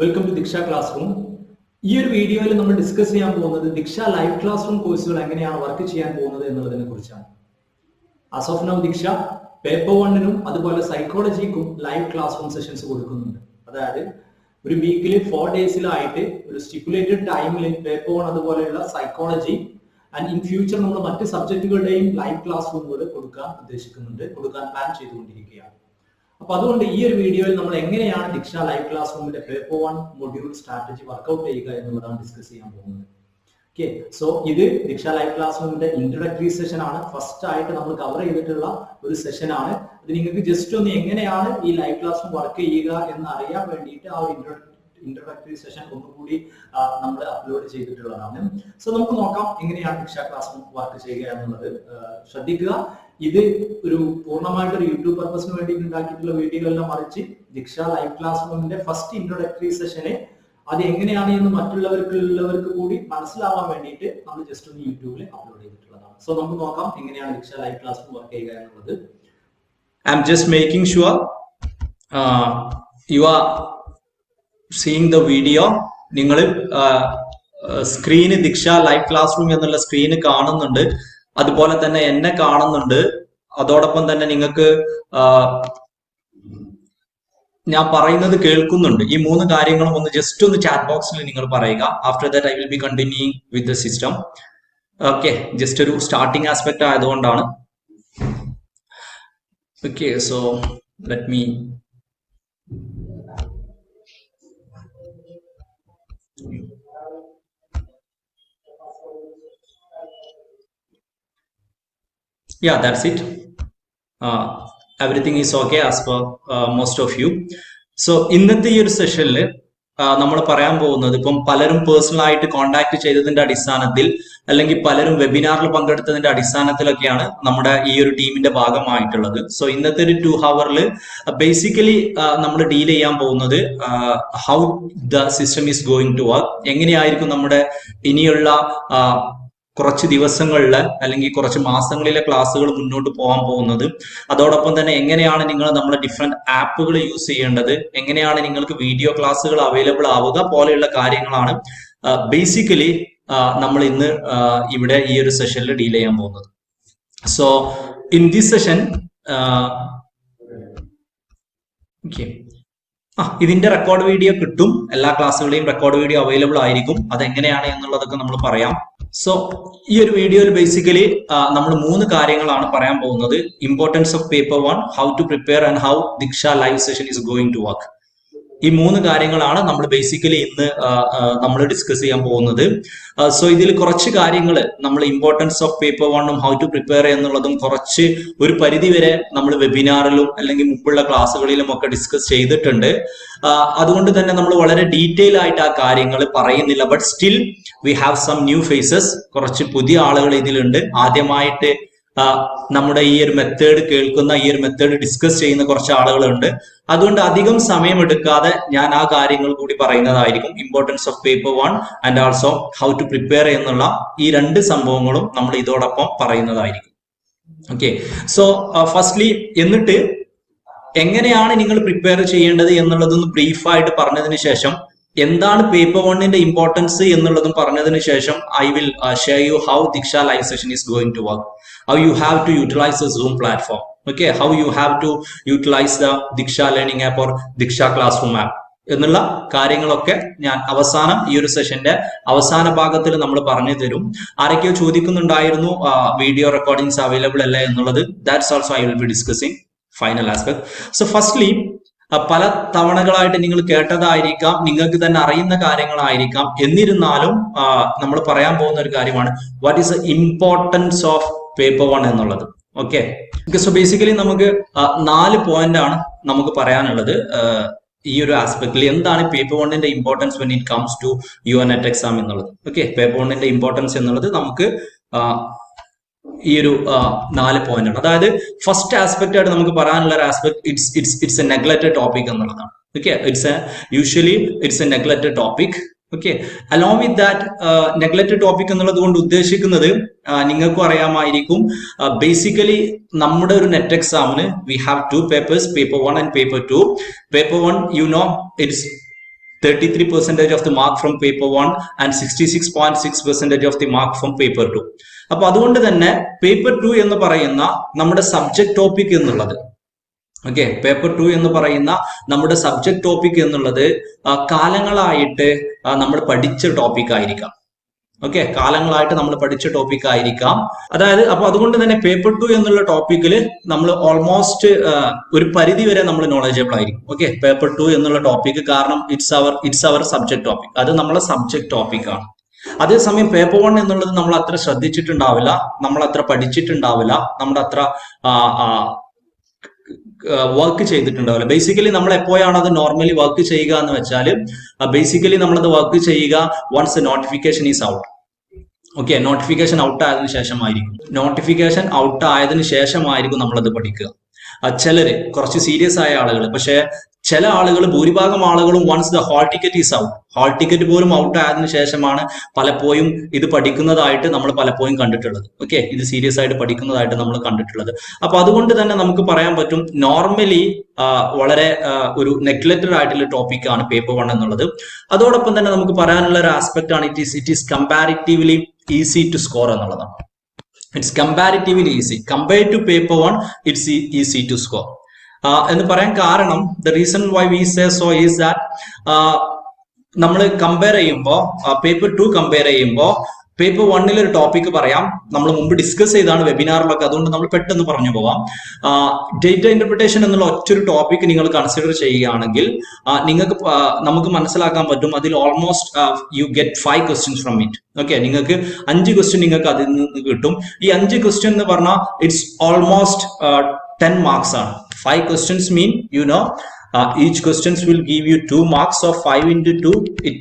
Welcome to Diksha class room. ഈ ഒരു വീഡിയോയിൽ നമ്മൾ ഡിസ്കസ് ചെയ്യാൻ പോകുന്നത് ദിക്ഷ ലൈവ് ക്ലാസ് റൂം കോഴ്സുകൾ എങ്ങനെയാണ് വർക്ക് ചെയ്യാൻ പോകുന്നത് എന്നുള്ളതിനെ കുറിച്ചാണ്. As of now Diksha paper 1-നും അതുപോലെ സൈക്കോളജിക്കും ലൈവ് ക്ലാസ് റൂം സെഷൻസ് കൊടുക്കുന്നുണ്ട്. അതായത് ഒരു വീക്കിൽ 4 ഡേയ്സിലായിട്ട് ഒരു സ്റ്റിപ്പുലേറ്റഡ് ടൈമിൽ പേപ്പർ 1 അതുപോലെയുള്ള സൈക്കോളജി ആൻഡ് ഇൻ ഫ്യൂച്ചർ നമ്മൾ മറ്റ് സബ്ജക്റ്റുകളുടെയും ലൈവ് ക്ലാസ് റൂമുകൾ കൊടുക്കാൻ പ്ലാൻ ചെയ്തുകൊണ്ടിരിക്കുകയാണ്. അപ്പൊ അതുകൊണ്ട് ഈ ഒരു വീഡിയോയിൽ നമ്മൾ എങ്ങനെയാണ് ദിക്ഷ ലൈവ് ക്ലാസ് റൂമിന്റെ പേപ്പർ 1 മൊഡ്യൂൾ സ്ട്രാറ്റജി വർക്ക്ഔട്ട് ചെയ്യുക എന്നുള്ളതാണ് ഡിസ്കസ് ചെയ്യാൻ പോകുന്നത്. ഓക്കെ, സോ ഇത് ദിക്ഷ ലൈവ് ക്ലാസ് റൂമിന്റെ ഇൻട്രൊഡക്ടറി സെഷൻ ആണ്. ഫസ്റ്റ് ആയിട്ട് നമ്മൾ കവർ ചെയ്തിട്ടുള്ള ഒരു സെഷൻ ആണ്. അത് നിങ്ങൾക്ക് ജസ്റ്റ് ഒന്ന് എങ്ങനെയാണ് ഈ ലൈവ് ക്ലാസ് റൂം വർക്ക് ചെയ്യുക എന്ന് അറിയാൻ വേണ്ടിയിട്ട് ആ ഒരു ഇൻട്രൊഡക്ടറി സെഷൻ ഒന്നുകൂടി നമ്മൾ അപ്ലോഡ് ചെയ്തിട്ടുള്ളതാണ്. സോ നമുക്ക് നോക്കാം എങ്ങനെയാണ് ദിക്ഷ ക്ലാസ് റൂം വർക്ക് ചെയ്യുക എന്നുള്ളത്. ശ്രദ്ധിക്കുക, ഇത് ഒരു പൂർണ്ണമായിട്ടൊരു യൂട്യൂബ് പർപ്പസിന് വേണ്ടി ഉണ്ടാക്കിയിട്ടുള്ള വീഡിയോകളെല്ലാം മറിച്ച് ദിക്ഷ ലൈവ് ക്ലാസ് റൂമിന്റെ ഫസ്റ്റ് ഇൻട്രൊഡക്ടറി സെഷനെ അത് എങ്ങനെയാണ് എന്ന് മറ്റുള്ളവർക്ക് കൂടി മനസ്സിലാവാൻ വേണ്ടിയിട്ട് നമ്മൾ ജസ്റ്റ് ഒന്ന് യൂട്യൂബിൽ അപ്ലോഡ് ചെയ്തിട്ടുള്ളതാണ്. സോ നമുക്ക് നോക്കാം എങ്ങനെയാണ് Diksha live class room work ചെയ്യുക എന്നുള്ളത്. I am just making sure you are seeing the video. നിങ്ങൾ screen Diksha live class room എന്നുള്ള സ്ക്രീന് കാണുന്നുണ്ട്, അതുപോലെ തന്നെ എന്നെ കാണുന്നുണ്ട്. അതോടൊപ്പം തന്നെ നിങ്ങൾക്ക് ഞാൻ പറയുന്നത് കേൾക്കുന്നുണ്ട്. ഈ 3 കാര്യങ്ങളും ഒന്ന് ജസ്റ്റ് ഒന്ന് ചാറ്റ് ബോക്സിൽ നിങ്ങൾ പറയുക. After that I will B continuing with the system. Okay, just ഒരു സ്റ്റാർട്ടിംഗ് ആസ്പെക്ട് ആയതുകൊണ്ടാണ്. Okay, so let me yeah, that's it. Everything is okay as per most of you. So ഇന്നത്തെ ഈ ഒരു സെഷനിൽ നമ്മൾ പറയാൻ പോകുന്നത്, ഇപ്പം പലരും പേഴ്സണൽ ആയിട്ട് കോണ്ടാക്ട് ചെയ്തതിന്റെ അടിസ്ഥാനത്തിൽ അല്ലെങ്കിൽ പലരും വെബിനാറിൽ പങ്കെടുത്തതിന്റെ അടിസ്ഥാനത്തിലൊക്കെയാണ് നമ്മുടെ ഈ ഒരു ടീമിന്റെ ഭാഗമായിട്ടുള്ളത്. സോ ഇന്നത്തെ ഒരു 2 ഹവറിൽ ബേസിക്കലി നമ്മൾ ഡീൽ ചെയ്യാൻ പോകുന്നത് how the system is going to work, എങ്ങനെയായിരിക്കും നമ്മുടെ ഇനിയുള്ള കുറച്ച് ദിവസങ്ങളിൽ അല്ലെങ്കിൽ കുറച്ച് മാസങ്ങളിലെ ക്ലാസ്സുകൾ മുന്നോട്ട് പോകാൻ പോകുന്നത്. അതോടൊപ്പം തന്നെ എങ്ങനെയാണ് നിങ്ങൾ നമ്മുടെ ഡിഫറെന്റ് ആപ്പുകൾ യൂസ് ചെയ്യേണ്ടത്, എങ്ങനെയാണ് നിങ്ങൾക്ക് വീഡിയോ ക്ലാസ്സുകൾ അവൈലബിൾ ആവുക പോലെയുള്ള കാര്യങ്ങളാണ് ബേസിക്കലി നമ്മൾ ഇന്ന് ഇവിടെ ഈ ഒരു സെഷനിൽ ഡീൽ ചെയ്യാൻ പോകുന്നത്. സോ ഇൻ ദിസ് സെഷൻ ഇതിന്റെ റെക്കോർഡ് വീഡിയോ കിട്ടും. എല്ലാ ക്ലാസ്സുകളുടെയും റെക്കോർഡ് വീഡിയോ അവൈലബിൾ ആയിരിക്കും. അതെങ്ങനെയാണ് എന്നുള്ളതൊക്കെ നമ്മൾ പറയാം. സോ ഈ ഒരു വീഡിയോയിൽ ബേസിക്കലി നമ്മൾ 3 കാര്യങ്ങളാണ് പറയാൻ പോകുന്നത്. Importance of paper 1, how to prepare and how Diksha live session is going to work. ഈ 3 കാര്യങ്ങളാണ് നമ്മൾ ബേസിക്കലി ഇന്ന് നമ്മൾ ഡിസ്കസ് ചെയ്യാൻ പോകുന്നത്. സോ ഇതിൽ കുറച്ച് കാര്യങ്ങൾ നമ്മൾ ഇമ്പോർട്ടൻസ് ഓഫ് പേപ്പർ 1ഉം ഹൗ ടു പ്രിപ്പയർ എന്നുള്ളതും കുറച്ച് ഒരു പരിധി വരെ നമ്മൾ വെബിനാറിലും അല്ലെങ്കിൽ മുമ്പുള്ള ക്ലാസ്സുകളിലും ഒക്കെ ഡിസ്കസ് ചെയ്തിട്ടുണ്ട്. അതുകൊണ്ട് തന്നെ നമ്മൾ വളരെ ഡീറ്റെയിൽ ആയിട്ട് ആ കാര്യങ്ങൾ പറയുന്നില്ല. But still we have some new faces. കുറച്ച് പുതിയ ആളുകൾ ഇതിലുണ്ട്. ആദ്യമായിട്ട് നമ്മുടെ ഈ ഒരു മെത്തേഡ് കേൾക്കുന്ന, ഈ ഒരു മെത്തേഡ് ഡിസ്കസ് ചെയ്യുന്ന കുറച്ച് ആളുകളുണ്ട്. അതുകൊണ്ട് അധികം സമയമെടുക്കാതെ ഞാൻ ആ കാര്യങ്ങൾ കൂടി പറയുന്നതായിരിക്കും. Importance of paper 1 and also how to prepare എന്നുള്ള ഈ 2 സംഭവങ്ങളും നമ്മൾ ഇതോടൊപ്പം പറയുന്നതായിരിക്കും. ഓക്കെ, സോ ഫസ്റ്റ്ലി എന്നിട്ട് എങ്ങനെയാണ് നിങ്ങൾ പ്രിപ്പയർ ചെയ്യേണ്ടത് എന്നുള്ളതൊന്ന് ബ്രീഫായിട്ട് പറഞ്ഞതിന് ശേഷം എന്താണ് പേപ്പർ 1ന്റെ ഇമ്പോർട്ടൻസ് എന്നുള്ളതും പറഞ്ഞതിന് ശേഷം I will share you how Diksha live session is going to work, how you have to utilize the Zoom platform, okay, how you have to utilize the Diksha learning app or Diksha classroom app എന്നുള്ള കാര്യങ്ങളൊക്കെ ഞാൻ അവസാനം ഈ ഒരു സെഷന്റെ അവസാന ഭാഗത്തിൽ നമ്മൾ പറഞ്ഞു തരും. ആരൊക്കെയോ ചോദിക്കുന്നുണ്ടായിരുന്നു വീഡിയോ റെക്കോർഡിങ്സ് അവൈലബിൾ അല്ല എന്നുള്ളത്. That's also I will be discussing final aspect. So firstly പല തവണകളായിട്ട് നിങ്ങൾ കേട്ടതായിരിക്കാം, നിങ്ങൾക്ക് തന്നെ അറിയുന്ന കാര്യങ്ങളായിരിക്കാം. എന്നിരുന്നാലും നമ്മൾ പറയാൻ പോകുന്ന ഒരു കാര്യമാണ് what is the importance of paper 1 എന്നുള്ളത്. ഓക്കെ, സോ ബേസിക്കലി നമുക്ക് 4 പോയിന്റ് ആണ് നമുക്ക് പറയാനുള്ളത് ഈ ഒരു ആസ്പെക്റ്റിൽ. എന്താണ് പേപ്പർ 1ന്റെ importance when it comes to your NET exam എന്നുള്ളത്. ഓക്കെ, പേപ്പർ 1ന്റെ ഇമ്പോർട്ടൻസ് എന്നുള്ളത് നമുക്ക് ഈ ഒരു 4 പോയിന്റ് ആണ്. അതായത് ഫസ്റ്റ് ആസ്പെക്ട് ആയിട്ട് നമുക്ക് പറയാനുള്ള ഒരു aspect it's a neglected topic എന്നുള്ളതാണ്. Okay, usually it's a neglected topic. Okay, along with that neglected topic എന്നുള്ളത് കൊണ്ട് ഉദ്ദേശിക്കുന്നത് നിങ്ങൾക്കും അറിയാമായിരിക്കും, ബേസിക്കലി നമ്മുടെ ഒരു നെറ്റ് എക്സാമിന് we have 2 papers, paper 1 and paper 2. Paper 1 you know it's 33% of the mark from paper 1 and 66.6% of the mark from paper 2. അപ്പൊ അതുകൊണ്ട് തന്നെ പേപ്പർ 2 എന്ന് പറയുന്ന നമ്മുടെ സബ്ജക്ട് ടോപ്പിക് എന്നുള്ളത്, ഓക്കെ, പേപ്പർ 2 എന്ന് പറയുന്ന നമ്മുടെ സബ്ജക്ട് ടോപ്പിക് എന്നുള്ളത് കാലങ്ങളായിട്ട് നമ്മൾ പഠിച്ച ടോപ്പിക് ആയിരിക്കാം. ഓക്കെ, കാലങ്ങളായിട്ട് നമ്മൾ പഠിച്ച ടോപ്പിക് ആയിരിക്കാം. അതായത് അപ്പൊ അതുകൊണ്ട് തന്നെ പേപ്പർ 2 എന്നുള്ള ടോപ്പിക്കിൽ നമ്മൾ ഓൾമോസ്റ്റ് ഒരു പരിധി വരെ നമ്മൾ നോളജബിൾ ആയിരിക്കും. ഓക്കെ, പേപ്പർ 2 എന്നുള്ള ടോപ്പിക്, കാരണം ഇറ്റ്സ് അവർ സബ്ജക്ട് ടോപ്പിക്, അത് നമ്മളെ സബ്ജക്ട് ടോപ്പിക് ആണ്. അതേസമയം പേപ്പർ 1 എന്നുള്ളത് നമ്മൾ അത്ര ശ്രദ്ധിച്ചിട്ടുണ്ടാവില്ല, നമ്മൾ അത്ര പഠിച്ചിട്ടുണ്ടാവില്ല, നമ്മുടെ അത്ര വർക്ക് ചെയ്തിട്ടുണ്ടാവില്ല. ബേസിക്കലി നമ്മൾ എപ്പോഴാണ് അത് നോർമലി വർക്ക് ചെയ്യുക എന്ന് വെച്ചാൽ, ബേസിക്കലി നമ്മളത് വർക്ക് ചെയ്യുക once notification is out. Okay, notification out ആയതിനു ശേഷമായിരിക്കും നമ്മളത് പഠിക്കുക. ചിലര് കുറച്ച് സീരിയസ് ആയ ആളുകൾ, പക്ഷെ ചില ആളുകൾ, ഭൂരിഭാഗം ആളുകളും once the hall ticket is out, hall ticket പോലും ഔട്ട് ആയതിനു ശേഷമാണ് പലപ്പോഴും ഇത് പഠിക്കുന്നതായിട്ട് നമ്മൾ പലപ്പോഴും കണ്ടിട്ടുള്ളത്. ഓക്കെ, ഇത് സീരിയസ് ആയിട്ട് പഠിക്കുന്നതായിട്ട് നമ്മൾ കണ്ടിട്ടുള്ളത്. അപ്പൊ അതുകൊണ്ട് തന്നെ നമുക്ക് പറയാൻ പറ്റും നോർമലി വളരെ ഒരു നെഗ്ലക്റ്റഡ് ആയിട്ടുള്ള ടോപ്പിക് ആണ് പേപ്പർ 1 എന്നുള്ളത്. അതോടൊപ്പം തന്നെ നമുക്ക് പറയാനുള്ള ഒരു ആസ്പെക്ട് ആണ് it is comparatively easy to score എന്നുള്ളതാണ്. It's comparatively easy compared to paper 1, it's easy to score എന്ന് പറയാൻ കാരണം, the reason why we say so is that നമ്മൾ കമ്പയർ ചെയ്യുമ്പോൾ, പേപ്പർ 2 കമ്പയർ ചെയ്യുമ്പോൾ പേപ്പർ 1 ഒരു ടോപ്പിക് പറയാം, നമ്മൾ മുമ്പ് ഡിസ്കസ് ചെയ്താണ് വെബിനാറിലൊക്കെ, അതുകൊണ്ട് നമ്മൾ പെട്ടെന്ന് പറഞ്ഞു പോവാം. ഡേറ്റ ഇന്റർപ്രിട്ടേഷൻ എന്നുള്ള ഒറ്റൊരു ടോപ്പിക് നിങ്ങൾ കൺസിഡർ ചെയ്യുകയാണെങ്കിൽ നമുക്ക് മനസ്സിലാക്കാൻ പറ്റും, അതിൽ almost you get 5 questions from it. Okay, നിങ്ങൾക്ക് 5 ക്വസ്റ്റ്യൻ നിങ്ങൾക്ക് അതിൽ നിന്ന് കിട്ടും. ഈ 5 ക്വസ്റ്റ്യൻ എന്ന് പറഞ്ഞാൽ ഇറ്റ്സ് ഓൾമോസ്റ്റ് 10 marks ആണ്. 5 questions mean, each questions will give you 2 marks, so 5 into 2, it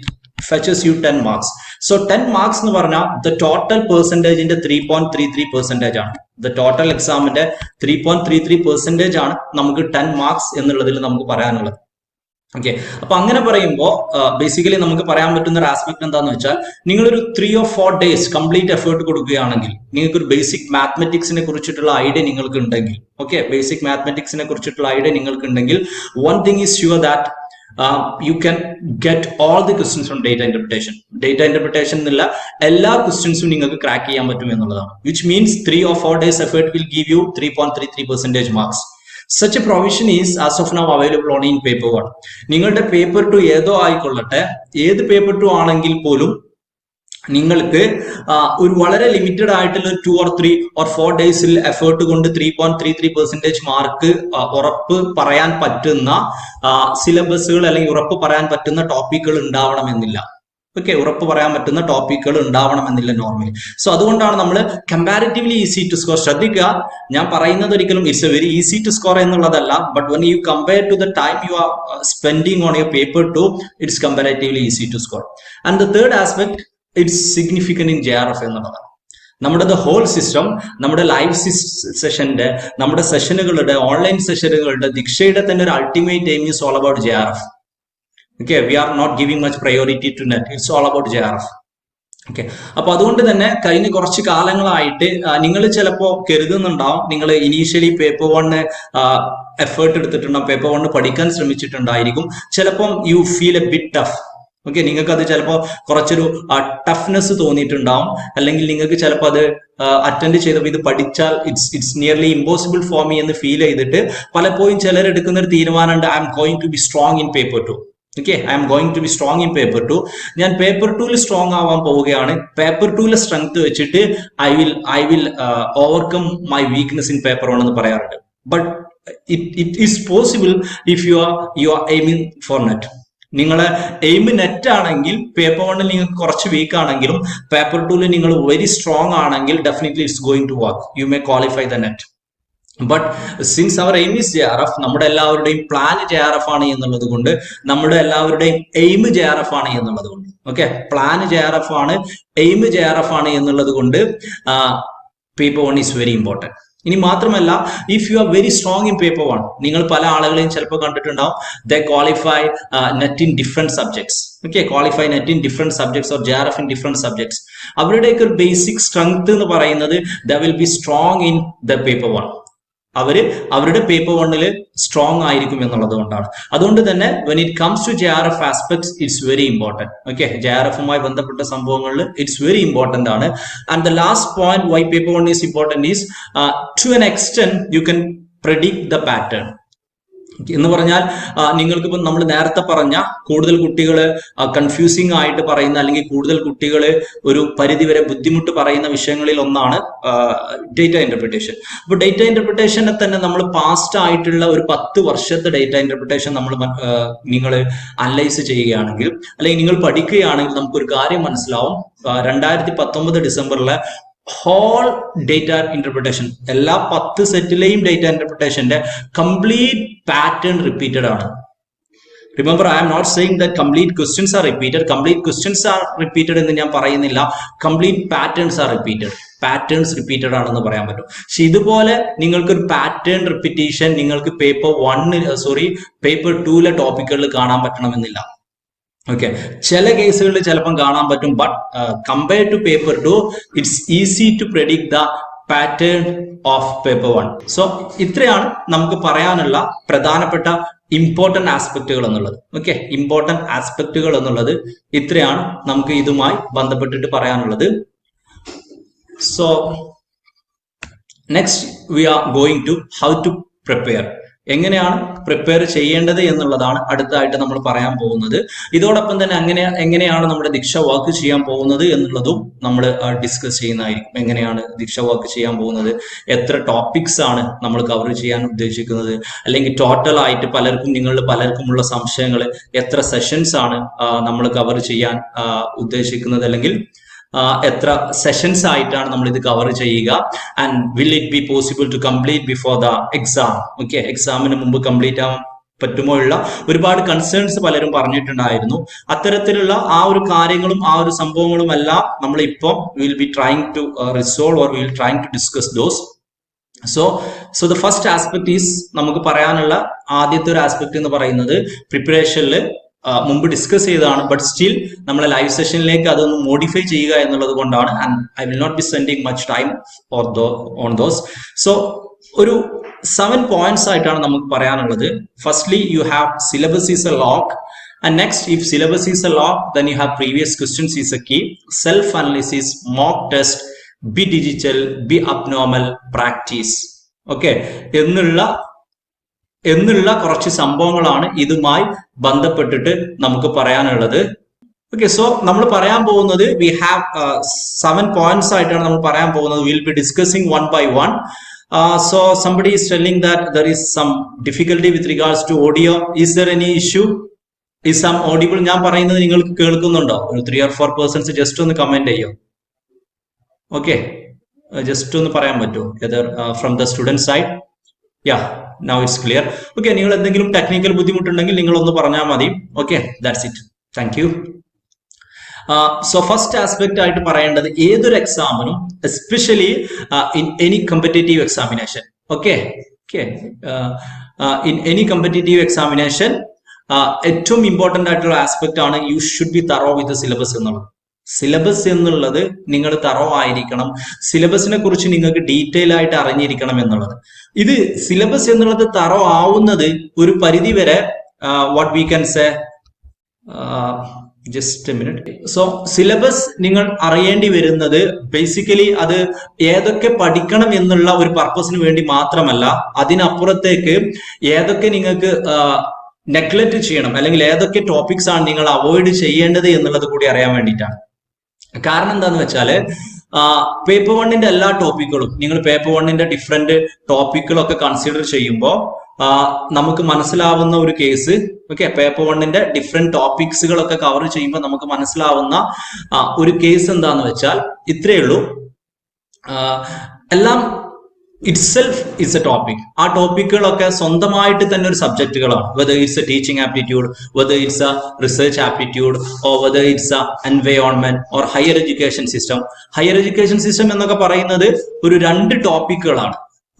fetches you 10 marks. So 10 marks എന്ന് പറഞ്ഞാൽ the total percentage ന്റെ 3.33% ആണ്. The total exam ന്റെ 3.33% ആണ് നമുക്ക് 10 marks എന്നുള്ളതിൽ നമുക്ക് പറയാനുള്ളത്. ഓക്കെ, അപ്പൊ അങ്ങനെ പറയുമ്പോൾ ബേസിക്കലി നമുക്ക് പറയാൻ പറ്റുന്ന ഒരു ആസ്പെക്ട് എന്താന്ന് വെച്ചാൽ, നിങ്ങളൊരു 3 or 4 days കംപ്ലീറ്റ് എഫേർട്ട് കൊടുക്കുകയാണെങ്കിൽ, നിങ്ങൾക്ക് ഒരു ബേസിക് മാത്തമെറ്റിക്സിനെ കുറിച്ചിട്ടുള്ള ഐഡിയ നിങ്ങൾക്ക് ഉണ്ടെങ്കിൽ, ഓക്കെ, ബേസിക് മാത്തമെറ്റിക്സിനെ കുറിച്ചിട്ടുള്ള ഐഡിയ നിങ്ങൾക്ക് ഉണ്ടെങ്കിൽ, one thing is sure that you can get all the questions from data interpretation. Data interpretation എന്നുള്ള എല്ലാ ക്വസ്റ്റ്യൻസും നിങ്ങൾക്ക് ക്രാക്ക് ചെയ്യാൻ പറ്റും എന്നുള്ളതാണ്. Which means 3 or 4 days effort will give you 3.33% marks. Such a provision is as of now available only in paper 1. നിങ്ങളുടെ paper 2 ഏതോ ആയിക്കൊള്ളട്ടെ, ഏത് പേപ്പർ 2 ആണെങ്കിൽ പോലും നിങ്ങൾക്ക് ഒരു വളരെ ലിമിറ്റഡ് ആയിട്ടുള്ള 2 or 3 or 4 ഡേയ്സിൽ എഫേർട്ട് കൊണ്ട് 3.33% മാർക്ക് ഉറപ്പ് പറയാൻ പറ്റുന്ന സിലബസുകൾ അല്ലെങ്കിൽ ഉറപ്പ് പറയാൻ പറ്റുന്ന ടോപ്പിക്കുകൾ ഉണ്ടാവണമെന്നില്ല. ഓക്കെ, ഉറപ്പ് പറയാൻ പറ്റുന്ന ടോപ്പിക്കുകൾ ഉണ്ടാവണമെന്നില്ല നോർമലി. സോ അതുകൊണ്ടാണ് നമ്മൾ കമ്പാരിറ്റീവ്ലി ഈസി ടു സ്കോർ. ശ്രദ്ധിക്കുക, ഞാൻ പറയുന്നത് ഒരിക്കലും it's a very easy to score എന്നുള്ളതല്ല, but when you compare to the time you are spending on your paper 2, it's comparatively easy to score. And the third aspect, it's significant in JRF എന്നുള്ളതാണ്. നമ്മുടെ the whole system, നമ്മുടെ live സെഷന്റെ, നമ്മുടെ സെഷനുകളുടെ, online സെഷനുകളുടെ, ദീക്ഷയുടെ തന്നെ ഒരു ultimate aim is all about JRF. Okay, we are not giving much priority to net. It's all about JRF. Okay, അപ്പൊ അതുകൊണ്ട് തന്നെ കഴിഞ്ഞ കുറച്ച് കാലങ്ങളായിട്ട് നിങ്ങൾ ചിലപ്പോൾ കരുതുന്നുണ്ടാവും, നിങ്ങൾ ഇനീഷ്യലി പേപ്പർ 1 എഫേർട്ട് എടുത്തിട്ടുണ്ടാവും, പേപ്പർ 1 പഠിക്കാൻ ശ്രമിച്ചിട്ടുണ്ടായിരിക്കും. ചിലപ്പം you feel a bit tough. Okay, നിങ്ങൾക്ക് അത് ചിലപ്പോൾ കുറച്ചൊരു ടഫ്നെസ് തോന്നിയിട്ടുണ്ടാവും, അല്ലെങ്കിൽ നിങ്ങൾക്ക് ചിലപ്പോൾ അത് അറ്റൻഡ് ചെയ്തപ്പോൾ ഇത് പഠിച്ചാൽ it's nearly impossible for me എന്ന് ഫീൽ ചെയ്തിട്ട് പലപ്പോഴും ചിലരെടുക്കുന്ന ഒരു തീരുമാനമുണ്ട്, I'm going to be strong in paper 2. Okay, I'm going to be strong in paper 2. ഞാൻ പേപ്പർ 2 സ്ട്രോങ് ആവാൻ പോവുകയാണ്. പേപ്പർ 2 സ്ട്രെങ്ത് വെച്ചിട്ട് I will overcome my weakness in paper 1 എന്ന് പറയാറുണ്ട്. But it is possible if you are aiming for NET. നിങ്ങളെ aim NET ആണെങ്കിൽ paper 1 നിങ്ങൾക്ക് കുറച്ച് വീക്ക് ആണെങ്കിലും പേപ്പർ 2 നിങ്ങൾ വെരി സ്ട്രോങ് ആണെങ്കിൽ definitely it's going to work. You may qualify the NET. But since our aim is JRF, നമ്മുടെ എല്ലാവരുടെയും plan JRF ആണ് എന്നുള്ളത് കൊണ്ട്, നമ്മുടെ എല്ലാവരുടെയും എയിം JRF ആണ് എന്നുള്ളത് കൊണ്ട്, ഓക്കെ, പ്ലാൻ JRF ആണ്, എയിം JRF ആണ് എന്നുള്ളത് കൊണ്ട് പേപ്പർ 1 ഈസ് വെരി ഇമ്പോർട്ടൻറ്റ്. ഇനി മാത്രമല്ല, if you are very strong in paper 1, നിങ്ങൾ പല ആളുകളെയും ചിലപ്പോൾ കണ്ടിട്ടുണ്ടാവും, they qualify NET in different subjects. Okay, qualify NET in different subjects or JRF in different subjects. അവരുടെയൊക്കെ ഒരു ബേസിക് സ്ട്രെങ്ത് എന്ന് പറയുന്നത് they will be strong in the paper 1. അവരുടെ പേപ്പർ 1 സ്ട്രോങ് ആയിരിക്കും എന്നുള്ളത് കൊണ്ടാണ്. അതുകൊണ്ട് തന്നെ when it comes to JRF aspects it's very important. Okay, JRF-ഉമായി ബന്ധപ്പെട്ട സംഭവങ്ങളിൽ it's very important ആണ്. And the last point why paper 1 is important is to an extent you can predict the pattern. എന്ന് പറഞ്ഞാൽ നിങ്ങൾക്കിപ്പം നമ്മൾ നേരത്തെ പറഞ്ഞ കൂടുതൽ കുട്ടികൾ കൺഫ്യൂസിങ് ആയിട്ട് പറയുന്ന അല്ലെങ്കിൽ കൂടുതൽ കുട്ടികൾ ഒരു പരിധിവരെ ബുദ്ധിമുട്ട് പറയുന്ന വിഷയങ്ങളിൽ ഒന്നാണ് ഡേറ്റ ഇന്റർപ്രിട്ടേഷൻ. അപ്പോൾ ഡേറ്റ ഇന്റർപ്രിട്ടേഷനെ തന്നെ നമ്മൾ പാസ്റ്റ് ആയിട്ടുള്ള ഒരു 10 വർഷത്തെ ഡേറ്റ ഇന്റർപ്രിട്ടേഷൻ നിങ്ങൾ അനലൈസ് ചെയ്യുകയാണെങ്കിൽ അല്ലെങ്കിൽ നിങ്ങൾ പഠിക്കുകയാണെങ്കിൽ നമുക്കൊരു കാര്യം മനസ്സിലാവും. 2019 ഡിസംബറിലെ ഹോൾ ഡേറ്റ ഇന്റർപ്രിട്ടേഷൻ എല്ലാ 10 സെറ്റിലെയും ഡേറ്റ ഇന്റർപ്രിട്ടേഷന്റെ കംപ്ലീറ്റ് പാറ്റേൺ റിപ്പീറ്റഡ് ആണ്. Remember, I am not saying that complete questions are repeated. Complete questions are repeated എന്ന് ഞാൻ പറയുന്നില്ല. Complete patterns are repeated. Patterns repeated ആണെന്ന് പറയാൻ പറ്റും. പക്ഷെ ഇതുപോലെ നിങ്ങൾക്കൊരു പാറ്റേൺ റിപ്പീറ്റേഷൻ നിങ്ങൾക്ക് പേപ്പർ 2 ടോപ്പിക്കുകളിൽ കാണാൻ പറ്റണമെന്നില്ല. ഓക്കെ, ചില കേസുകളിൽ ചിലപ്പം കാണാൻ പറ്റും. But compared to paper 2 it's easy to predict the pattern of paper 1. So ഇത്രയാണ് നമുക്ക് പറയാനുള്ള പ്രധാനപ്പെട്ട ഇമ്പോർട്ടന്റ് ആസ്പെക്റ്റുകൾ എന്നുള്ളത്. ഓക്കെ, ഇമ്പോർട്ടന്റ് ആസ്പെക്റ്റുകൾ എന്നുള്ളത് ഇത്രയാണ് നമുക്ക് ഇതുമായി ബന്ധപ്പെട്ടിട്ട് പറയാനുള്ളത്. So next we are going to how to prepare. എങ്ങനെയാണ് പ്രിപ്പയർ ചെയ്യേണ്ടത് എന്നുള്ളതാണ് അടുത്തായിട്ട് നമ്മൾ പറയാൻ പോകുന്നത്. ഇതോടൊപ്പം തന്നെ എങ്ങനെയാണ് നമ്മുടെ ദീക്ഷ വർക്ക് ചെയ്യാൻ പോകുന്നത് എന്നുള്ളതും നമ്മൾ ഡിസ്കസ് ചെയ്യുന്നതായിരിക്കും. എങ്ങനെയാണ് ദീക്ഷ വർക്ക് ചെയ്യാൻ പോകുന്നത്, എത്ര ടോപ്പിക്സ് ആണ് നമ്മൾ കവർ ചെയ്യാൻ ഉദ്ദേശിക്കുന്നത്, അല്ലെങ്കിൽ ടോട്ടൽ ആയിട്ട് നിങ്ങളിൽ പലർക്കുമുള്ള സംശയങ്ങൾ, എത്ര സെഷൻസ് ആണ് നമ്മൾ കവർ ചെയ്യാൻ ഉദ്ദേശിക്കുന്നത്, അല്ലെങ്കിൽ എത്ര സെഷൻസ് ആയിട്ടാണ് നമ്മൾ ഇത് കവർ ചെയ്യുക, and will it be possible to complete before the exam. Okay, എക്സാമിന് മുമ്പ് കംപ്ലീറ്റ് ആവാൻ പറ്റുമോ ഉള്ള ഒരുപാട് കൺസേൺസ് പലരും പറഞ്ഞിട്ടുണ്ടായിരുന്നു. അത്തരത്തിലുള്ള ആ ഒരു കാര്യങ്ങളും ആ ഒരു സംഭവങ്ങളും എല്ലാം നമ്മൾ ഇപ്പോൾ will be trying to resolve or will trying to discuss those. So the first aspect is, നമുക്ക് പറയാനുള്ള ആദ്യത്തെ ഒരു ആസ്പെക്ട് എന്ന് പറയുന്നത് പ്രിപ്പറേഷനിൽ മുമ്പ് ഡിസ്കസ് ചെയ്തതാണ്. ബട്ട് സ്റ്റിൽ നമ്മളെ ലൈവ് സെഷനിലേക്ക് അതൊന്ന് മോഡിഫൈ ചെയ്യുക എന്നുള്ളത് കൊണ്ടാണ്. And I will not be spending much time on those. So ഒരു 7 പോയിന്റ്സ് ആയിട്ടാണ് നമുക്ക് പറയാനുള്ളത്. Firstly, you have syllabus is a lock. And next, if syllabus is a lock, then you have previous questions is a key. Self-analysis, mock test, be digital, be abnormal, practice. Okay, എന്നുള്ള കുറച്ച് സംഭവങ്ങളാണ് ഇതുമായി ബന്ധപ്പെട്ടിട്ട് നമുക്ക് പറയാനുള്ളത്. Okay, so നമ്മൾ പറയാൻ പോകുന്നത് വി ഹാവ് 7 പോയിന്റ്സ് ആയിട്ടാണ് നമ്മൾ പറയാൻ പോകുന്നത്. Will be discussing 1 by 1. So somebody is telling that there is some difficulty with regards to audio. Is there any issue? Is some audible? ഞാൻ പറയുന്നത് നിങ്ങൾക്ക് കേൾക്കുന്നുണ്ടോ? ഒരു 3 or 4% ജസ്റ്റ് ഒന്ന് കമന്റ് ചെയ്യോ. ഓക്കെ, ജസ്റ്റ് ഒന്ന് പറയാൻ പറ്റുമോ? From the student side? Yeah, now it's clear. Okay, നിങ്ങൾ എന്തെങ്കിലും ടെക്നിക്കൽ ബുദ്ധിമുട്ടുണ്ടെങ്കിൽ നിങ്ങൾ ഒന്ന് പറഞ്ഞാൽ മതി. Okay, that's it. Thank you. So first aspect ആയിട്ട് പറയേണ്ടത്, ഏതൊരു എക്സാമിനും especially in any competitive examination, in any competitive examination ഏറ്റവും ഇമ്പോർട്ടന്റ് ആയിട്ടുള്ള ആസ്പെക്ട് ആണ് you should be thorough with syllabus എന്നുള്ളത്. സിലബസ് എന്നുള്ളത് നിങ്ങൾ തറോ ആയിരിക്കണം. സിലബസിനെ കുറിച്ച് നിങ്ങൾക്ക് ഡീറ്റെയിൽ ആയിട്ട് അറിഞ്ഞിരിക്കണം എന്നുള്ളത്. ഇത് സിലബസ് എന്നുള്ളത് തറോ ആവുന്നത് ഒരു പരിധി വരെ what we can say, just A minute. So syllabus നിങ്ങൾ അറിയേണ്ടി വരുന്നത് ബേസിക്കലി അത് ഏതൊക്കെ പഠിക്കണം എന്നുള്ള ഒരു പർപ്പസിന് വേണ്ടി മാത്രമല്ല, അതിനപ്പുറത്തേക്ക് ഏതൊക്കെ നിങ്ങൾക്ക് നെഗ്ലക്ട് ചെയ്യണം, അല്ലെങ്കിൽ ഏതൊക്കെ ടോപ്പിക്സ് ആണ് നിങ്ങൾ അവോയ്ഡ് ചെയ്യേണ്ടത് എന്നുള്ളത് കൂടി അറിയാൻ വേണ്ടിയിട്ടാണ്. കാരണം എന്താന്ന് വെച്ചാല് പേപ്പർ 1ന്റെ എല്ലാ ടോപ്പിക്കുകളും നിങ്ങൾ പേപ്പർ 1ന്റെ ഡിഫറെന്റ് ടോപ്പിക്കുകളൊക്കെ കൺസിഡർ ചെയ്യുമ്പോൾ നമുക്ക് മനസ്സിലാവുന്ന ഒരു കേസ്, ഓക്കെ, പേപ്പർ 1ന്റെ ഡിഫറെന്റ് ടോപ്പിക്സുകളൊക്കെ കവർ ചെയ്യുമ്പോൾ നമുക്ക് മനസ്സിലാവുന്ന ഒരു കേസ് എന്താന്ന് വെച്ചാൽ ഇത്രയേ ഉള്ളൂ. എല്ലാം itself is a topic. ആ ടോപ്പിക്കുകളൊക്കെ സ്വന്തമായിട്ട് തന്നെ ഒരു സബ്ജക്റ്റുകളാണ്. whether it's a teaching aptitude, whether it's a research aptitude, or whether it's a environment or higher education system. higher education system എന്നൊക്കെ പറയുന്നത് ഒരു 2 ടോപ്പിക്കുകളാണ്.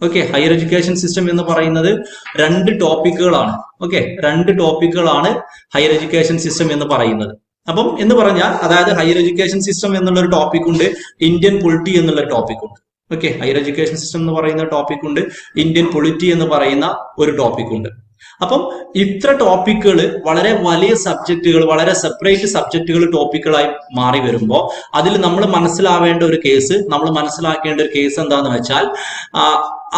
ഓക്കെ, ഹയർ എഡ്യൂക്കേഷൻ സിസ്റ്റം എന്ന് പറയുന്നത് 2 ടോപ്പിക്കുകളാണ്. ഓക്കെ, 2 ടോപ്പിക്കുകളാണ് ഹയർ എഡ്യൂക്കേഷൻ സിസ്റ്റം എന്ന് പറയുന്നത്. അപ്പം എന്ന് പറഞ്ഞാൽ, അതായത് ഹയർ എഡ്യൂക്കേഷൻ സിസ്റ്റം എന്നുള്ള ഒരു ടോപ്പിക് ഉണ്ട്, ഇന്ത്യൻ പൊളിറ്റി എന്നുള്ള ടോപ്പിക് ഉണ്ട്. ഓക്കെ, ഹയർ എഡ്യൂക്കേഷൻ സിസ്റ്റം എന്ന് പറയുന്ന ടോപ്പിക് ഉണ്ട്, ഇന്ത്യൻ പൊളിറ്റി എന്ന് പറയുന്ന ഒരു ടോപ്പിക് ഉണ്ട്. അപ്പം ഇത്ര ടോപ്പിക്കുകൾ വളരെ വലിയ സബ്ജക്റ്റുകൾ, വളരെ സെപ്പറേറ്റ് സബ്ജക്റ്റുകൾ ടോപ്പിക്കുകളായി മാറി വരുമ്പോൾ അതിൽ നമ്മൾ മനസ്സിലാവേണ്ട ഒരു കേസ്, നമ്മൾ മനസ്സിലാക്കേണ്ട ഒരു കേസ് എന്താന്ന് വെച്ചാൽ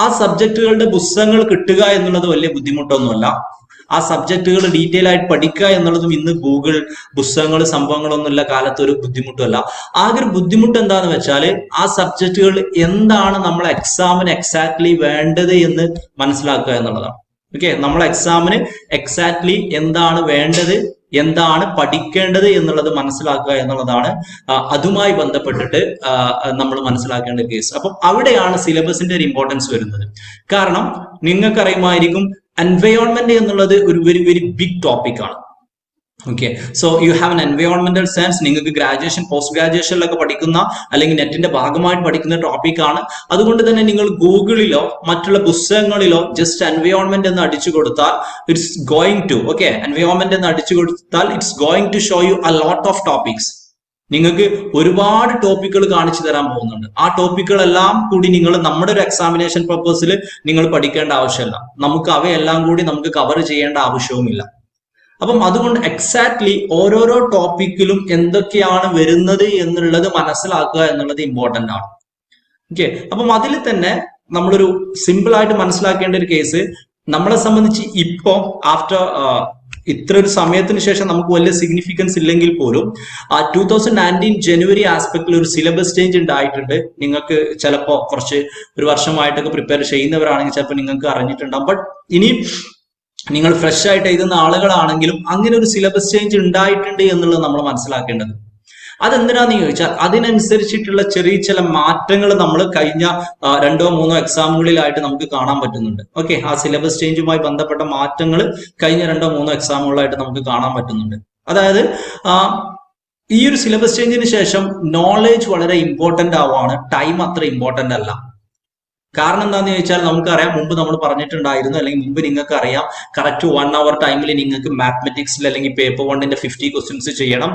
ആ സബ്ജക്റ്റുകളുടെ പുസ്തകങ്ങൾ കിട്ടുക എന്നുള്ളത് വലിയ ബുദ്ധിമുട്ടൊന്നുമല്ല. ആ സബ്ജക്റ്റുകൾ ഡീറ്റെയിൽ ആയിട്ട് പഠിക്കുക എന്നുള്ളതും ഇന്ന് ഗൂഗിൾ പുസ്തകങ്ങൾ സംഭവങ്ങളൊന്നുമില്ല കാലത്ത് ഒരു ബുദ്ധിമുട്ടല്ല. ആകെ ഒരു ബുദ്ധിമുട്ട് എന്താന്ന് വെച്ചാൽ ആ സബ്ജക്റ്റുകൾ എന്താണ് നമ്മൾ എക്സാമിന് എക്സാക്ട്ലി വേണ്ടത് എന്ന് മനസ്സിലാക്കുക എന്നുള്ളതാണ്. ഓക്കെ, നമ്മൾ എക്സാമിന് എക്സാക്ട്ലി എന്താണ് വേണ്ടത്, എന്താണ് പഠിക്കേണ്ടത് എന്നുള്ളത് മനസ്സിലാക്കുക എന്നുള്ളതാണ് അതുമായി ബന്ധപ്പെട്ടിട്ട് നമ്മൾ മനസ്സിലാക്കേണ്ട കേസ്. അപ്പം അവിടെയാണ് സിലബസിന്റെ ഒരു ഇമ്പോർട്ടൻസ് വരുന്നത്. കാരണം നിങ്ങൾക്കറിയുമായിരിക്കും എൻവയോൺമെന്റ് എന്നുള്ളത് ഒരു വെരി വെരി ബിഗ് ടോപ്പിക് ആണ്. Okay, so you have an എൻവയോൺമെന്റൽ സയൻസ്. നിങ്ങൾക്ക് ഗ്രാജുവേഷൻ പോസ്റ്റ് ഗ്രാജുവേഷനിലൊക്കെ പഠിക്കുന്ന അല്ലെങ്കിൽ നെറ്റിന്റെ ഭാഗമായിട്ട് പഠിക്കുന്ന ടോപ്പിക് ആണ്. അതുകൊണ്ട് തന്നെ നിങ്ങൾ ഗൂഗിളിലോ മറ്റുള്ള പുസ്തകങ്ങളിലോ ജസ്റ്റ് എൻവയോൺമെന്റ് എന്ന് അടിച്ചു കൊടുത്താൽ ഇറ്റ്സ് ഗോയിങ് ടു എൻവയോൺമെന്റ് എന്ന് അടിച്ചു കൊടുത്താൽ it's going to show you a lot of topics. നിങ്ങൾക്ക് ഒരുപാട് ടോപ്പിക്കുകൾ കാണിച്ചു തരാൻ പോകുന്നുണ്ട്. ആ ടോപ്പിക്കുകളെല്ലാം കൂടി നിങ്ങൾ നമ്മുടെ ഒരു എക്സാമിനേഷൻ പർപ്പസിൽ നിങ്ങൾ പഠിക്കേണ്ട ആവശ്യമില്ല. നമുക്ക് അവയെല്ലാം കൂടി നമുക്ക് കവർ ചെയ്യേണ്ട ആവശ്യവുമില്ല. അപ്പം അതുകൊണ്ട് എക്സാക്ട്ലി ഓരോരോ ടോപ്പിക്കിലും എന്തൊക്കെയാണ് വരുന്നത് എന്നുള്ളത് മനസ്സിലാക്കുക എന്നുള്ളത് ഇമ്പോർട്ടന്റ് ആണ്. ഓക്കെ, അപ്പം അതിൽ തന്നെ നമ്മളൊരു സിമ്പിൾ ആയിട്ട് മനസ്സിലാക്കേണ്ട ഒരു കേസ്, നമ്മളെ സംബന്ധിച്ച് ഇപ്പോ ആഫ്റ്റർ ഇത്ര ഒരു സമയത്തിന് ശേഷം നമുക്ക് വലിയ സിഗ്നിഫിക്കൻസ് ഇല്ലെങ്കിൽ പോലും 2019 ജനുവരി ആസ്പെക്റ്റിൽ ഒരു സിലബസ് ചേഞ്ച് ഉണ്ടായിട്ടുണ്ട്. നിങ്ങൾക്ക് ചിലപ്പോൾ കുറച്ച് ഒരു വർഷമായിട്ടൊക്കെ പ്രിപ്പയർ ചെയ്യുന്നവരാണെങ്കിൽ ചിലപ്പോൾ നിങ്ങൾക്ക് അറിഞ്ഞിട്ടുണ്ടാകും. ബട്ട് ഇനി നിങ്ങൾ ഫ്രഷ് ആയിട്ട് എഴുതുന്ന ആളുകളാണെങ്കിലും അങ്ങനെ ഒരു സിലബസ് ചേഞ്ച് ഉണ്ടായിട്ടുണ്ട് എന്നുള്ളത് നമ്മൾ മനസ്സിലാക്കേണ്ടത്. അതെന്തിനാന്ന് ചോദിച്ചാൽ അതിനനുസരിച്ചിട്ടുള്ള ചെറിയ ചില മാറ്റങ്ങൾ നമ്മൾ കഴിഞ്ഞ 2-3 എക്സാമുകളിലായിട്ട് നമുക്ക് കാണാൻ പറ്റുന്നുണ്ട്. ഓക്കെ, ആ സിലബസ് ചേഞ്ചുമായി ബന്ധപ്പെട്ട മാറ്റങ്ങൾ കഴിഞ്ഞ 2-3 എക്സാമുകളായിട്ട് നമുക്ക് കാണാൻ പറ്റുന്നുണ്ട്. അതായത് ഈ ഒരു സിലബസ് ചേഞ്ചിന് ശേഷം നോളേജ് വളരെ ഇമ്പോർട്ടന്റ് ആവുകയാണ്, ടൈം അത്ര ഇമ്പോർട്ടന്റ് അല്ല. കാരണം എന്താണെന്ന് ചോദിച്ചാൽ നമുക്കറിയാം, മുമ്പ് നമ്മൾ പറഞ്ഞിട്ടുണ്ടായിരുന്നു, അല്ലെങ്കിൽ മുമ്പ് നിങ്ങൾക്ക് അറിയാം, കറക്റ്റ് 1 hour ടൈമിൽ നിങ്ങൾക്ക് മാത്തമെറ്റിക്സിൽ അല്ലെങ്കിൽ പേപ്പർ 1ന്റെ 50 ക്വസ്റ്റ്യൻസ് ചെയ്യണം.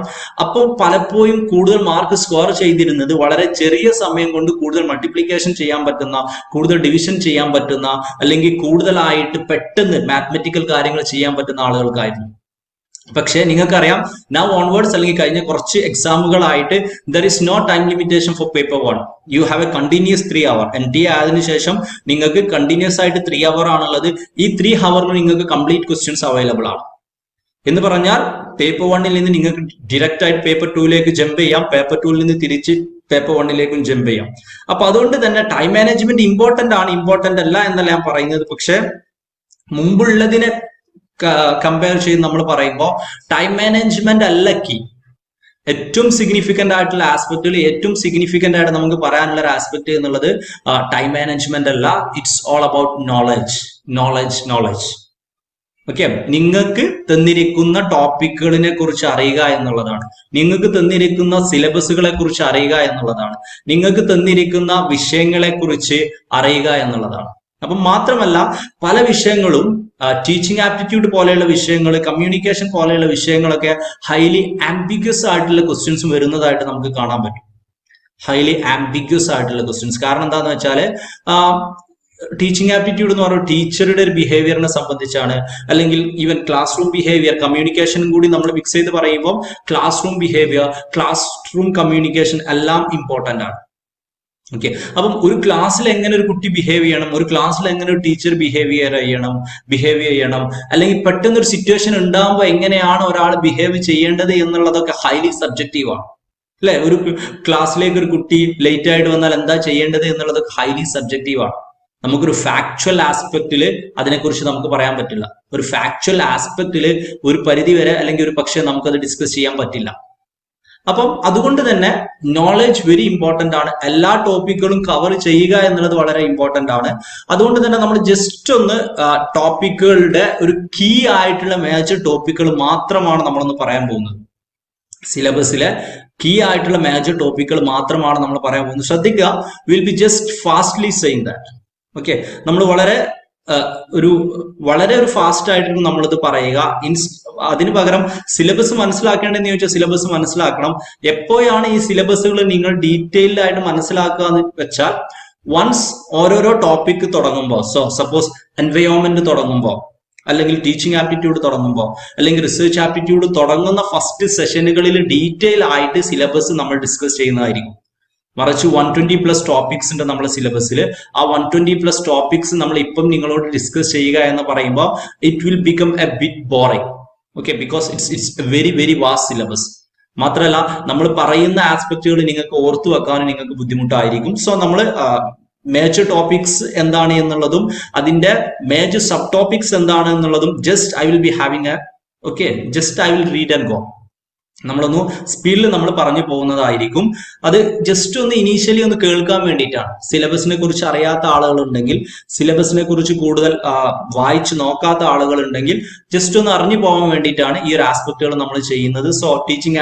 അപ്പോൾ പലപ്പോഴും കൂടുതൽ മാർക്ക് സ്കോർ ചെയ്തിരുന്നത് വളരെ ചെറിയ സമയം കൊണ്ട് കൂടുതൽ മൾട്ടിപ്ലിക്കേഷൻ ചെയ്യാൻ പറ്റുന്ന, കൂടുതൽ ഡിവിഷൻ ചെയ്യാൻ പറ്റുന്ന, അല്ലെങ്കിൽ കൂടുതലായിട്ട് പെട്ടെന്ന് മാത്തമെറ്റിക്കൽ കാര്യങ്ങൾ ചെയ്യാൻ പറ്റുന്ന ആളുകൾക്കായിരുന്നു. പക്ഷേ നിങ്ങൾക്കറിയാം, നൗ ഓൺവേർഡ്സ് അല്ലെങ്കിൽ കഴിഞ്ഞ കുറച്ച് എക്സാമുകളായിട്ട് there is no time limitation for paper 1. You have a continuous 3 hour. NTA ആയതിനു ശേഷം നിങ്ങൾക്ക് കണ്ടിന്യൂസ് ആയിട്ട് 3 hour ആണുള്ളത്. ഈ 3 hour നിങ്ങൾക്ക് കംപ്ലീറ്റ് ക്വസ്റ്റ്യൻസ് അവൈലബിൾ ആണ്. എന്ന് പറഞ്ഞാൽ പേപ്പർ 1ൽ നിന്ന് നിങ്ങൾക്ക് ഡയറക്റ്റ് ആയിട്ട് പേപ്പർ 2ലേക്ക് ജമ്പ് ചെയ്യാം, പേപ്പർ 2ൽ നിന്ന് തിരിച്ച് പേപ്പർ 1ലേക്കും ജമ്പ് ചെയ്യാം. അപ്പൊ അതുകൊണ്ട് തന്നെ ടൈം മാനേജ്മെന്റ് ഇമ്പോർട്ടന്റ് ആണ്, ഇമ്പോർട്ടന്റ് അല്ല എന്നല്ല ഞാൻ പറയുന്നത്. പക്ഷെ മുമ്പുള്ളതിനെ കമ്പയർ ചെയ്ത് നമ്മൾ പറയുമ്പോൾ ടൈം മാനേജ്മെന്റ് അല്ല കീ. ഏറ്റവും സിഗ്നിഫിക്കന്റ് ആയിട്ടുള്ള ആസ്പെക്റ്റിൽ ഏറ്റവും സിഗ്നിഫിക്കന്റ് ആയിട്ട് നമുക്ക് പറയാനുള്ള ഒരു ആസ്പെക്ട് എന്നുള്ളത് ടൈം മാനേജ്മെന്റ് അല്ല, it's all about knowledge. Okay, നിങ്ങൾക്ക് തന്നിരിക്കുന്ന ടോപ്പിക്കുകളിനെ കുറിച്ച് അറിയുക എന്നുള്ളതാണ്, നിങ്ങൾക്ക് തന്നിരിക്കുന്ന സിലബസുകളെ കുറിച്ച് അറിയുക എന്നുള്ളതാണ്, നിങ്ങൾക്ക് തന്നിരിക്കുന്ന വിഷയങ്ങളെ കുറിച്ച് അറിയുക എന്നുള്ളതാണ്. അപ്പം മാത്രമല്ല പല വിഷയങ്ങളും ടീച്ചിങ് ആപ്റ്റിറ്റ്യൂഡ് പോലെയുള്ള വിഷയങ്ങൾ, കമ്മ്യൂണിക്കേഷൻ പോലെയുള്ള വിഷയങ്ങളൊക്കെ ഹൈലി ആംബിഗ്യസ് ആയിട്ടുള്ള ക്വസ്റ്റ്യൻസ് വരുന്നതായിട്ട് നമുക്ക് കാണാൻ പറ്റും. ഹൈലി ആംബിഗ്യസ് ആയിട്ടുള്ള ക്വസ്റ്റ്യൻസ്. കാരണം എന്താന്ന് വെച്ചാല് ടീച്ചിങ് ആപ്റ്റിറ്റ്യൂഡ് എന്ന് പറയുന്നത് ടീച്ചറുടെ ഒരു ബിഹേവിയറിനെ സംബന്ധിച്ചാണ്, അല്ലെങ്കിൽ ഈവൻ ക്ലാസ് റൂം ബിഹേവിയർ, കമ്മ്യൂണിക്കേഷനും കൂടി നമ്മൾ മിക്സ് ചെയ്ത് പറയുമ്പോൾ class room behaviour, class room communication എല്ലാം ഇമ്പോർട്ടന്റ് ആണ്. ഓക്കെ, അപ്പം ഒരു ക്ലാസ്സിൽ എങ്ങനെ ഒരു കുട്ടി ബിഹേവ് ചെയ്യണം, ഒരു ക്ലാസ്സിൽ എങ്ങനെ ഒരു ടീച്ചർ ബിഹേവ് ചെയ്യണം, അല്ലെങ്കിൽ പെട്ടെന്ന് ഒരു സിറ്റുവേഷൻ ഉണ്ടാകുമ്പോൾ എങ്ങനെയാണ് ഒരാൾ ബിഹേവ് ചെയ്യേണ്ടത് എന്നുള്ളതൊക്കെ ഹൈലി സബ്ജക്റ്റീവ് ആണ്, അല്ലെ? ഒരു ക്ലാസ്സിലേക്ക് ഒരു കുട്ടി ലേറ്റ് ആയിട്ട് വന്നാൽ എന്താ ചെയ്യേണ്ടത് എന്നുള്ളതൊക്കെ ഹൈലി സബ്ജക്റ്റീവ് ആണ്. നമുക്കൊരു ഫാക്ച്വൽ ആസ്പെക്റ്റില് അതിനെക്കുറിച്ച് നമുക്ക് പറയാൻ പറ്റില്ല. ഒരു ഫാക്ച്വൽ ആസ്പെക്റ്റില് ഒരു പരിധി വരെ അല്ലെങ്കിൽ ഒരു പക്ഷേ നമുക്കത് ഡിസ്കസ് ചെയ്യാൻ പറ്റില്ല. അപ്പം അതുകൊണ്ട് തന്നെ നോളജ് വെരി ഇമ്പോർട്ടന്റ് ആണ്. എല്ലാ ടോപ്പിക്കുകളും കവർ ചെയ്യുക എന്നുള്ളത് വളരെ ഇമ്പോർട്ടന്റ് ആണ്. അതുകൊണ്ട് തന്നെ നമ്മൾ ജസ്റ്റ് ഒന്ന് ടോപ്പിക്കുകളുടെ ഒരു കീ ആയിട്ടുള്ള മേജർ ടോപ്പിക്കുകൾ മാത്രമാണ് നമ്മളൊന്ന് പറയാൻ പോകുന്നത്. സിലബസിലെ കീ ആയിട്ടുള്ള മേജർ ടോപ്പിക്കുകൾ മാത്രമാണ് നമ്മൾ പറയാൻ പോകുന്നത്. ശ്രദ്ധിക്കുക, will be just fastly saying that. Okay, നമ്മൾ വളരെ ഒരു ഫാസ്റ്റ് ആയിട്ട് നമ്മളിത് പറയുക. അതിന് പകരം സിലബസ് മനസ്സിലാക്കേണ്ടതെന്ന് ചോദിച്ചാൽ സിലബസ് മനസ്സിലാക്കണം. എപ്പോഴാണ് ഈ സിലബസുകൾ നിങ്ങൾ ഡീറ്റെയിൽഡ് ആയിട്ട് മനസ്സിലാക്കുക എന്ന് വെച്ചാൽ വൺസ് ഓരോരോ ടോപ്പിക് തുടങ്ങുമ്പോൾ, സപ്പോസ് എൻവയോൺമെന്റ് തുടങ്ങുമ്പോൾ, അല്ലെങ്കിൽ ടീച്ചിങ് ആപ്റ്റിറ്റ്യൂഡ് തുടങ്ങുമ്പോൾ, അല്ലെങ്കിൽ റിസർച്ച് ആപ്റ്റിറ്റ്യൂഡ് തുടങ്ങുന്ന ഫസ്റ്റ് സെഷനുകളിൽ ഡീറ്റെയിൽ ആയിട്ട് സിലബസ് നമ്മൾ ഡിസ്കസ് ചെയ്യുന്നതായിരിക്കും. മറിച്ച് 120+ ടോപ്പിക്സ് ഉണ്ട് നമ്മുടെ സിലബസിൽ. ആ 120+ ടോപ്പിക്സ് നമ്മൾ ഇപ്പം നിങ്ങളോട് ഡിസ്കസ് ചെയ്യുക എന്ന് പറയുമ്പോൾ it will become a bit boring. Okay, because it's very very vast syllabus. മാത്രമല്ല നമ്മൾ പറയുന്ന ആസ്പെക്റ്റുകൾ നിങ്ങൾക്ക് ഓർത്തു വെക്കാനും നിങ്ങൾക്ക് ബുദ്ധിമുട്ടായിരിക്കും. സോ നമ്മൾ മേജർ ടോപ്പിക്സ് എന്താണ് എന്നുള്ളതും അതിന്റെ മേജർ സബ് ടോപ്പിക്സ് എന്താണ് എന്നുള്ളതും just I will be having just I will read and go. നമ്മളൊന്ന് സ്പീഡിൽ നമ്മൾ പറഞ്ഞു പോകുന്നതായിരിക്കും. അത് ജസ്റ്റ് ഒന്ന് ഇനീഷ്യലി ഒന്ന് കേൾക്കാൻ വേണ്ടിയിട്ടാണ്. സിലബസിനെ കുറിച്ച് അറിയാത്ത ആളുകളുണ്ടെങ്കിൽ, സിലബസിനെ കുറിച്ച് കൂടുതൽ വായിച്ചു നോക്കാത്ത ആളുകളുണ്ടെങ്കിൽ ജസ്റ്റ് ഒന്ന് അറിഞ്ഞു പോകാൻ വേണ്ടിയിട്ടാണ് ഈ ഒരു ആസ്പെക്റ്റുകൾ നമ്മൾ ചെയ്യുന്നത്. സോ ടീച്ചിങ്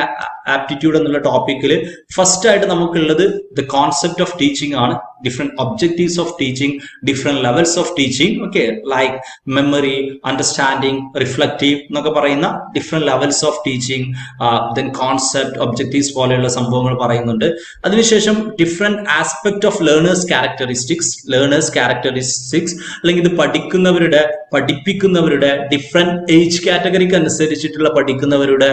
ആപ്റ്റിറ്റ്യൂഡ് എന്നുള്ള ടോപ്പിക്കിൽ ഫസ്റ്റ് ആയിട്ട് നമുക്കുള്ളത് ദ കോൺസെപ്റ്റ് ഓഫ് ടീച്ചിങ് ആണ്. different objectives of teaching, different levels of teaching, okay, like memory, understanding, reflective എന്നൊക്കെ പറയുന്ന different levels of teaching, then concept, objectives പോലെയുള്ള സംഭവങ്ങൾ പറയുന്നുണ്ട്. അതിനുശേഷം different aspect of learners characteristics അല്ലെങ്കിൽ ഇത് പഠിപ്പിക്കുന്നവരുടെ different age categoryക്ക് അനുസരിച്ചിട്ടുള്ള പഠിക്കുന്നവരുടെ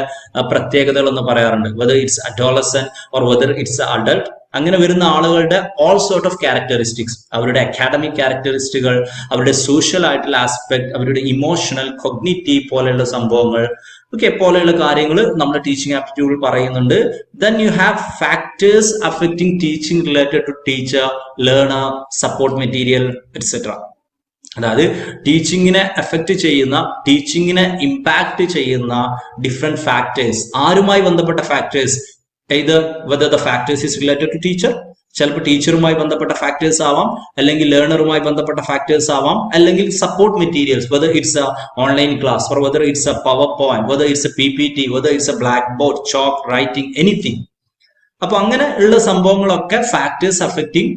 പ്രത്യേകതകൾ എന്ന് പറയാറുണ്ട്. whether it's adolescent or whether it's adult, അങ്ങനെ വരുന്ന ആളുകളുടെ ഓൾ സോർട്ട് ഓഫ് ക്യാരക്ടറിസ്റ്റിക്സ്, അവരുടെ അക്കാഡമിക് ക്യാരക്ടറിസ്റ്റുകൾ, അവരുടെ സോഷ്യൽ ആയിട്ടുള്ള ആസ്പെക്ട്, അവരുടെ ഇമോഷണൽ, കൊഗ്നിറ്റീവ് പോലെയുള്ള സംഭവങ്ങൾ, പോലെയുള്ള കാര്യങ്ങൾ നമ്മുടെ ടീച്ചിങ് ആപ്റ്റിറ്റ്യൂഡിൽ പറയുന്നുണ്ട്. Then you have factors affecting teaching related to teacher, learner, support material etcetera. അതായത് ടീച്ചിങ്ങിനെ എഫക്റ്റ് ചെയ്യുന്ന, ടീച്ചിങ്ങിനെ ഇമ്പാക്ട് ചെയ്യുന്ന ഡിഫറെന്റ് ഫാക്ടേഴ്സ്. ആരുമായി ബന്ധപ്പെട്ട factors? either whether the factors is related to teacher, ചിലപ്പോൾ ടീച്ചറുമായി ബന്ധപ്പെട്ട ഫാക്ടേഴ്സ് ആവാം, അല്ലെങ്കിൽ ലേണറുമായി ബന്ധപ്പെട്ട ഫാക്ടേഴ്സ് ആവാം, അല്ലെങ്കിൽ support materials, whether it's a online class or whether it's a PowerPoint, whether it's a PPT, whether it's a blackboard, chalk, writing, anything. അപ്പൊ അങ്ങനെ ഉള്ള സംഭവങ്ങളൊക്കെ ഫാക്ടേഴ്സ് അഫക്റ്റിംഗ്,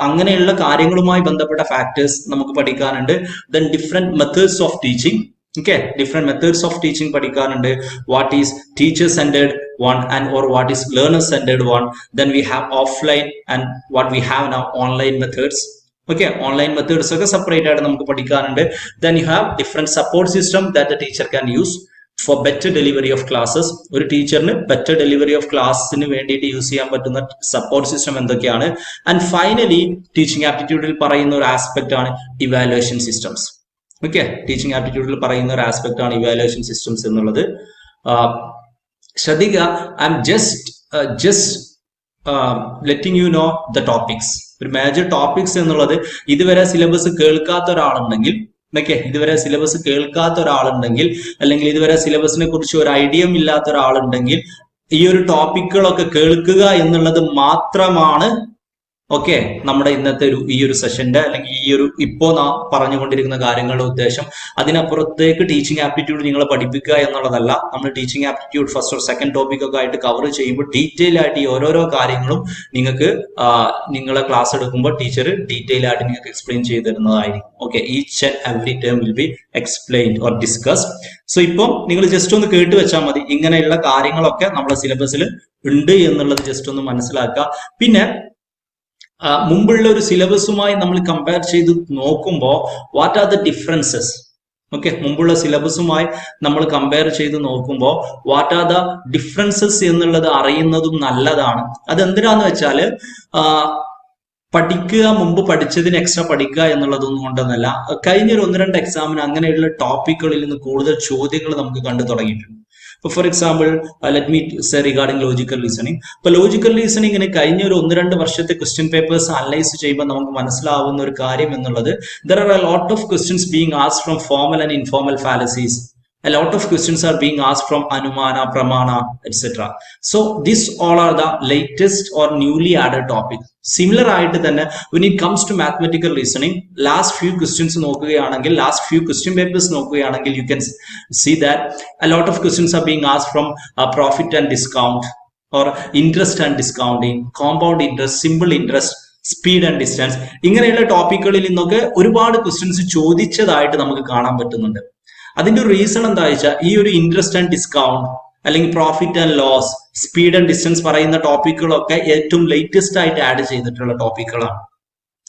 അങ്ങനെയുള്ള കാര്യങ്ങളുമായി ബന്ധപ്പെട്ട ഫാക്ടേഴ്സ് നമുക്ക് പഠിക്കാനുണ്ട്. Then different methods of teaching, different methods of teaching പഠിക്കാനുണ്ട്. what is teacher centered one and or what is learner centered one. then we have offline and what we have now online methods. online methods ഒക്കെ separate ആയിട്ട് നമുക്ക് പഠിക്കാനുണ്ട്. then you have different support system that the teacher can use for better delivery of classes. ഒരു ടീച്ചറിന് better delivery of ക്ലാസ്സിന് വേണ്ടിയിട്ട് use ചെയ്യാൻ പറ്റുന്ന സപ്പോർട്ട് സിസ്റ്റം എന്തൊക്കെയാണ്. ആൻഡ് ഫൈനലി ടീച്ചിങ് ആപ്റ്റിറ്റ്യൂഡിൽ പറയുന്ന ഒരു ആസ്പെക്ട് ആണ് ഇവാലുവേഷൻ സിസ്റ്റംസ്. ടീച്ചിങ് ആപ്റ്റിറ്റ്യൂഡിൽ പറയുന്ന ഒരു ആസ്പെക്ട് ആണ് ഇവാലുവേഷൻ സിസ്റ്റംസ് എന്നുള്ളത്. ശ്രദ്ധിക്കുക, I am just letting you know the topics. ഒരു മേജർ ടോപ്പിക്സ് എന്നുള്ളത് ഇതുവരെ സിലബസ് കേൾക്കാത്ത ഒരാളുണ്ടെങ്കിൽ, അല്ലെങ്കിൽ ഇതുവരെ സിലബസിനെ കുറിച്ച് ഒരു ഐഡിയയും ഇല്ലാത്ത ഒരാളുണ്ടെങ്കിൽ ഈ ഒരു ടോപ്പിക്കുകളൊക്കെ കേൾക്കുക എന്നുള്ളത് മാത്രമാണ് നമ്മുടെ ഇന്നത്തെ ഈ ഒരു സെഷന്റെ, അല്ലെങ്കിൽ ഈ ഒരു ഇപ്പോ നാം പറഞ്ഞുകൊണ്ടിരിക്കുന്ന കാര്യങ്ങളുടെ ഉദ്ദേശം. അതിനപ്പുറത്തേക്ക് ടീച്ചിങ് ആപ്റ്റിറ്റ്യൂഡ് നിങ്ങളെ പഠിപ്പിക്കുക എന്നുള്ളതല്ല. നമ്മൾ teaching aptitude first or second topic ഒക്കെ ആയിട്ട് കവർ ചെയ്യുമ്പോൾ ഡീറ്റെയിൽ ആയിട്ട് ഈ ഓരോരോ കാര്യങ്ങളും നിങ്ങൾക്ക് നിങ്ങളെ ക്ലാസ് എടുക്കുമ്പോൾ ടീച്ചർ ഡീറ്റെയിൽ ആയിട്ട് നിങ്ങൾക്ക് എക്സ്പ്ലെയിൻ ചെയ്ത് തരുന്നതായിരിക്കും. Each and every term will B explained or discussed. So ഇപ്പം നിങ്ങൾ ജസ്റ്റ് ഒന്ന് കേട്ട് വെച്ചാൽ മതി, ഇങ്ങനെയുള്ള കാര്യങ്ങളൊക്കെ നമ്മുടെ സിലബസിൽ ഉണ്ട് എന്നുള്ളത് ജസ്റ്റ് ഒന്ന് മനസ്സിലാക്കുക. പിന്നെ മുമ്പുള്ള ഒരു സിലബസുമായി നമ്മൾ കമ്പയർ ചെയ്ത് നോക്കുമ്പോൾ വാട്ട് ആർ ദ ഡിഫറൻസസ്? മുമ്പുള്ള സിലബസുമായി നമ്മൾ കമ്പയർ ചെയ്ത് നോക്കുമ്പോൾ വാട്ട് ആർ ദ ഡിഫറൻസസ് എന്നുള്ളത് അറിയുന്നതും നല്ലതാണ്. അതെന്തിനാന്ന് വെച്ചാൽ പഠിക്കുക, മുമ്പ് പഠിച്ചതിന് എക്സ്ട്രാ പഠിക്കുക എന്നുള്ളതൊന്നും കൊണ്ടൊന്നല്ല. കഴിഞ്ഞൊരു 1-2 എക്സാമിന് അങ്ങനെയുള്ള ടോപ്പിക്കുകളിൽ നിന്ന് കൂടുതൽ ചോദ്യങ്ങൾ നമുക്ക് കണ്ടു തുടങ്ങിയിട്ടുണ്ട്. For example, let me say regarding logical reasoning. ഇപ്പൊ ലോജിക്കൽ റീസണിങ്ങിന് കഴിഞ്ഞ ഒരു 1-2 വർഷത്തെ ക്വസ്റ്റ്യൻ പേപ്പേഴ്സ് അനലൈസ് ചെയ്യുമ്പോൾ നമുക്ക് മനസ്സിലാവുന്ന ഒരു കാര്യം എന്നുള്ളത്, there are a lot of questions being asked from formal and informal fallacies. A lot of questions are being asked from Anumana, Pramana, etc. So these all are the latest or newly added topics. Similar ആയിട്ട് തന്നെ when it comes to mathematical reasoning, last few questions നോക്കുകയാണെങ്കിൽ, last few question papers നോക്കുകയാണെങ്കിൽ, you can see that a lot of questions are being asked from profit and discount, or interest and discounting, compound interest, simple interest, speed and distance. ഇങ്ങനെയുള്ള ടോപ്പിക്കുകളിൽ നിന്നൊക്കെ ഒരുപാട് questions ചോദിച്ചതായിട്ട് നമുക്ക് കാണാൻ പറ്റുന്നുണ്ട്. അതിന്റെ ഒരു reason എന്താ വെച്ചാൽ, ഈ ഒരു ഇൻട്രസ്റ്റ് ആൻഡ് ഡിസ്കൗണ്ട്, അല്ലെങ്കിൽ profit and loss, speed and distance പറയുന്ന ടോപ്പിക്കുകളൊക്കെ ഏറ്റവും ലേറ്റസ്റ്റ് ആയിട്ട് ആഡ് ചെയ്തിട്ടുള്ള ടോപ്പിക്കുകളാണ്.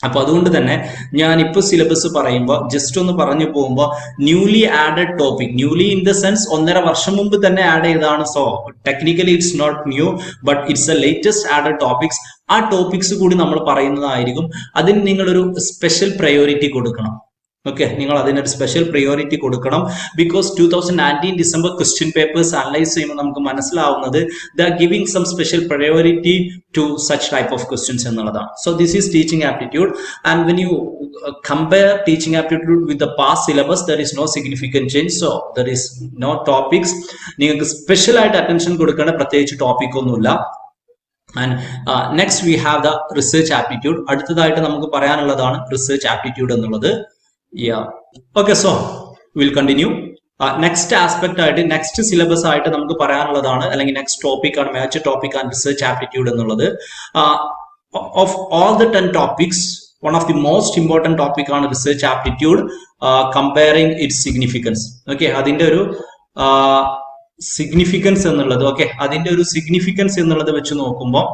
അപ്പൊ അതുകൊണ്ട് തന്നെ ഞാനിപ്പോൾ സിലബസ് പറയുമ്പോൾ ജസ്റ്റ് ഒന്ന് പറഞ്ഞു പോകുമ്പോൾ newly added topic, newly in the sense 1.5 വർഷം മുമ്പ് തന്നെ ആഡ് ചെയ്താണ്. So technically it's not new, but it's a latest added topics. ആ ടോപ്പിക്സ് കൂടി നമ്മൾ പറയുന്നതായിരിക്കും. അതിന് നിങ്ങളൊരു സ്പെഷ്യൽ പ്രയോറിറ്റി കൊടുക്കണം. ഓക്കെ, നിങ്ങൾ അതിനൊരു സ്പെഷ്യൽ പ്രയോറിറ്റി കൊടുക്കണം. Because 2019 December question papers analyse ചെയ്യുമ്പോൾ നമുക്ക് മനസ്സിലാവുന്നത് they are giving some special priority to such type of questions എന്നുള്ളതാണ്. So this is teaching aptitude, and when you compare teaching aptitude with the past syllabus there is no significant change. So there is no topics. നിങ്ങൾക്ക് special ആയിട്ട് attention കൊടുക്കേണ്ട പ്രത്യേകിച്ച് topic ഒന്നുമില്ല. And next we have the research aptitude. അടുത്തതായിട്ട് നമുക്ക് പറയാനുള്ളതാണ് research aptitude എന്നുള്ളത്. Okay, so will continue. Next aspect ആയിട്ട് next syllabus ആയിട്ട് നമുക്ക് പറയാനുള്ളതാണ്, അല്ലെങ്കിൽ നെക്സ്റ്റ് ടോപ്പിക് ആണ് മേജർ ടോപ്പിക് ആണ് റിസർച്ച് ആപ്റ്റിറ്റ്യൂഡ് എന്നുള്ളത്. Of all the 10 topics one of the most important topic ആണ് research aptitude, comparing its significance. Okay, അതിന്റെ ഒരു സിഗ്നിഫിക്കൻസ് എന്നുള്ളത്, ഓക്കെ, അതിന്റെ ഒരു സിഗ്നിഫിക്കൻസ് എന്നുള്ളത് വെച്ച് നോക്കുമ്പോൾ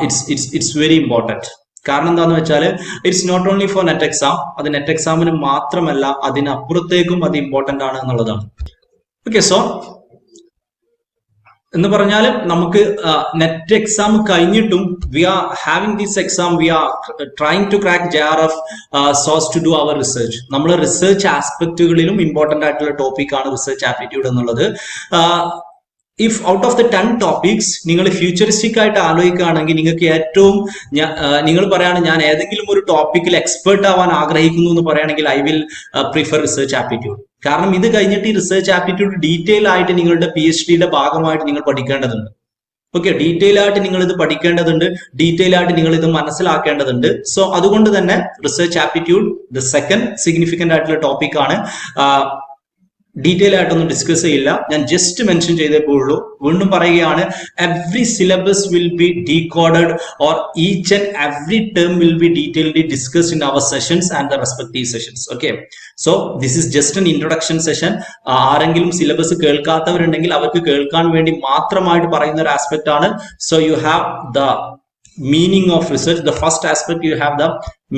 ഇറ്റ്സ് വെരി ഇമ്പോർട്ടൻറ്റ്. കാരണം എന്താന്ന് വെച്ചാൽ it's not only for NET exam, അത് നെറ്റ് എക്സാമിന് മാത്രമല്ല അതിനപ്പുറത്തേക്കും അത് ഇമ്പോർട്ടന്റ് ആണ് എന്നുള്ളതാണ്. ഓക്കെ, സോ എന്ന് പറഞ്ഞാൽ നമുക്ക് നെറ്റ് എക്സാം കഴിഞ്ഞിട്ടും we are having this exam, we are trying to crack JRF so as to do our research. നമ്മൾ റിസർച്ച് ആസ്പെക്റ്റുകളിലും ഇമ്പോർട്ടന്റ് ആയിട്ടുള്ള ടോപ്പിക് ആണ് റിസർച്ച് ആപ്റ്റിറ്റ്യൂഡ് എന്നുള്ളത്. If out of the 10 topics നിങ്ങൾ ഫ്യൂച്ചറിസ്റ്റിക് ആയിട്ട് ആലോചിക്കുകയാണെങ്കിൽ നിങ്ങൾക്ക് ഏറ്റവും നിങ്ങൾ പറയാണ് ഞാൻ ഏതെങ്കിലും ഒരു ടോപ്പിക്കിൽ എക്സ്പേർട്ട് ആവാൻ ആഗ്രഹിക്കുന്നു എന്ന് പറയുകയാണെങ്കിൽ I will prefer research aptitude. കാരണം ഇത് കഴിഞ്ഞിട്ട് ഈ റിസർച്ച് ആപ്റ്റിറ്റ്യൂഡ് ഡീറ്റെയിൽ ആയിട്ട് നിങ്ങളുടെ PhDയുടെ ഭാഗമായിട്ട് നിങ്ങൾ പഠിക്കേണ്ടതുണ്ട്. ഓക്കെ, ഡീറ്റെയിൽ ആയിട്ട് നിങ്ങൾ ഇത് പഠിക്കേണ്ടതുണ്ട്, ഡീറ്റെയിൽ ആയിട്ട് നിങ്ങൾ ഇത് മനസ്സിലാക്കേണ്ടതുണ്ട്. സോ അതുകൊണ്ട് തന്നെ research aptitude the second significant ആയിട്ടുള്ള ടോപ്പിക് ആണ്. ഡീറ്റെയിൽ ആയിട്ടൊന്നും ഡിസ്കസ് ചെയ്യില്ല, ഞാൻ ജസ്റ്റ് മെൻഷൻ ചെയ്തേ ഉള്ളൂ. വീണ്ടും പറയുകയാണ്, every syllabus will be decoded or each and every term will be detailedly discussed in our sessions and the respective sessions. Okay, so this is just an introduction session. ആരെങ്കിലും syllabus കേൾക്കാത്തവരുണ്ടെങ്കിൽ അവർക്ക് കേൾക്കാൻ വേണ്ടി മാത്രമായിട്ട് പറയുന്ന ഒരു ആസ്പെക്ട് ആണ്. So you have the meaning of research. The first aspect, you have the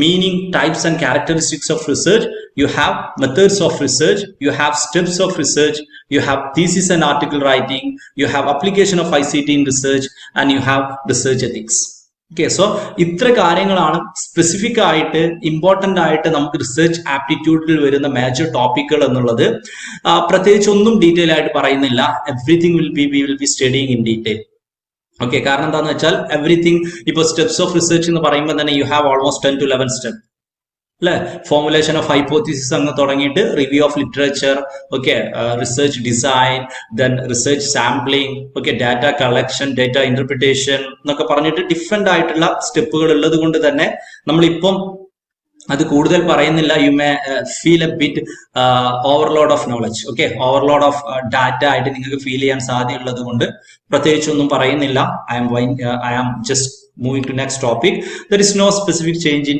meaning, types and characteristics of research. You have methods of research, you have steps of research, you have thesis and article writing, you have application of ICT in research, and you have research ethics. Okay, so ഇത്ര കാര്യങ്ങളാണ് specific ആയിട്ട് important ആയിട്ട് നമുക്ക് research ആപ്റ്റിറ്റ്യൂഡിൽ വരുന്ന major ടോപ്പിക്കുകൾ എന്നുള്ളത്. പ്രത്യേകിച്ച് ഒന്നും detail ആയിട്ട് പറയുന്നില്ല. Everything V will be studying in detail. Okay, കാരണം എന്താണെന്ന് വെച്ചാൽ എവറിത്തിങ് ഇപ്പോൾ സ്റ്റെപ്സ് ഓഫ് റിസർച്ച് എന്ന് പറയുമ്പോൾ തന്നെ you have almost 10 to 11 step അല്ലെ. ഫോർമുലേഷൻ ഓഫ് ഹൈപ്പോത്തിസിസ് അങ്ങ് തുടങ്ങിയിട്ട് review of literature, okay, research design, then research sampling, okay, data collection, data interpretation എന്നൊക്കെ പറഞ്ഞിട്ട് ഡിഫറെന്റ് ആയിട്ടുള്ള സ്റ്റെപ്പുകൾ ഉള്ളത് കൊണ്ട് തന്നെ നമ്മളിപ്പം അത് കൂടുതൽ പറയുന്നില്ല. You may feel a bit overload of knowledge. Okay, overload of data ആയിട്ട് നിങ്ങൾക്ക് ഫീൽ ചെയ്യാൻ സാധ്യതയുള്ളത് കൊണ്ട് പ്രത്യേകിച്ചൊന്നും പറയുന്നില്ല. I am just moving to next topic. There is no specific change in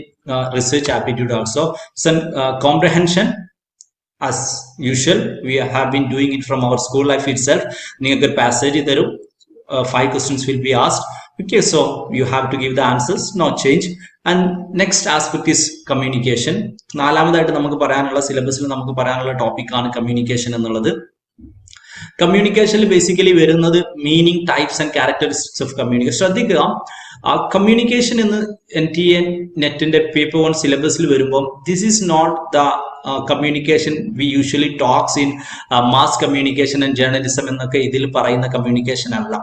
research aptitude also. Comprehension as usual we have been doing it from our school life itself. നിങ്ങൾക്ക് passage തരും, 5 questions will be asked. Okay, so you have to give the answers, no change. And next aspect is communication. നാലാമതായിട്ട് നമുക്ക് പറയാനുള്ള സിലബസിൽ നമുക്ക് പറയാനുള്ള ടോപ്പിക് ആണ് കമ്മ്യൂണിക്കേഷൻ എന്നുള്ളത്. കമ്മ്യൂണിക്കേഷനിൽ ബേസിക്കലി വരുന്നത് meaning, types and characteristics of communication. ശ്രദ്ധിക്കുക, കമ്മ്യൂണിക്കേഷൻ എന്ന് NTA നെറ്റിന്റെ പേപ്പർ 1 സിലബസിൽ വരുമ്പോൾ this is not the communication we usually talks in mass communication and journalism എന്നൊക്കെ ഇതിൽ പറയുന്ന കമ്മ്യൂണിക്കേഷൻ അല്ല.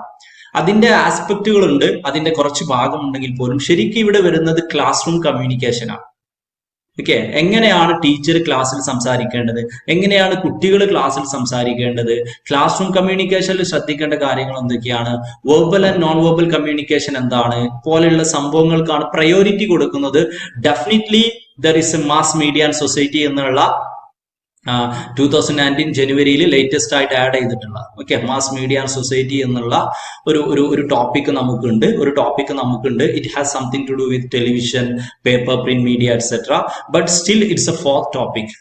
അതിന്റെ ആസ്പെക്റ്റുകളുണ്ട്, അതിന്റെ കുറച്ച് ഭാഗമുണ്ടെങ്കിൽ പോലും ശരിക്കും ഇവിടെ വരുന്നത് ക്ലാസ് റൂം കമ്മ്യൂണിക്കേഷനാണ്. ഓക്കെ, എങ്ങനെയാണ് ടീച്ചർ ക്ലാസ്സിൽ സംസാരിക്കേണ്ടത്, എങ്ങനെയാണ് കുട്ടികൾ ക്ലാസ്സിൽ സംസാരിക്കേണ്ടത്, ക്ലാസ് റൂം കമ്മ്യൂണിക്കേഷനിൽ ശ്രദ്ധിക്കേണ്ട കാര്യങ്ങൾ എന്തൊക്കെയാണ്, verbal and non verbal communication എന്താണ് പോലെയുള്ള സംഭവങ്ങൾക്കാണ് പ്രയോറിറ്റി കൊടുക്കുന്നത്. Definitely there is a mass media and society എന്നുള്ള 2019 ജനുവരിയിൽ ലേറ്റസ്റ്റ് ആയിട്ട് ആഡ് ചെയ്തിട്ടുള്ള, okay, mass media and society എന്നുള്ള ഒരു ടോപ്പിക് നമുക്കുണ്ട്. It has something to do with television, paper, print media etcetera. But still it's a fourth topic.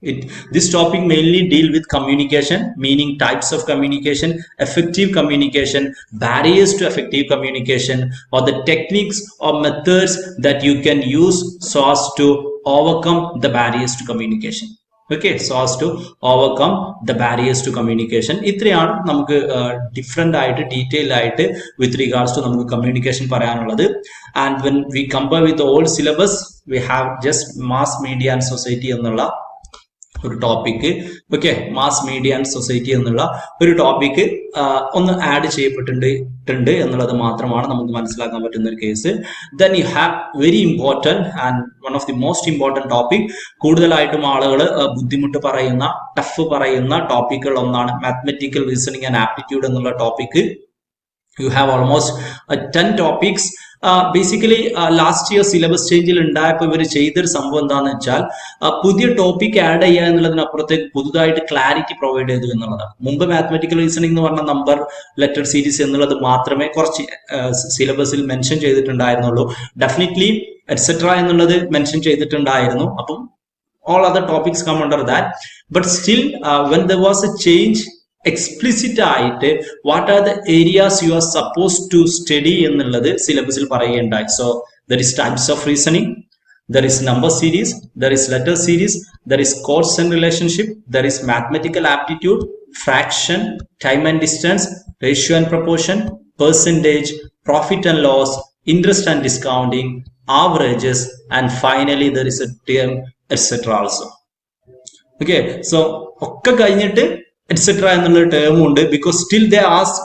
This topic mainly deal with communication, meaning types of communication, effective communication, barriers to effective communication, or the techniques or methods that you can use so as to overcome the barriers to communication. Okay, so as to overcome the barriers to communication. ഇത്രയാണ് നമുക്ക് different ആയിട്ട് detail ആയിട്ട് വിത്ത് regards to നമുക്ക് communication പറയാനുള്ളത്. And when we compare with old syllabus we have just mass media and society എന്നുള്ള ഒരു topic. Okay, mass media and society എന്നുള്ള ഒരു ടോപ്പിക് ഒന്ന് ആഡ് ചെയ്യപ്പെട്ടിട്ടുണ്ട് എന്നുള്ളത് മാത്രമാണ് നമുക്ക് മനസ്സിലാക്കാൻ പറ്റുന്ന ഒരു case. Then you have very important and one of the most important topic, കൂടുതലായിട്ടും ആളുകൾ ബുദ്ധിമുട്ട് പറയുന്ന, ടഫ് പറയുന്ന ടോപ്പിക്കുകൾ ഒന്നാണ് മാത്തമെറ്റിക്കൽ റീസണിങ് ആൻഡ് ആപ്റ്റിറ്റ്യൂഡ് എന്നുള്ള topic. You have almost 10 topics. Basically last year syllabus ചേഞ്ചിൽ ഉണ്ടായപ്പോൾ ഇവർ ചെയ്തൊരു സംഭവം എന്താണെന്ന് വെച്ചാൽ പുതിയ ടോപ്പിക് ആഡ് ചെയ്യുക എന്നുള്ളതിനപ്പുറത്തേക്ക് പുതുതായിട്ട് ക്ലാരിറ്റി പ്രൊവൈഡ് ചെയ്തു എന്നുള്ളതാണ്. മുമ്പ് മാത്തമെറ്റിക്കൽ റീസണിംഗ് എന്ന് പറഞ്ഞ നമ്പർ ലെറ്റർ സീരീസ് എന്നുള്ളത് മാത്രമേ കുറച്ച് സിലബസിൽ മെൻഷൻ ചെയ്തിട്ടുണ്ടായിരുന്നുള്ളൂ. ഡെഫിനറ്റ്ലി എറ്റ്സെട്ര എന്നുള്ളത് മെൻഷൻ ചെയ്തിട്ടുണ്ടായിരുന്നു. അപ്പം all other topics come under that, but still when there was a change, explicit ആയിട്ട് what are the areas you are suppose to study എന്നുള്ളത് സിലബസിൽ പറയുകയുണ്ടായി. So there is types of reasoning, there is number series, there is letter series, there is codes and relationship, there is mathematical aptitude, fraction, time and distance, ratio and proportion, percentage, profit and loss, interest and discounting, averages, and finally there is a term etcetera also. Okay, so ഒക്കെ കഴിഞ്ഞിട്ട് et cetera എന്നുള്ള ടേമും ഉണ്ട്. Because still they ask,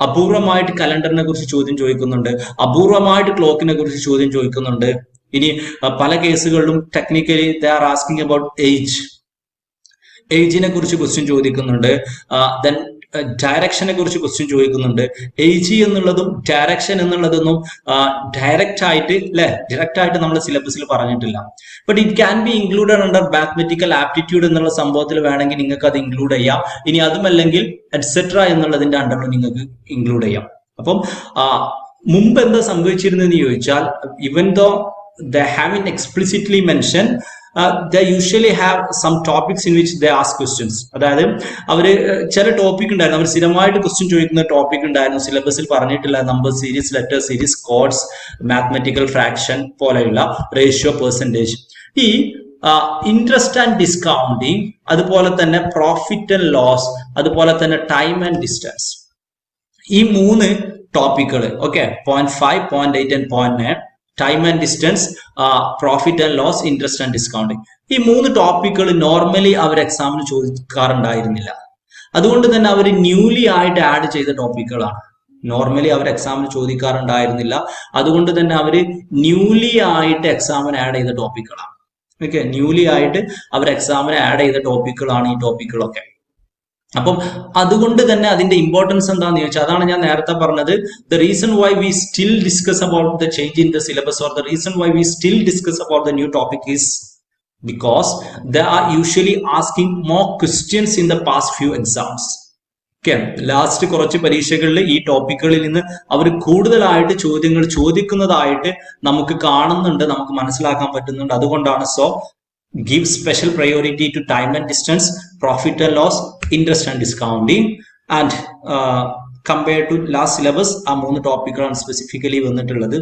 അപൂർവമായിട്ട് കലണ്ടറിനെ കുറിച്ച് ചോദ്യം ചോദിക്കുന്നുണ്ട്, അപൂർവമായിട്ട് ക്ലോക്കിനെ കുറിച്ച് ചോദ്യം ചോദിക്കുന്നുണ്ട്. ഇനി പല കേസുകളിലും technically they are asking about ഏജിനെ കുറിച്ച് ക്വസ്റ്റ്യൻ ചോദിക്കുന്നുണ്ട്. ദെൻ ഡയറക്ഷനെ കുറിച്ച് ക്വസ്റ്റ്യൻ ചോദിക്കുന്നുണ്ട്. ഏജ് എന്നുള്ളതും ഡയറക്ഷൻ എന്നുള്ളതൊന്നും ഡയറക്റ്റ് ആയിട്ട് നമ്മൾ സിലബസിൽ പറഞ്ഞിട്ടില്ല. But it can be included under mathematical aptitude എന്നുള്ള സംഭവത്തിൽ വേണമെങ്കിൽ നിങ്ങൾക്ക് അത് ഇൻക്ലൂഡ് ചെയ്യാം. ഇനി അതുമല്ലെങ്കിൽ എറ്റ്സെട്ര എന്നുള്ളതിന്റെ അണ്ടറിൽ നിങ്ങൾക്ക് ഇൻക്ലൂഡ് ചെയ്യാം. അപ്പം മുമ്പ് എന്താ സംഭവിച്ചിരുന്നതെന്ന് ചോദിച്ചാൽ, ഇവൻ ദോ they haven't explicitly mentioned, they usually have some topics in which they ask questions. അതായത് അവര് ചില ടോപ്പിക് ഉണ്ടായിരുന്നു, അവർ സ്ഥിരമായിട്ട് ക്വസ്റ്റ്യൻ ചോദിക്കുന്ന ടോപ്പിക് ഉണ്ടായിരുന്നു, സിലബസിൽ പറഞ്ഞിട്ടില്ല. Number series, letter series, codes, mathematical fraction പോലെയുള്ള, റേഷ്യോ, പെർസെൻറ്റേജ്. ഈ ഇൻട്രസ്റ്റ് ആൻഡ് ഡിസ്കൗണ്ടിങ്, അതുപോലെ തന്നെ പ്രോഫിറ്റ് ആൻഡ് ലോസ്, അതുപോലെ തന്നെ ടൈം ആൻഡ് ഡിസ്റ്റൻസ്, ഈ 3 ടോപ്പിക്കുകൾ, okay, 0.5, 0.8 and 0.9, time and distance, profit and loss, interest and discounting, ഈ 3 ടോപ്പിക്കുകൾ നോർമലി അവർ എക്സാമിന് ചോദിക്കാറുണ്ടായിരുന്നില്ല. അതുകൊണ്ട് തന്നെ അവർ ന്യൂലി ആയിട്ട് ആഡ് ചെയ്ത ടോപ്പിക്കുകളാണ്. നോർമലി അവർ എക്സാമിന് ചോദിക്കാറുണ്ടായിരുന്നില്ല. അതുകൊണ്ട് തന്നെ അവർ ന്യൂലി ആയിട്ട് എക്സാമിന് ആഡ് ചെയ്ത ടോപ്പിക്കുകളാണ്. ഓക്കെ, ന്യൂലി ആയിട്ട് അവർ എക്സാമിന് ആഡ് ചെയ്ത ടോപ്പിക്കുകളാണ് ഈ ടോപ്പിക്കുകളൊക്കെ. അപ്പം അതുകൊണ്ട് തന്നെ അതിന്റെ ഇമ്പോർട്ടൻസ് എന്താന്ന് ചോദിച്ചാൽ, അതാണ് ഞാൻ നേരത്തെ പറഞ്ഞത്, the reason why we still discuss about the change in the syllabus, or the reason why we still discuss about the new topic is because they are usually asking more questions in the past few exams. Okay, last കുറച്ച് പരീക്ഷകളിൽ ഈ ടോപ്പിക്കുകളിൽ നിന്ന് അവർ കൂടുതലായിട്ട് ചോദ്യങ്ങൾ ചോദിക്കുന്നതായിട്ട് നമുക്ക് കാണുന്നുണ്ട്, നമുക്ക് മനസ്സിലാക്കാൻ പറ്റുന്നുണ്ട്. അതുകൊണ്ടാണ് so give special priority to time and distance, profit and loss, interest and discounting, and compared to last syllabus ആ 3 ടോപ്പിക്കുകളാണ് സ്പെസിഫിക്കലി വന്നിട്ടുള്ളത്.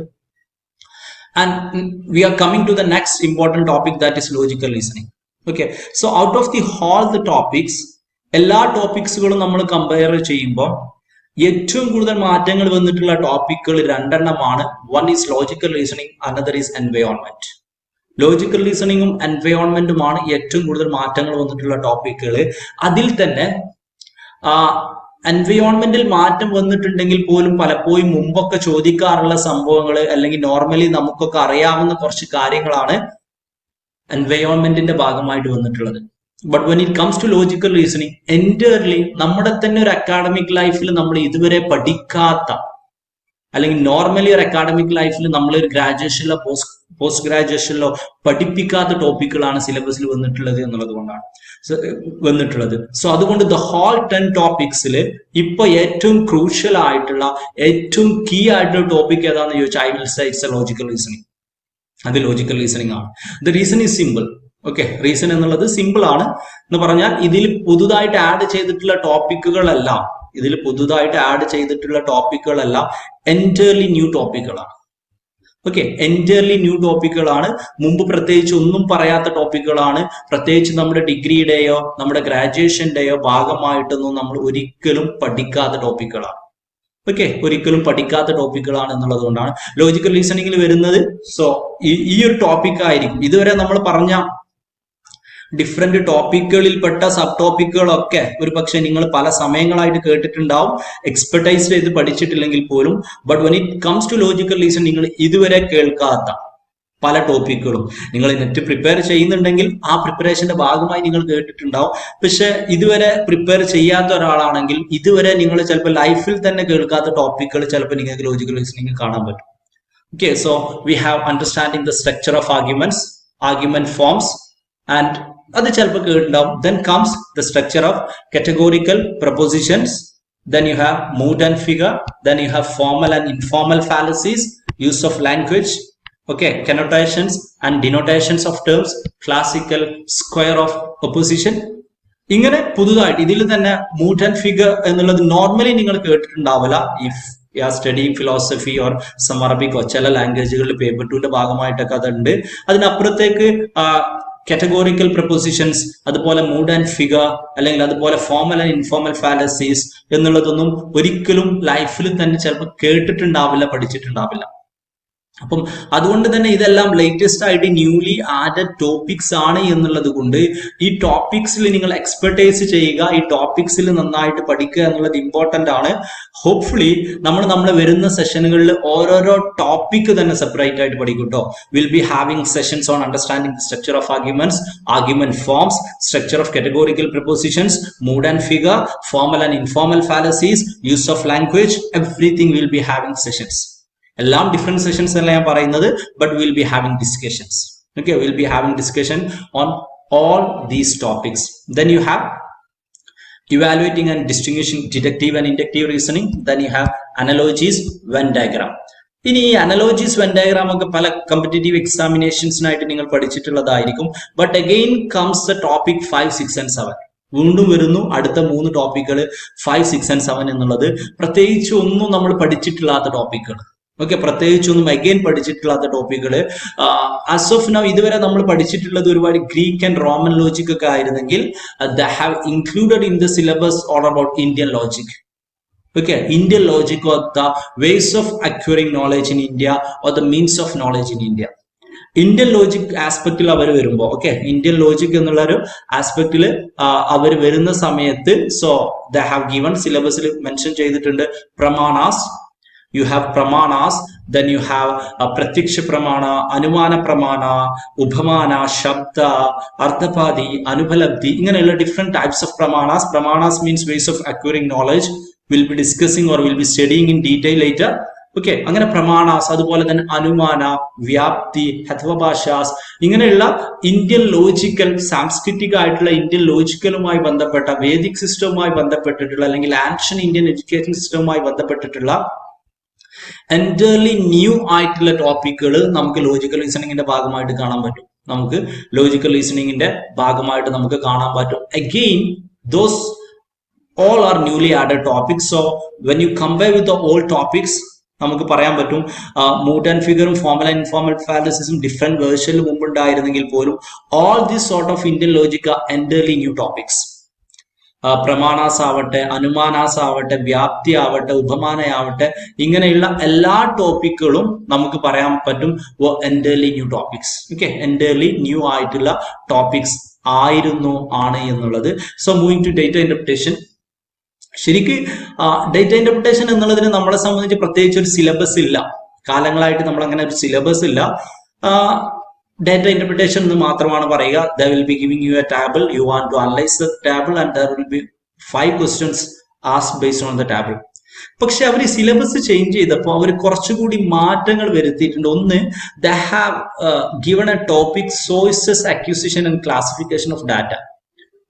And we are coming to the next important topic, that is logical reasoning. Okay, so out of the all the topics, എല്ലാ ടോപ്പിക്സുകളും നമ്മൾ compare ചെയ്യുമ്പോൾ ഏറ്റവും കൂടുതൽ മാറ്റങ്ങൾ വന്നിട്ടുള്ള ടോപ്പിക്കുകൾ 2 എണ്ണമാണ്. One is logical reasoning, another is environment. Logical റീസണിങ്ങും എൻവയോൺമെന്റുമാണ് ഏറ്റവും കൂടുതൽ മാറ്റങ്ങൾ വന്നിട്ടുള്ള ടോപ്പിക്കുകൾ. അതിൽ തന്നെ എൻവയോൺമെന്റിൽ മാറ്റം വന്നിട്ടുണ്ടെങ്കിൽ പോലും പലപ്പോഴും മുമ്പൊക്കെ ചോദിക്കാറുള്ള സംഭവങ്ങൾ, അല്ലെങ്കിൽ നോർമലി നമുക്കൊക്കെ അറിയാവുന്ന കുറച്ച് കാര്യങ്ങളാണ് എൻവയോൺമെന്റിന്റെ ഭാഗമായിട്ട് വന്നിട്ടുള്ളത്. But when it comes to logical reasoning, entirely നമ്മുടെ തന്നെ ഒരു അക്കാഡമിക് ലൈഫിൽ നമ്മൾ ഇതുവരെ പഠിക്കാത്ത, അല്ലെങ്കിൽ നോർമലി ഒരു അക്കാഡമിക് ലൈഫിൽ നമ്മൾ ഒരു ഗ്രാജുവേഷനിലോ പോസ്റ്റ് ഗ്രാജുവേഷനിലോ പഠിപ്പിക്കാത്ത ടോപ്പിക്കുകളാണ് സിലബസിൽ വന്നിട്ടുള്ളത് എന്നുള്ളത് കൊണ്ടാണ് വന്നിട്ടുള്ളത്. സോ അതുകൊണ്ട് ദ ഹോൾ 10 ടോപ്പിക്സിൽ ഇപ്പൊ ഏറ്റവും ക്രൂഷ്യൽ ആയിട്ടുള്ള, ഏറ്റവും കീ ആയിട്ടുള്ള ടോപ്പിക് ഏതാണെന്ന് ചോദിച്ചാൽ, I will say it's a logical reasoning. അത് ലോജിക്കൽ റീസണിങ് ആണ്. The reason is simple. Okay, reason എന്നുള്ളത് സിമ്പിൾ ആണ് എന്ന് പറഞ്ഞാൽ ഇതിൽ പുതുതായിട്ട് ആഡ് ചെയ്തിട്ടുള്ള ടോപ്പിക്കുകളെല്ലാം എൻറ്റയർലി ന്യൂ ടോപ്പിക്കുകളാണ്. ഓക്കെ, എൻറ്റയർലി ന്യൂ ടോപ്പിക്കുകളാണ്. മുമ്പ് പ്രത്യേകിച്ച് ഒന്നും പറയാത്ത ടോപ്പിക്കുകളാണ്. പ്രത്യേകിച്ച് നമ്മുടെ ഡിഗ്രിയുടെയോ നമ്മുടെ ഗ്രാജുവേഷന്റെയോ ഭാഗമായിട്ടൊന്നും നമ്മൾ ഒരിക്കലും പഠിക്കാത്ത ടോപ്പിക്കുകളാണ്. ഓക്കെ, ഒരിക്കലും പഠിക്കാത്ത ടോപ്പിക്കുകളാണ് എന്നുള്ളത് കൊണ്ടാണ് ലോജിക്കൽ റീസണിങ്ങിൽ വരുന്നത്. സോ ഈ ഒരു ടോപ്പിക് ആയിരിക്കും ഇതുവരെ നമ്മൾ പറഞ്ഞ ഡിഫറെന്റ് ടോപ്പിക്കുകളിൽപ്പെട്ട സബ് ടോപ്പിക്കുകളൊക്കെ ഒരു പക്ഷെ നിങ്ങൾ പല സമയങ്ങളായിട്ട് കേട്ടിട്ടുണ്ടാവും, എക്സ്പെർട്ടൈസ് ചെയ്ത് പഠിച്ചിട്ടില്ലെങ്കിൽ പോലും. But when it comes to logical reason നിങ്ങൾ ഇതുവരെ കേൾക്കാത്ത പല ടോപ്പിക്കുകളും നിങ്ങൾ നെറ്റ് പ്രിപ്പയർ ചെയ്യുന്നുണ്ടെങ്കിൽ ആ പ്രിപ്പറേഷന്റെ ഭാഗമായി നിങ്ങൾ കേട്ടിട്ടുണ്ടാവും. പക്ഷെ ഇതുവരെ പ്രിപ്പയർ ചെയ്യാത്ത ഒരാളാണെങ്കിൽ ഇതുവരെ നിങ്ങൾ ചിലപ്പോൾ ലൈഫിൽ തന്നെ കേൾക്കാത്ത ടോപ്പിക്കുകൾ ചിലപ്പോൾ നിങ്ങൾക്ക് ലോജിക്കൽ റീസണിംഗ് കാണാൻ പറ്റും. Okay, so we have understanding the structure of arguments, argument forms, and അത് ചിലപ്പോൾ കേട്ടിട്ടുണ്ടാവും. Then comes the structure of categorical prepositions, then you have mood and figure, then you have formal and informal fallacies, use of language, okay, connotations and denotations of terms, classical square of opposition. ഇങ്ങനെ പുതുതായിട്ട് ഇതിൽ തന്നെ mood and figure എന്നുള്ളത് normally നിങ്ങൾ കേട്ടിട്ടുണ്ടാവില്ല if you are studying philosophy or some അറബിക്കോ ചില ലാംഗ്വേജുകളിൽ പേപ്പർ 2ന്റെ ഭാഗമായിട്ടൊക്കെ അതുണ്ട്. അതിനപ്പുറത്തേക്ക് categorical prepositions, അതുപോലെ മൂഡ് ആൻഡ് ഫിഗർ, അല്ലെങ്കിൽ അതുപോലെ ഫോമൽ ആൻഡ് ഇൻഫോർമൽ ഫാലസീസ് എന്നുള്ളതൊന്നും ഒരിക്കലും ലൈഫിൽ തന്നെ ചിലപ്പോൾ കേട്ടിട്ടുണ്ടാവില്ല, പഠിച്ചിട്ടുണ്ടാവില്ല. അപ്പം അതുകൊണ്ട് തന്നെ ഇതെല്ലാം ലേറ്റസ്റ്റ് ആയിട്ട് ന്യൂലി ആഡഡ് ടോപ്പിക്സ് ആണ് എന്നുള്ളത് കൊണ്ട് ഈ ടോപ്പിക്സിൽ നിങ്ങൾ എക്സ്പെർട്ടൈസ് ചെയ്യുക, ഈ ടോപ്പിക്സിൽ നന്നായിട്ട് പഠിക്കുക എന്നുള്ളത് ഇമ്പോർട്ടന്റ് ആണ്. ഹോപ്പ്ഫുള്ളി നമ്മൾ വരുന്ന സെഷനുകളിൽ ഓരോരോ ടോപ്പിക് തന്നെ സെപ്പറേറ്റ് ആയിട്ട് പഠിക്കും കേട്ടോ. Will be having sessions on understanding the structure of arguments, argument forms, structure of categorical prepositions, mood and figure, formal and informal fallacies, use of language, everything will be having sessions. എല്ലാം different sessions അല്ല ഞാൻ പറയുന്നത്, but will be having discussions. Okay, will be having discussion on all these topics. Then you have evaluating and distinguishing deductive and inductive reasoning, then you have analogies, Venn diagram. ഇനി ഈ അനലോജീസ് when diagram ഒക്കെ പല competitive എക്സാമിനേഷൻസിനായിട്ട് നിങ്ങൾ പഠിച്ചിട്ടുള്ളതായിരിക്കും. But again comes the topic 5, 6 and 7. വീണ്ടും വരുന്നു അടുത്ത 3 ടോപ്പിക്കുകൾ 5, 6 and 7 എന്നുള്ളത്. പ്രത്യേകിച്ച് ഒന്നും നമ്മൾ പഠിച്ചിട്ടില്ലാത്ത ടോപ്പിക്കുകൾ. ഓക്കെ, പ്രത്യേകിച്ചൊന്നും അഗെയിൻ പഠിച്ചിട്ടില്ലാത്ത ടോപ്പിക്കുകൾ. ആസ് ഓഫ് നൗ ഇതുവരെ നമ്മൾ പഠിച്ചിട്ടുള്ളത് ഒരുപാട് ഗ്രീക്ക് ആൻഡ് റോമൻ ലോജിക് ഒക്കെ ആയിരുന്നെങ്കിൽ they have included in the syllabus all about Indian logic. Okay, Indian logic or the ways of acquiring knowledge in India or the means of knowledge in India. Indian logic ആസ്പെക്റ്റിൽ അവർ വരുമ്പോൾ, okay, Indian logic എന്നുള്ള ഒരു ആസ്പെക്റ്റിൽ അവർ വരുന്ന സമയത്ത് so they have given സിലബസിൽ mention ചെയ്തിട്ടുണ്ട് പ്രമാണാസ്. You have pramanas, then you have pratyaksha pramana, anumana pramana, upamana, shabda, ardhapadi, anupalabdhi. ഇങ്ങനെയുള്ള different types of pramanas. Pramanas means ways of acquiring knowledge. We'll be discussing or we'll be studying in detail later. Okay, അങ്ങനെ പ്രമാണാസ്, അതുപോലെ തന്നെ അനുമാന, വ്യാപ്തി, ഹത്വഭാഷാസ്, ഇങ്ങനെയുള്ള Indian logical Samskrutika ആയിട്ടുള്ള Indian ലോജിക്കലുമായി ബന്ധപ്പെട്ട Vedic സിസ്റ്റവുമായി ബന്ധപ്പെട്ടിട്ടുള്ള അല്ലെങ്കിൽ ആൻഷ്യൻ ഇന്ത്യൻ എഡ്യൂക്കേഷൻ സിസ്റ്റവുമായി ബന്ധപ്പെട്ടിട്ടുള്ള എൻറ്റയർലി ന്യൂ ആയിട്ടുള്ള ടോപ്പിക്കുകൾ നമുക്ക് ലോജിക്കൽ റീസണിങ്ങിന്റെ ഭാഗമായിട്ട് കാണാൻ പറ്റും. നമുക്ക് ലോജിക്കൽ റീസണിങ്ങിന്റെ ഭാഗമായിട്ട് നമുക്ക് കാണാൻ പറ്റും. Again those all are newly added topics. So when you compare with the old topics, നമുക്ക് പറയാൻ പറ്റും മൂഡ് ആൻഡ് ഫിഗറും ഫോമൽ ആൻഡ് ഇൻഫോർമൽ ഫാലസിസും ഡിഫറെന്റ് വേർഷനിൽ മുമ്പ് ഉണ്ടായിരുന്നെങ്കിൽ പോലും all this sort of Indian logic are entirely new topics. പ്രമാണാസ് ആവട്ടെ, അനുമാനാസ് ആവട്ടെ, വ്യാപ്തി ആവട്ടെ, ഉപമാനയാവട്ടെ, ഇങ്ങനെയുള്ള എല്ലാ ടോപ്പിക്കുകളും നമുക്ക് പറയാൻ പറ്റും entirely new topics. Okay, entirely new ആയിട്ടുള്ള ടോപ്പിക്സ് ആണ് എന്നുള്ളത്. So moving to data interpretation. ശരിക്ക് ഡേറ്റ ഇന്റർപ്രിറ്റേഷൻ എന്നുള്ളതിന് നമ്മളെ സംബന്ധിച്ച് പ്രത്യേകിച്ച് ഒരു സിലബസ് ഇല്ല. കാലങ്ങളായിട്ട് നമ്മൾ അങ്ങനെ ഒരു സിലബസ് ഇല്ല. ഡേറ്റ ഇന്റർപ്രിറ്റേഷൻ എന്ന് മാത്രമാണ് പറയുക. They will be giving you a table. You want to analyze the table and there will be 5 questions asked based on the table. പക്ഷെ അവർ സിലബസ് ചേഞ്ച് ചെയ്തപ്പോൾ അവർ കുറച്ചുകൂടി മാറ്റങ്ങൾ വരുത്തിയിട്ടുണ്ട്. ഒന്ന്, they have given a topic sources, acquisition and classification of data.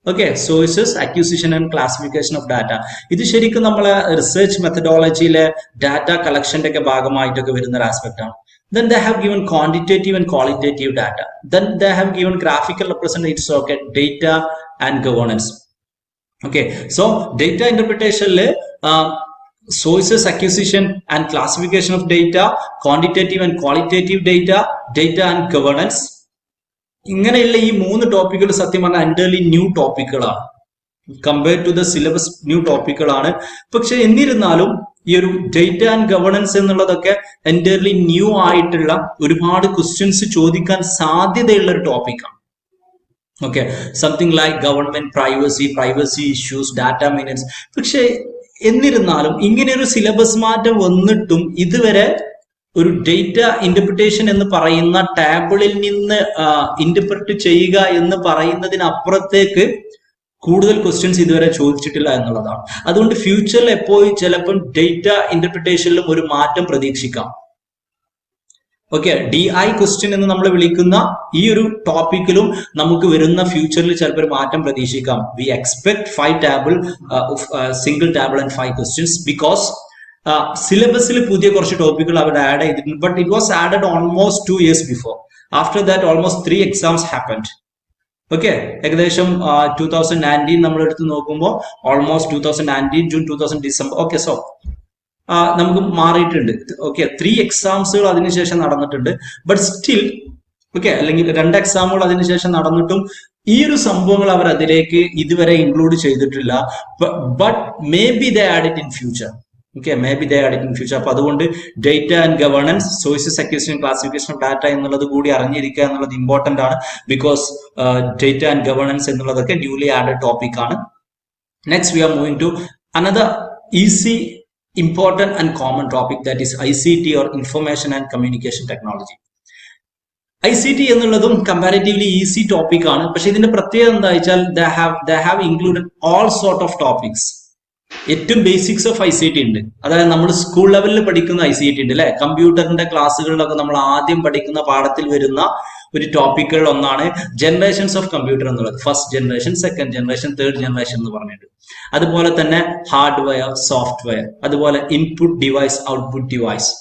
Okay, sources, acquisition and classification of data. ഇത് ശരിക്കും നമ്മളെ research മെത്തഡോളജിയിലെ data കളക്ഷന്റെ ഒക്കെ ഭാഗമായിട്ടൊക്കെ വരുന്ന ഒരു ആസ്പെക്ട് ആണ്. Then they have given quantitative and qualitative data. Then they have given graphical representatives of data and governance. Okay, so data interpretation sources acquisition and classification of data, quantitative and qualitative data, data and governance. ഇങ്ങനെയുള്ള ഈ 3 ടോപ്പിക്കുകൾ സത്യം പറഞ്ഞാൽ entirely new ടോപ്പിക്കുകളാണ്, compared to the syllabus new ടോപ്പിക്കുകളാണ്. പക്ഷെ എന്നിരുന്നാലും ഈ ഒരു ഡേറ്റ ആൻഡ് ഗവേണൻസ് എന്നുള്ളതൊക്കെ എൻ്റർലി ന്യൂ ആയിട്ടുള്ള ഒരുപാട് ക്വസ്റ്റ്യൻസ് ചോദിക്കാൻ സാധ്യതയുള്ള ഒരു ടോപ്പിക്കാണ്. Okay, something like government privacy issues, data maintenance. പക്ഷെ എന്നിരുന്നാലും ഇങ്ങനെ ഒരു സിലബസ് മാറ്റം വന്നിട്ടും ഇതുവരെ ഒരു ഡേറ്റ ഇന്റർപ്രിട്ടേഷൻ എന്ന് പറയുന്ന ടാബിളിൽ നിന്ന് ഇന്റർപ്രറ്റ് ചെയ്യുക എന്ന് പറയുന്നതിനപ്പുറത്തേക്ക് കൂടുതൽ ക്വസ്റ്റ്യൻസ് ഇതുവരെ ചോദിച്ചിട്ടില്ല എന്നുള്ളതാണ്. അതുകൊണ്ട് ഫ്യൂച്ചറിൽ എപ്പോഴും ചിലപ്പം ഡേറ്റ ഇന്റർപ്രിട്ടേഷനിലും ഒരു മാറ്റം പ്രതീക്ഷിക്കാം. ഓക്കെ, DI ക്വസ്റ്റ്യൻ എന്ന് നമ്മൾ വിളിക്കുന്ന ഈ ഒരു ടോപ്പിക്കിലും നമുക്ക് വരുന്ന ഫ്യൂച്ചറിൽ ചിലപ്പോൾ ഒരു മാറ്റം പ്രതീക്ഷിക്കാം. We expect 5 table, single table and 5 questions, because സിലബസിൽ പുതിയ കുറച്ച് ടോപ്പിക്കുകൾ അവർ ആഡ് ചെയ്തിട്ടുണ്ട്. But it was added almost 2 years before. After that almost 3 exams happened. Okay, ഏകദേശം 2019 നമ്മൾ എടുത്ത് നോക്കുമ്പോൾ almost 2019 June 2000 December. Okay, so നമുക്ക് മാറിയിട്ടുണ്ട്. ഓക്കെ, 3 exams അതിനുശേഷം നടന്നിട്ടുണ്ട്. ബട്ട് സ്റ്റിൽ ഓക്കെ, അല്ലെങ്കിൽ 2 എക്സാമുകൾ അതിനുശേഷം നടന്നിട്ടും ഈ ഒരു സംഭവങ്ങൾ അവർ അതിലേക്ക് ഇതുവരെ ഇൻക്ലൂഡ് ചെയ്തിട്ടില്ല. But may be they add it in future. Okay, may be they add it in future. അപ്പൊ അതുകൊണ്ട് data and governance, sources acquisition, classification of data എന്നുള്ളത് കൂടി അറിഞ്ഞിരിക്കുക എന്നുള്ളത് ഇമ്പോർട്ടന്റ് ആണ്. ബിക്കോസ് ഡേറ്റ ആൻഡ് ഗവേണൻസ് എന്നുള്ളതൊക്കെ ന്യൂലി ആഡഡ് ടോപ്പിക് ആണ്. Next we are moving to another easy, important and common topic, that is ICT or Information and Communication Technology. ICT എന്നുള്ളതും comparatively easy topic ആണ്. പക്ഷെ ഇതിന്റെ പ്രത്യേകത എന്താ വെച്ചാൽ they have included all sort of topics. ഏറ്റവും basics of ICT ഉണ്ട്. അതായത് നമ്മൾ സ്കൂൾ ലെവലിൽ പഠിക്കുന്ന ICT ഉണ്ട് അല്ലെ. കമ്പ്യൂട്ടറിന്റെ ക്ലാസ്സുകളിലൊക്കെ നമ്മൾ ആദ്യം പഠിക്കുന്ന പാഠത്തിൽ വരുന്ന ഒരു ടോപ്പിക്കുകൾ ഒന്നാണ് ജനറേഷൻസ് ഓഫ് കമ്പ്യൂട്ടർ എന്നുള്ളത്. First generation, second generation, third generation എന്ന് പറഞ്ഞിട്ട്. അതുപോലെ തന്നെ ഹാർഡ്വെയർ, സോഫ്റ്റ്വെയർ, അതുപോലെ input device, output device.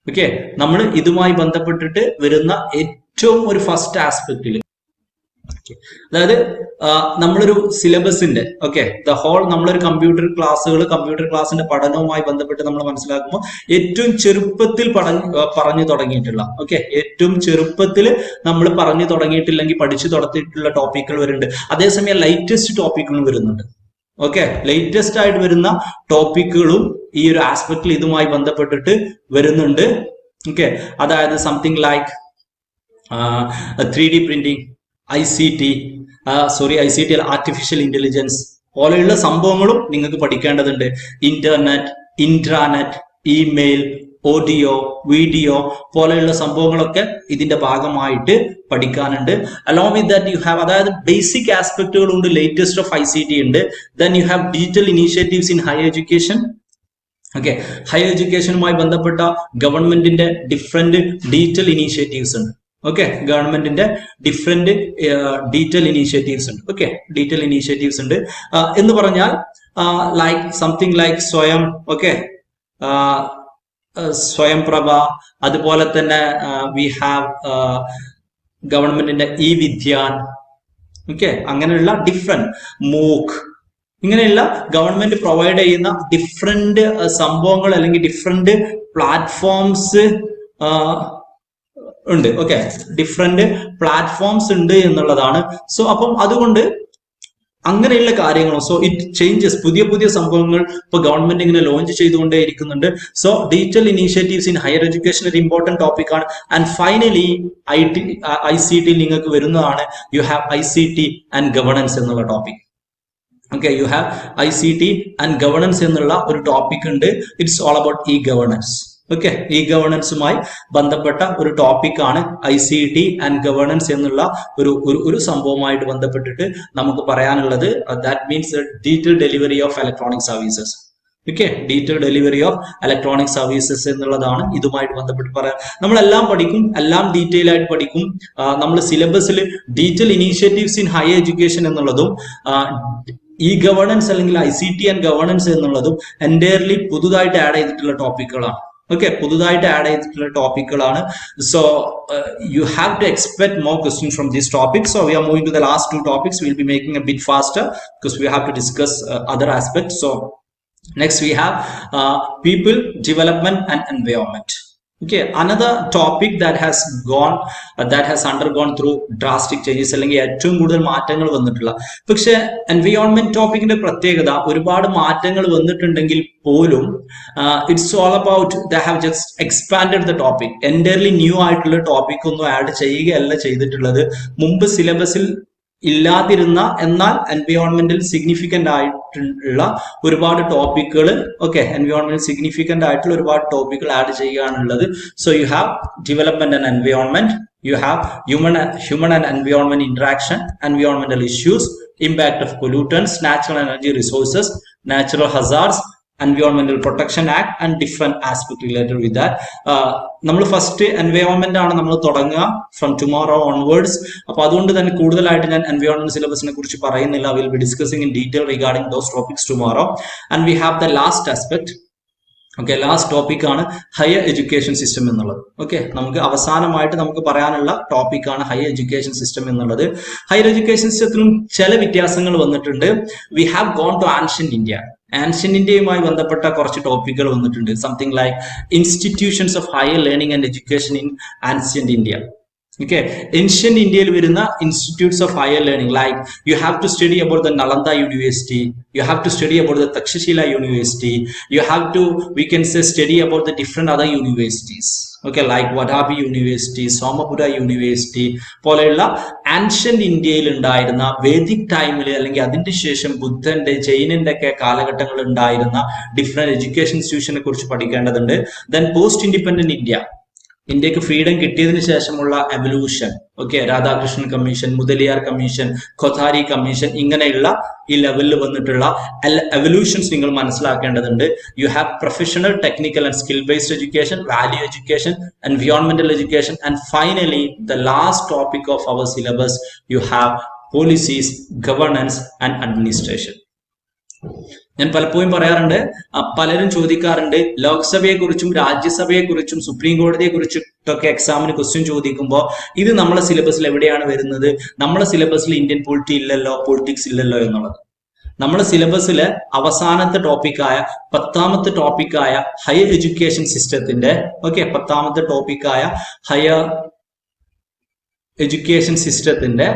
Okay, നമ്മൾ ഇതുമായി ബന്ധപ്പെട്ടിട്ട് വരുന്ന ഏറ്റവും ഒരു ഫസ്റ്റ് ആസ്പെക്റ്റിൽ, അതായത് നമ്മളൊരു സിലബസിന്റെ ദ ഹോൾ നമ്മളൊരു കമ്പ്യൂട്ടർ ക്ലാസ്സിന്റെ പഠനവുമായി ബന്ധപ്പെട്ട് നമ്മൾ മനസ്സിലാക്കുമ്പോൾ ഏറ്റവും ചെറുപ്പത്തിൽ പറഞ്ഞു തുടങ്ങിയിട്ടുള്ള ഏറ്റവും ചെറുപ്പത്തിൽ നമ്മൾ പറഞ്ഞു തുടങ്ങിയിട്ടില്ലെങ്കിൽ പഠിച്ചു തുടങ്ങിയിട്ടുള്ള ടോപ്പിക്കുകൾ വരുന്നുണ്ട്. അതേസമയം ലേറ്റസ്റ്റ് ടോപ്പിക്കുകളും വരുന്നുണ്ട്. ലേറ്റസ്റ്റ് ആയിട്ട് വരുന്ന ടോപ്പിക്കുകളും ഈ ഒരു ആസ്പെക്റ്റിൽ ഇതുമായി ബന്ധപ്പെട്ടിട്ട് വരുന്നുണ്ട്. അതായത് something like 3D printing, ICT artificial intelligence പോലെയുള്ള സംഭവങ്ങളും നിങ്ങൾക്ക് പഠിക്കേണ്ടതുണ്ട്. Internet, intranet, email, audio, video പോലെയുള്ള സംഭവങ്ങളൊക്കെ ഇതിന്റെ ഭാഗമായിട്ട് പഠിക്കാനുണ്ട്. Along with that you have, അതായത് ബേസിക് ആസ്പെക്ടുകളുണ്ട്, ലേറ്റസ്റ്റ് ഓഫ് ICT ഉണ്ട്. Then you have digital initiatives in higher education. Higher എഡ്യൂക്കേഷനുമായി ബന്ധപ്പെട്ട ഗവൺമെന്റിന്റെ ഡിഫറെന്റ് ഡിജിറ്റൽ ഇനീഷ്യേറ്റീവ്സ് ഉണ്ട്. ഗവൺമെന്റിന്റെ ഡിഫറെന്റ് ഡീറ്റെയിൽ ഇനീഷ്യേറ്റീവ്സ് ഉണ്ട്. ഡീറ്റെയിൽ ഇനീഷ്യേറ്റീവ്സ് ഉണ്ട് എന്ന് പറഞ്ഞാൽ ലൈക്ക് സംതിങ് ലൈക്ക് സ്വയം പ്രഭ, അതുപോലെ തന്നെ വി ഹാവ് ഗവൺമെന്റിന്റെ വിദ്യാൻ, അങ്ങനെയുള്ള ഡിഫറെന്റ് മൂക്ക്, ഇങ്ങനെയുള്ള ഗവൺമെന്റ് പ്രൊവൈഡ് ചെയ്യുന്ന ഡിഫറെന്റ് സംഭവങ്ങൾ അല്ലെങ്കിൽ ഡിഫറെന്റ് പ്ലാറ്റ്ഫോംസ് ഉണ്ട്. ഡിഫറെന്റ് പ്ലാറ്റ്ഫോംസ് ഉണ്ട് എന്നുള്ളതാണ്. സോ അപ്പം അതുകൊണ്ട് അങ്ങനെയുള്ള കാര്യങ്ങളും, സോ ഇറ്റ് ചേഞ്ചസ്, പുതിയ പുതിയ സംഭവങ്ങൾ ഇപ്പൊ ഗവൺമെന്റ് ഇങ്ങനെ ലോഞ്ച് ചെയ്തുകൊണ്ടേ ഇരിക്കുന്നുണ്ട്. So digital initiatives in higher education ഒരു ഇമ്പോർട്ടന്റ് ടോപ്പിക് ആണ്. ആൻഡ് ഫൈനലി ICT നിങ്ങൾക്ക് വരുന്നതാണ്. You have ICT and governance എന്നുള്ള topic. You have ICT and governance എന്നുള്ള ഒരു ടോപ്പിക് ഉണ്ട്. It's all about governance. ഗവേണൻസുമായി ബന്ധപ്പെട്ട ഒരു ടോപ്പിക്കാണ് ICT ആൻഡ് ഗവേണൻസ് എന്നുള്ള ഒരു സംഭവമായിട്ട് ബന്ധപ്പെട്ടിട്ട് നമുക്ക് പറയാനുള്ളത്. That means digital delivery of electronic services. Digital delivery of electronic services എന്നുള്ളതാണ് ഇതുമായിട്ട് ബന്ധപ്പെട്ട് പറയാൻ. നമ്മളെല്ലാം പഠിക്കും, എല്ലാം ഡീറ്റെയിൽ ആയിട്ട് പഠിക്കും. നമ്മൾ സിലബസിൽ digital initiatives in higher education എന്നുള്ളതും ഗവേണൻസ് അല്ലെങ്കിൽ ICT ആൻഡ് ഗവേണൻസ് എന്നുള്ളതും എൻറ്റയർലി പുതുതായിട്ട് ആഡ് ചെയ്തിട്ടുള്ള ടോപ്പിക്കുകളാണ്. ഓക്കെ, പുതുതായിട്ട് ആഡ് ചെയ്തിട്ടുള്ള ടോപ്പിക്കുകളാണ്. So you have to expect more question from this topic. So we are moving to the last 2 topics. We will be making a bit faster because we have to discuss other aspects. So next we have people, development and environment. Okay, another topic that has undergone through drastic changes, അല്ലെങ്കിൽ ഏറ്റവും കൂടുതൽ മാറ്റങ്ങൾ വന്നിട്ടുള്ള. പക്ഷെ environment ടോപ്പിക്കിന്റെ പ്രത്യേകത, ഒരുപാട് മാറ്റങ്ങൾ വന്നിട്ടുണ്ടെങ്കിൽ പോലും it's all about they have just expanded the topic. Entirely new ആയിട്ടുള്ള ടോപ്പിക് ഒന്നും ആഡ് ചെയ്യുകയല്ല ചെയ്തിട്ടുള്ളത്. മുമ്പ് സിലബസിൽ ഇല്ലാതിരുന്ന എന്നാൽ എൻവയോൺമെന്റിൽ സിഗ്നിഫിക്കന്റ് ആയിട്ടുള്ള ഒരുപാട് ടോപ്പിക്കുകൾ, ഓക്കെ, എൻവയോൺമെന്റിൽ സിഗ്നിഫിക്കന്റ് ആയിട്ടുള്ള ഒരുപാട് ടോപ്പിക്കുകൾ ആഡ് ചെയ്യുകയാണുള്ളത്. So you have development and environment, you have human and environment interaction, environmental issues, impact of pollutants, natural energy resources, natural hazards, environmental protection act and different aspect related with that. നമ്മൾ first environment ആണ് നമ്മൾ തുടങ്ങുക from tomorrow onwards. അപ്പൊ അതുകൊണ്ട് തന്നെ കൂടുതലായിട്ട് ഞാൻ environment സിലബസിനെ കുറിച്ച് പറയുന്നില്ല. Will be discussing in detail regarding those topics tomorrow. And we have the last aspect. Okay, last topic ആണ് ഹയർ എഡ്യൂക്കേഷൻ സിസ്റ്റം എന്നുള്ളത്. ഓക്കെ, നമുക്ക് അവസാനമായിട്ട് നമുക്ക് പറയാനുള്ള ടോപ്പിക് ആണ് ഹയർ എഡ്യൂക്കേഷൻ സിസ്റ്റം എന്നുള്ളത്. ഹയർ എഡ്യൂക്കേഷൻ സിസ്റ്റത്തിലും ചില വ്യത്യാസങ്ങൾ വന്നിട്ടുണ്ട്. We have gone to ancient India. Ancient ഇന്ത്യയുമായി ബന്ധപ്പെട്ട കുറച്ച് ടോപ്പിക്കുകൾ വന്നിട്ടുണ്ട്. Something like institutions of higher learning and education in ancient India. Okay, ancient India with institutes of higher learning, like you have to study about the Nalanda University, you have to study about the Takshashila University, you have to, we can say, study about the different other universities. Okay, like Wadabi University, Somapura University, പോലെയുള്ള ancient ഇന്ത്യയിൽ ഉണ്ടായിരുന്ന Vedic ടൈമിൽ അല്ലെങ്കിൽ അതിന്റെ ശേഷം ബുദ്ധന്റെ ജൈനന്റെ ഒക്കെ കാലഘട്ടങ്ങളിൽ ഉണ്ടായിരുന്ന ഡിഫറെന്റ് എഡ്യൂക്കേഷൻ ഇൻസ്റ്റിറ്റ്യൂഷനെ കുറിച്ച് പഠിക്കേണ്ടതുണ്ട്. ദെൻ പോസ്റ്റ് ഇൻഡിപെൻഡന്റ് ഇന്ത്യക്ക് ഫ്രീഡം കിട്ടിയതിനു ശേഷമുള്ള evolution, okay, Radhakrishnan commission, Mudaliar commission, Kothari commission, ഇങ്ങനെയുള്ള ഈ ലെവലിൽ വന്നിട്ടുള്ള എവല്യൂഷൻസ് നിങ്ങൾ മനസ്സിലാക്കേണ്ടതുണ്ട്. You have professional, technical and skill based education, value education, എൻവയോൺമെന്റൽ education, and finally the last topic of our syllabus you have policies, governance and administration. ഞാൻ പലപ്പോഴും പറയാറുണ്ട്, പലരും ചോദിക്കാറുണ്ട്, ലോക്സഭയെ കുറിച്ചും രാജ്യസഭയെ കുറിച്ചും സുപ്രീം കോടതിയെ കുറിച്ചിട്ടൊക്കെ എക്സാമിന് ക്വസ്റ്റ്യൻ ചോദിക്കുമ്പോൾ ഇത് നമ്മളെ സിലബസിൽ എവിടെയാണ് വരുന്നത്? നമ്മളെ സിലബസിൽ ഇന്ത്യൻ പൊളിറ്റിക്സ് ഇല്ലല്ലോ എന്നുള്ളത്. നമ്മുടെ സിലബസിലെ അവസാനത്തെ ടോപ്പിക്കായ 10ാമത്തെ ടോപ്പിക്കായ ഹയർ എഡ്യൂക്കേഷൻ സിസ്റ്റത്തിന്റെ, ഓക്കെ, 10ാമത്തെ ടോപ്പിക്കായ ഹയർ എഡ്യൂക്കേഷൻ സിസ്റ്റത്തിന്റെ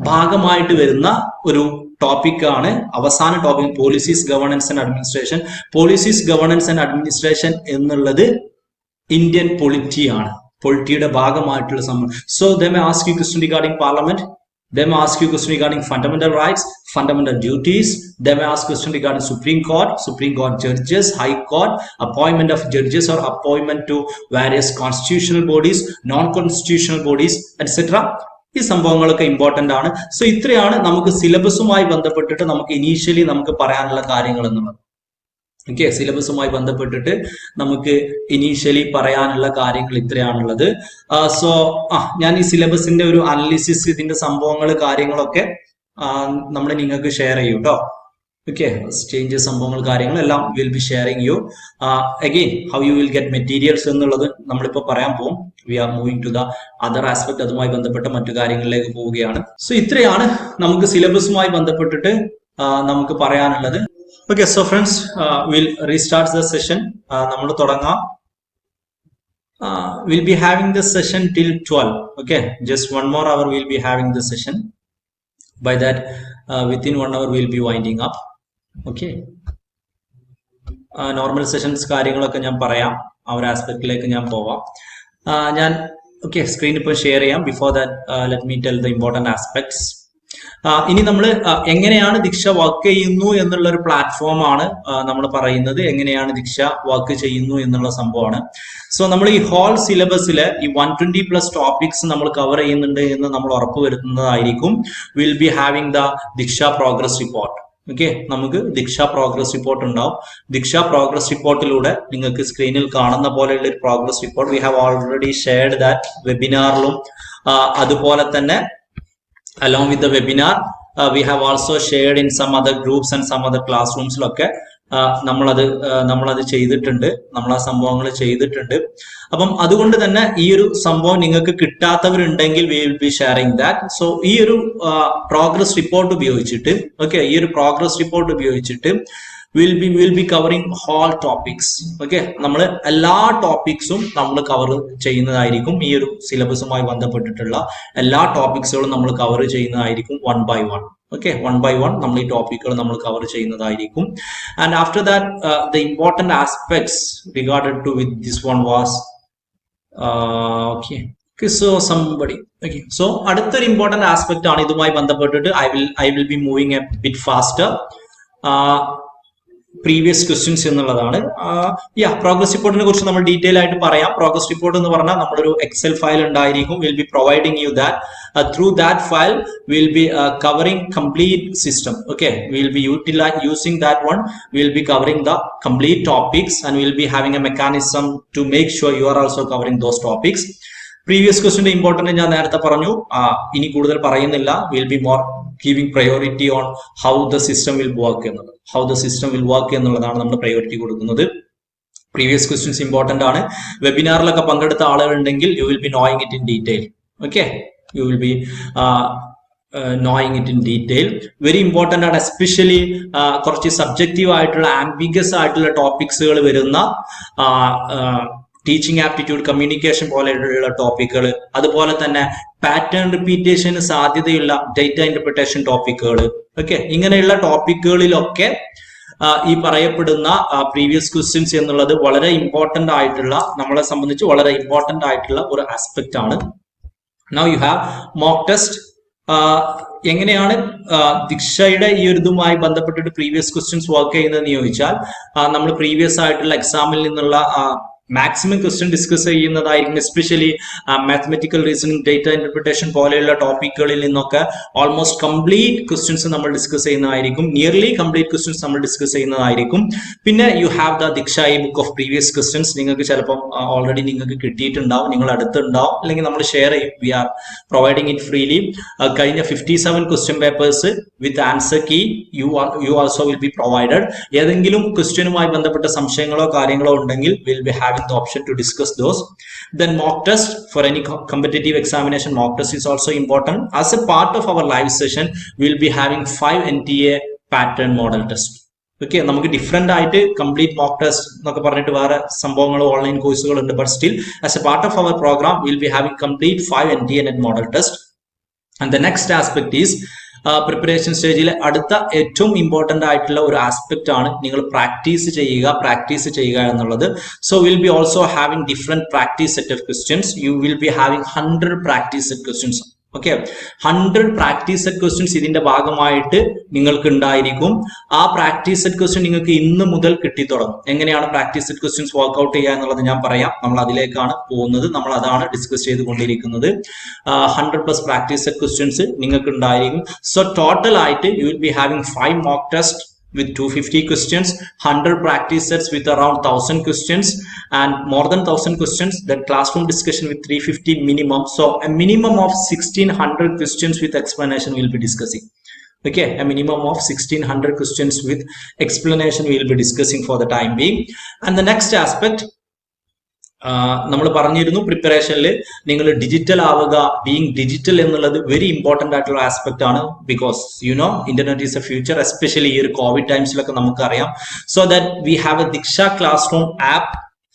ഭാഗമായിട്ട് വരുന്ന ഒരു ടോപ്പിക്കാണ് അവസാന topic, policies, governance and administration. Policies, governance and administration എന്നുള്ളത് ഇന്ത്യൻ പൊളിറ്റിയാണ്, പൊളിറ്റിയുടെ ഭാഗമായിട്ടുള്ള സംഭവം. So they may ask you question regarding parliament, they may ask you question regarding fundamental rights, fundamental duties, they may ask question regarding Supreme Court judges, High Court, appointment of judges or appointment to various constitutional bodies, non-constitutional bodies, etc. ഈ സംഭവങ്ങളൊക്കെ important ആണ്. So ഇത്രയാണ് നമുക്ക് സിലബസുമായി ബന്ധപ്പെട്ടിട്ട് നമുക്ക് initially നമുക്ക് പറയാനുള്ള കാര്യങ്ങൾ എന്നുള്ളത്. ഓക്കെ, സിലബസുമായി ബന്ധപ്പെട്ടിട്ട് നമുക്ക് ഇനീഷ്യലി പറയാനുള്ള കാര്യങ്ങൾ ഇത്രയാണുള്ളത്. സോ ഞാൻ ഈ സിലബസിന്റെ ഒരു അനാലിസിസ്, ഇതിന്റെ സംഭവങ്ങൾ, കാര്യങ്ങളൊക്കെ നമ്മൾ നിങ്ങൾക്ക് ഷെയർ ചെയ്യും കേട്ടോ. ഓക്കെ, ചേഞ്ചസ്, സംഭവങ്ങൾ, കാര്യങ്ങൾ എല്ലാം will be sharing you. Again, how you will get materials എന്നുള്ളത് നമ്മളിപ്പോൾ പറയാൻ പോകും. We are moving to the other aspect, അതുമായി ബന്ധപ്പെട്ട മറ്റു കാര്യങ്ങളിലേക്ക് പോവുകയാണ്. സോ ഇത്രയാണ് നമുക്ക് സിലബസുമായി ബന്ധപ്പെട്ടിട്ട് നമുക്ക് പറയാനുള്ളത്. Okay, so friends, we'll restart the session. നമ്മൾ തുടങ്ങാം. We'll be having this session till 12. Okay, just 1 more hour we'll be having the session. By that, within 1 hour we'll be winding up. Okay. Normal sessions കാര്യങ്ങളൊക്കെ ഞാൻ പറയാം, ആ ഒരു ആസ്പെക്റ്റിലേക്ക് ഞാൻ പോവാം. ഞാൻ ഓക്കെ, സ്ക്രീൻ ഇപ്പോൾ ഷെയർ ചെയ്യാം. Before that let me tell the important aspects. ഇനി നമ്മൾ എങ്ങനെയാണ് ദീക്ഷ വർക്ക് ചെയ്യുന്നു എന്നുള്ള ഒരു പ്ലാറ്റ്ഫോമാണ് നമ്മൾ പറയുന്നത്. എങ്ങനെയാണ് ദീക്ഷ വർക്ക് ചെയ്യുന്നു എന്നുള്ള സംഭവമാണ്. സോ നമ്മൾ ഈ ഹോൾ സിലബസിൽ ഈ 120+ ടോപ്പിക്സ് നമ്മൾ കവർ ചെയ്യുന്നുണ്ട് എന്ന് നമ്മൾ ഉറപ്പുവരുത്തുന്നതായിരിക്കും. Will be having the Diksha progress report. Okay, നമുക്ക് ദീക്ഷ പ്രോഗ്രസ് റിപ്പോർട്ട് ഉണ്ടാവും. ദീക്ഷ പ്രോഗ്രസ് റിപ്പോർട്ടിലൂടെ നിങ്ങൾക്ക് സ്ക്രീനിൽ കാണുന്ന പോലെയുള്ള ഒരു progress report we have already shared that വെബിനാറിലും, അതുപോലെ തന്നെ along with the webinar we have also shared in some other groups and some other classrooms. Okay, നമ്മളത് ചെയ്തിട്ടുണ്ട്, നമ്മൾ ആ സംഭവങ്ങൾ ചെയ്തിട്ടുണ്ട്. അപ്പം അതുകൊണ്ട് തന്നെ ഈ ഒരു സംഭവം നിങ്ങൾക്ക് കിട്ടാത്തവരുണ്ടെങ്കിൽ we will be sharing that. So ഈ ഒരു പ്രോഗ്രസ് റിപ്പോർട്ട് ഉപയോഗിച്ചിട്ട് ഈ ഒരു പ്രോഗ്രസ് റിപ്പോർട്ട് ഉപയോഗിച്ചിട്ട് will be covering whole topics. നമ്മൾ എല്ലാ ടോപ്പിക്സും നമ്മൾ കവർ ചെയ്യുന്നതായിരിക്കും. ഈ ഒരു സിലബസുമായി ബന്ധപ്പെട്ടിട്ടുള്ള എല്ലാ ടോപ്പിക്സുകളും നമ്മൾ കവർ ചെയ്യുന്നതായിരിക്കും one by one. One by one നമ്മൾ ഈ ടോപ്പിക്കുകൾ നമ്മൾ കവർ ചെയ്യുന്നതായിരിക്കും. And after that the important aspects regarded to with this one was so അടുത്തൊരു ഇമ്പോർട്ടന്റ് ആസ്പെക്ട് ആണ് ഇതുമായി ബന്ധപ്പെട്ടിട്ട് I will be moving a bit faster. Previous questions എന്നുള്ളതാണ്. പ്രോഗ്രസ് റിപ്പോർട്ടിനെ കുറിച്ച് നമ്മൾ ഡീറ്റെയിൽ ആയിട്ട് പറയാം. പ്രോഗ്രസ് റിപ്പോർട്ട് എന്ന് പറഞ്ഞാൽ നമ്മളൊരു എക്സൽ ഫയൽ ഉണ്ടായിരിക്കും. Will be providing you that through that file will be covering complete system. Will be using that one. We'll be covering the complete topics and we'll be having a mechanism to make sure you are also covering those topics. Previous ക്വസ്റ്റിന്റെ important ഞാൻ നേരത്തെ പറഞ്ഞു, ഇനി കൂടുതൽ പറയുന്നില്ല. Will be more giving priority on how the system will work എന്നുള്ളത്. How the system will work എന്നുള്ളതാണ് നമ്മൾ പ്രയോറിറ്റി കൊടുക്കുന്നത്. പ്രീവിയസ് ക്വസ്റ്റ്യൻസ് ഇമ്പോർട്ടന്റ് ആണ്. വെബിനാറിലൊക്കെ പങ്കെടുത്ത ആളുകളുണ്ടെങ്കിൽ you will be knowing it in detail. You will be knowing it in detail. Very important ആണ്. Especially കുറച്ച് സബ്ജക്റ്റീവ് ആയിട്ടുള്ള ആംബിഗസ് ആയിട്ടുള്ള ടോപ്പിക്സുകൾ വരുന്ന ടീച്ചിങ് ആപ്റ്റിറ്റ്യൂഡ്, കമ്മ്യൂണിക്കേഷൻ പോലെയുള്ള ടോപ്പിക്കുകൾ, അതുപോലെ തന്നെ പാറ്റേൺ റിപ്പീറ്റേഷന് സാധ്യതയുള്ള ഡേറ്റ ഇന്റർപ്രിട്ടേഷൻ ടോപ്പിക്കുകൾ, ഇങ്ങനെയുള്ള ടോപ്പിക്കുകളിലൊക്കെ ഈ പറയപ്പെടുന്ന പ്രീവിയസ് ക്വസ്റ്റ്യൻസ് എന്നുള്ളത് വളരെ ഇമ്പോർട്ടന്റ് ആയിട്ടുള്ള, നമ്മളെ സംബന്ധിച്ച് വളരെ ഇമ്പോർട്ടന്റ് ആയിട്ടുള്ള ഒരു ആസ്പെക്ട് ആണ്. Now you have mock test. എങ്ങനെയാണ് ദീക്ഷയുടെ ഈ ഒരു ഇതുമായി ബന്ധപ്പെട്ടിട്ട് പ്രീവിയസ് ക്വസ്റ്റ്യൻസ് വർക്ക് ചെയ്യുന്നതെന്ന് ചോദിച്ചാൽ, നമ്മൾ പ്രീവിയസ് ആയിട്ടുള്ള എക്സാമിൽ നിന്നുള്ള മാക്സിമം ക്വസ്റ്റ്യൻ ഡിസ്കസ് ചെയ്യുന്നതായിരിക്കും. Especially mathematical reasoning, data interpretation പോലെയുള്ള ടോപ്പിക്കുകളിൽ നിന്നൊക്കെ ഓൾമോസ്റ്റ് കംപ്ലീറ്റ് ക്വസ്റ്റ്യൻസ് നമ്മൾ ഡിസ്കസ് ചെയ്യുന്നതായിരിക്കും. നിയർലി കംപ്ലീറ്റ് ക്വസ്റ്റ്യൻസ് നമ്മൾ ഡിസ്കസ് ചെയ്യുന്നതായിരിക്കും. പിന്നെ യു ഹാവ് ദ ദീക്ഷ ഈ ബുക്ക് ഓഫ് പ്രീവിയസ് ക്വസ്റ്റ്യൻസ്. നിങ്ങൾക്ക് ചിലപ്പം ഓൾറെഡി നിങ്ങൾക്ക് കിട്ടിയിട്ടുണ്ടാവും, നിങ്ങൾ അടുത്തുണ്ടാവും, അല്ലെങ്കിൽ നമ്മൾ ഷെയർ ചെയ്യും. We are providing it freely. കഴിഞ്ഞ 57 question papers with answer key you also will be provided. ഏതെങ്കിലും ക്വസ്റ്റ്യനുമായി ബന്ധപ്പെട്ട സംശയങ്ങളോ കാര്യങ്ങളോ ഉണ്ടെങ്കിൽ will be having the option to discuss those. Then mock test for any competitive examination. Mock test is also important. As a part of our live session, we'll be having 5 NTA pattern model test. നമുക്ക് different ആയിട്ട് complete mock test എന്നൊക്കെ പറഞ്ഞിട്ട് വേറെ സംഭവങ്ങൾ, online കോഴ്സുകൾ ഉണ്ട്. But still as a part of our program will be having complete 5 NTA net model test. And the next aspect is preparation സ്റ്റേജിലെ അടുത്ത ഏറ്റവും ഇമ്പോർട്ടന്റ് ആയിട്ടുള്ള ഒരു ആസ്പെക്ട് ആണ് നിങ്ങൾ പ്രാക്ടീസ് ചെയ്യുക എന്നുള്ളത്. So will B also having different practice set of questions. U will be having 100 practice set questions. 100 practice set questions ഇതിന്റെ ഭാഗമായിട്ട് നിങ്ങൾക്ക് ഉണ്ടായിരിക്കും. ആ പ്രാക്ടീസ് സെറ്റ് ക്വസ്റ്റ്യൻ നിങ്ങൾക്ക് ഇന്ന് മുതൽ കിട്ടിത്തുടങ്ങും. എങ്ങനെയാണ് പ്രാക്ടീസ് സെറ്റ് ക്വസ്റ്റ്യൻസ് വർക്ക്ഔട്ട് ചെയ്യുക എന്നുള്ളത് ഞാൻ പറയാം. നമ്മൾ അതിലേക്കാണ് പോകുന്നത്, നമ്മൾ അതാണ് ഡിസ്കസ് ചെയ്തുകൊണ്ടിരിക്കുന്നത്. 100+ പ്രാക്ടീസ് സെറ്റ് ക്വസ്റ്റ്യൻസ് നിങ്ങൾക്ക് ഉണ്ടായിരിക്കും. സോ ടോട്ടൽ ആയിട്ട് U will be having 5 mock test with 250 questions, 100 practice sets with around 1000 questions, and more than 1000 questions, then classroom discussion with 350 minimum. So a minimum of 1600 questions with explanation we'll be discussing. A minimum of 1600 questions with explanation we'll be discussing for the time being. And the next aspect, നമ്മൾ പറഞ്ഞിരുന്നു പ്രിപ്പറേഷനിൽ നിങ്ങൾ digital ആവുക, being digital എന്നുള്ളത് very important ആയിട്ടുള്ള aspect ആണ്. Because internet is a future. Especially ഈ ഒരു covid ടൈംസിലൊക്കെ നമുക്കറിയാം. So that we have a Diksha class room app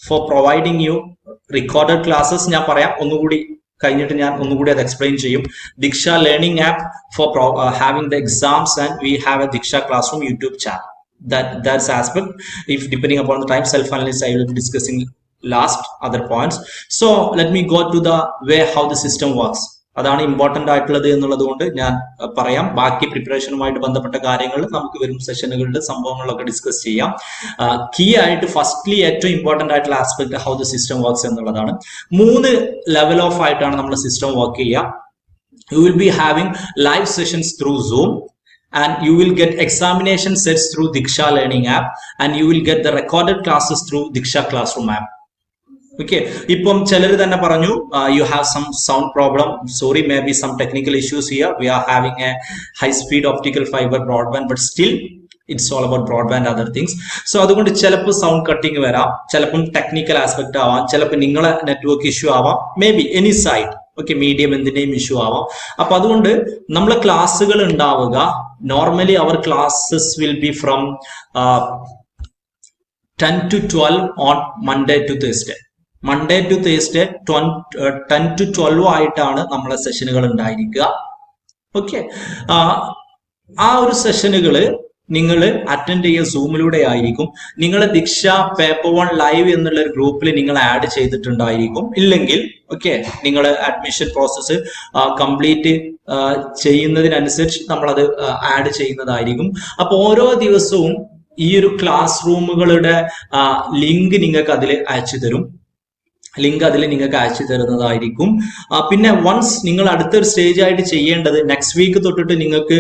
for providing you recorded classes. ഞാൻ പറയാം ഒന്നുകൂടി കഴിഞ്ഞിട്ട് ഞാൻ ഒന്നുകൂടി അത് എക്സ്പ്ലെയിൻ ചെയ്യും. Diksha learning app for having the exams, and we have a Diksha class room YouTube channel. That's aspect. If depending upon the time self-analysis, I will be discussing last other points. So let me go to the way how the system works. അതാണ് important ആയിട്ടുള്ളത് എന്നുള്ളത് കൊണ്ട് ഞാൻ പറയാം. ബാക്കി പ്രിപ്പറേഷനുമായിട്ട് ബന്ധപ്പെട്ട കാര്യങ്ങൾ നമുക്ക് വരും സെഷനുകളിൽ സംഭവങ്ങളിലൊക്കെ ഡിസ്കസ് ചെയ്യാം. കീ ആയിട്ട് ഫസ്റ്റ്ലി ഏറ്റവും ഇമ്പോർട്ടന്റ് ആയിട്ടുള്ള aspect how the system works എന്നുള്ളതാണ്. 3 ലെവൽ ഓഫ് ആയിട്ടാണ് നമ്മുടെ സിസ്റ്റം വർക്ക് ചെയ്യുക. U will be having live sessions through Zoom, and you will get examination sets through Diksha Learning app, and you will get the recorded classes through Diksha Classroom app. ഇപ്പം ചിലർ തന്നെ പറഞ്ഞു you have some sound problem. Sorry, maybe some technical issues here. We are having a high speed optical fiber broadband, but still it's all about broadband other things. So അതുകൊണ്ട് ചിലപ്പോൾ sound cutting വരാം, ചിലപ്പം technical aspect ആവാം, ചിലപ്പോൾ നിങ്ങളെ network issue ആവാം, may be any side. Okay, medium എന്തിന്റെയും issue ആവാം. അപ്പൊ അതുകൊണ്ട് നമ്മളെ ക്ലാസ്സുകൾ ഉണ്ടാവുക, normally our classes will be from 10 to 12 on Monday to Thursday. Monday to Thursday 10 to 12 ആയിട്ടാണ് നമ്മളെ സെഷനുകൾ ഉണ്ടായിരിക്കുക. ഓക്കെ, ആ ഒരു സെഷനുകൾ നിങ്ങൾ അറ്റൻഡ് ചെയ്യുക സൂമിലൂടെ ആയിരിക്കും. നിങ്ങൾ ദീക്ഷ പേപ്പർ 1 ലൈവ് എന്നുള്ള ഒരു ഗ്രൂപ്പിൽ നിങ്ങൾ ആഡ് ചെയ്തിട്ടുണ്ടായിരിക്കും. ഇല്ലെങ്കിൽ ഓക്കെ, നിങ്ങൾ അഡ്മിഷൻ പ്രോസസ്സ് കംപ്ലീറ്റ് ചെയ്യുന്നതിനനുസരിച്ച് നമ്മളത് ആഡ് ചെയ്യുന്നതായിരിക്കും. അപ്പൊ ഓരോ ദിവസവും ഈ ഒരു ക്ലാസ് റൂമുകളുടെ ലിങ്ക് നിങ്ങൾക്ക് അതിൽ അയച്ചു തരും. തരുന്നതായിരിക്കും. പിന്നെ വൺസ് നിങ്ങൾ അടുത്തൊരു സ്റ്റേജ് ആയിട്ട് ചെയ്യേണ്ടത് നെക്സ്റ്റ് വീക്ക് തൊട്ടിട്ട് നിങ്ങൾക്ക്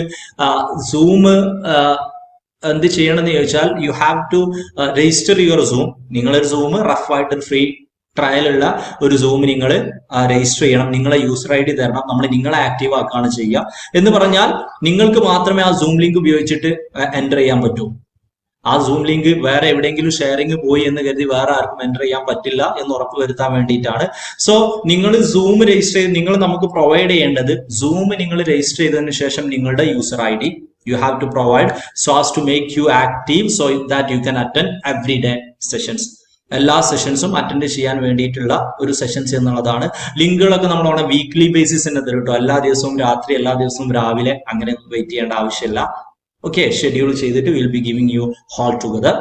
സൂം എന്ത് ചെയ്യണമെന്ന് ചോദിച്ചാൽ, you have to register your Zoom. നിങ്ങളൊരു സൂം റഫായിട്ട് ഫ്രീ ട്രയൽ ഉള്ള ഒരു സൂം നിങ്ങൾ രജിസ്റ്റർ ചെയ്യണം. നിങ്ങളെ യൂസർ ID തരണം. നമ്മൾ നിങ്ങളെ ആക്റ്റീവ് ആക്കുകയാണ് ചെയ്യുക. എന്ന് പറഞ്ഞാൽ നിങ്ങൾക്ക് മാത്രമേ ആ സൂം ലിങ്ക് ഉപയോഗിച്ചിട്ട് എൻ്റർ ചെയ്യാൻ പറ്റൂ. ആ സൂം ലിങ്ക് വേറെ എവിടെയെങ്കിലും ഷെയറിങ് പോയി എന്ന് കരുതി വേറെ ആർക്കും എൻ്റർ ചെയ്യാൻ പറ്റില്ല എന്ന് ഉറപ്പ് വരുത്താൻ വേണ്ടിയിട്ടാണ്. സോ നിങ്ങൾ സൂം രജിസ്റ്റർ ചെയ്ത് നിങ്ങൾ നമുക്ക് പ്രൊവൈഡ് ചെയ്യേണ്ടത്, സൂം നിങ്ങൾ രജിസ്റ്റർ ചെയ്തതിന് ശേഷം നിങ്ങളുടെ user ID you have to provide so as to make you active so that you can attend everyday sessions. എല്ലാ സെഷൻസും അറ്റൻഡ് ചെയ്യാൻ വേണ്ടിയിട്ടുള്ള ഒരു സെഷൻസ് എന്നുള്ളതാണ്. ലിങ്കുകളൊക്കെ നമ്മളവിടെ വീക്ക്ലി ബേസിസ് തന്നെ തരും കേട്ടോ. എല്ലാ ദിവസവും രാത്രി, എല്ലാ ദിവസവും രാവിലെ, അങ്ങനെ വെയിറ്റ് ചെയ്യേണ്ട ആവശ്യമില്ല. ഓക്കെ, ഷെഡ്യൂൾ ചെയ്തിട്ട് will be giving you whole together.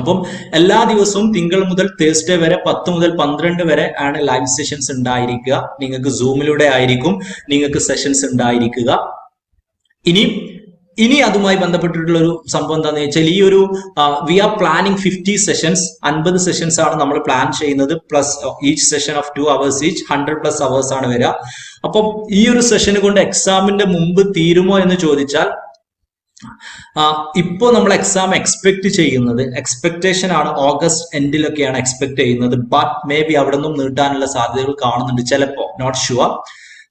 അപ്പം എല്ലാ ദിവസവും തിങ്കൾ മുതൽ തേഴ്സ്ഡേ വരെ 10 മുതൽ 12 വരെ ആണ് ലൈവ് സെഷൻസ് ഉണ്ടായിരിക്കുക. നിങ്ങൾക്ക് സൂമിലൂടെ ആയിരിക്കും നിങ്ങൾക്ക് സെഷൻസ് ഉണ്ടായിരിക്കുക. ഇനി അതുമായി ബന്ധപ്പെട്ടിട്ടുള്ള ഒരു സംഭവം എന്താണെന്ന് വെച്ചാൽ, ഈ ഒരു we are planning 50 sessions, 50 sessions ആണ് നമ്മൾ പ്ലാൻ ചെയ്യുന്നത്. Plus each session of 2 hours each, 100+ hours ആണ് വരിക. അപ്പം ഈ ഒരു സെഷന് കൊണ്ട് എക്സാമിന്റെ മുമ്പ് തീരുമോ എന്ന് ചോദിച്ചാൽ, ഇപ്പോ നമ്മൾ എക്സാം എക്സ്പെക്ടേഷൻ ആണ് ഓഗസ്റ്റ് എൻഡിലൊക്കെയാണ് എക്സ്പെക്ട് ചെയ്യുന്നത്. ബട്ട് മേ ബി അവിടെ നിന്നും നീട്ടാനുള്ള സാധ്യതകൾ കാണുന്നുണ്ട്, ചിലപ്പോ, നോട്ട് ഷുവർ.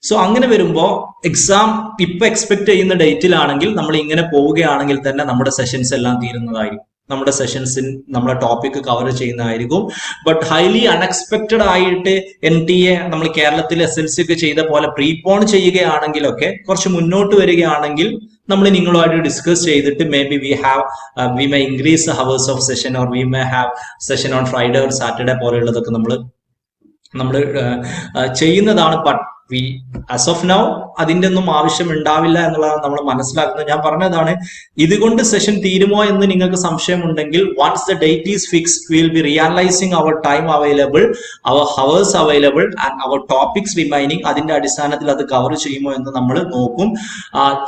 സോ അങ്ങനെ വരുമ്പോ എക്സാം ഇപ്പൊ എക്സ്പെക്ട് ചെയ്യുന്ന ഡേറ്റിലാണെങ്കിൽ നമ്മൾ ഇങ്ങനെ പോവുകയാണെങ്കിൽ തന്നെ നമ്മുടെ സെഷൻസ് എല്ലാം തീരുന്നതായിരിക്കും. നമ്മുടെ സെഷൻസിൽ നമ്മളെ ടോപ്പിക് കവർ ചെയ്യുന്നതായിരിക്കും. ബട്ട് ഹൈലി അൺഎക്സ്പെക്റ്റഡ് ആയിട്ട് NTA നമ്മൾ കേരളത്തിൽ SLC ഒക്കെ ചെയ്ത പോലെ പ്രീപോൺ ചെയ്യുകയാണെങ്കിലൊക്കെ, കുറച്ച് മുന്നോട്ട് വരികയാണെങ്കിൽ നമ്മൾ നിങ്ങളുമായിട്ട് ഡിസ്കസ് ചെയ്തിട്ട് may be we may increase hours of session, or we may have session on Friday or Saturday പോലെയുള്ളതൊക്കെ നമ്മൾ ചെയ്യുന്നതാണ്. ബട്ട് ആസ് ഓഫ് നൗ അതിന്റെ ഒന്നും ആവശ്യം ഉണ്ടാവില്ല എന്നുള്ളതാണ് നമ്മൾ മനസ്സിലാക്കുന്നത്. ഞാൻ പറഞ്ഞതാണ്, ഇതുകൊണ്ട് സെഷൻ തീരുമോ എന്ന് നിങ്ങൾക്ക് സംശയമുണ്ടെങ്കിൽ, once the date is fixed will be realising our time available, our hours available and our topics remaining. അതിന്റെ അടിസ്ഥാനത്തിൽ അത് കവർ ചെയ്യുമോ എന്ന് നമ്മൾ നോക്കും.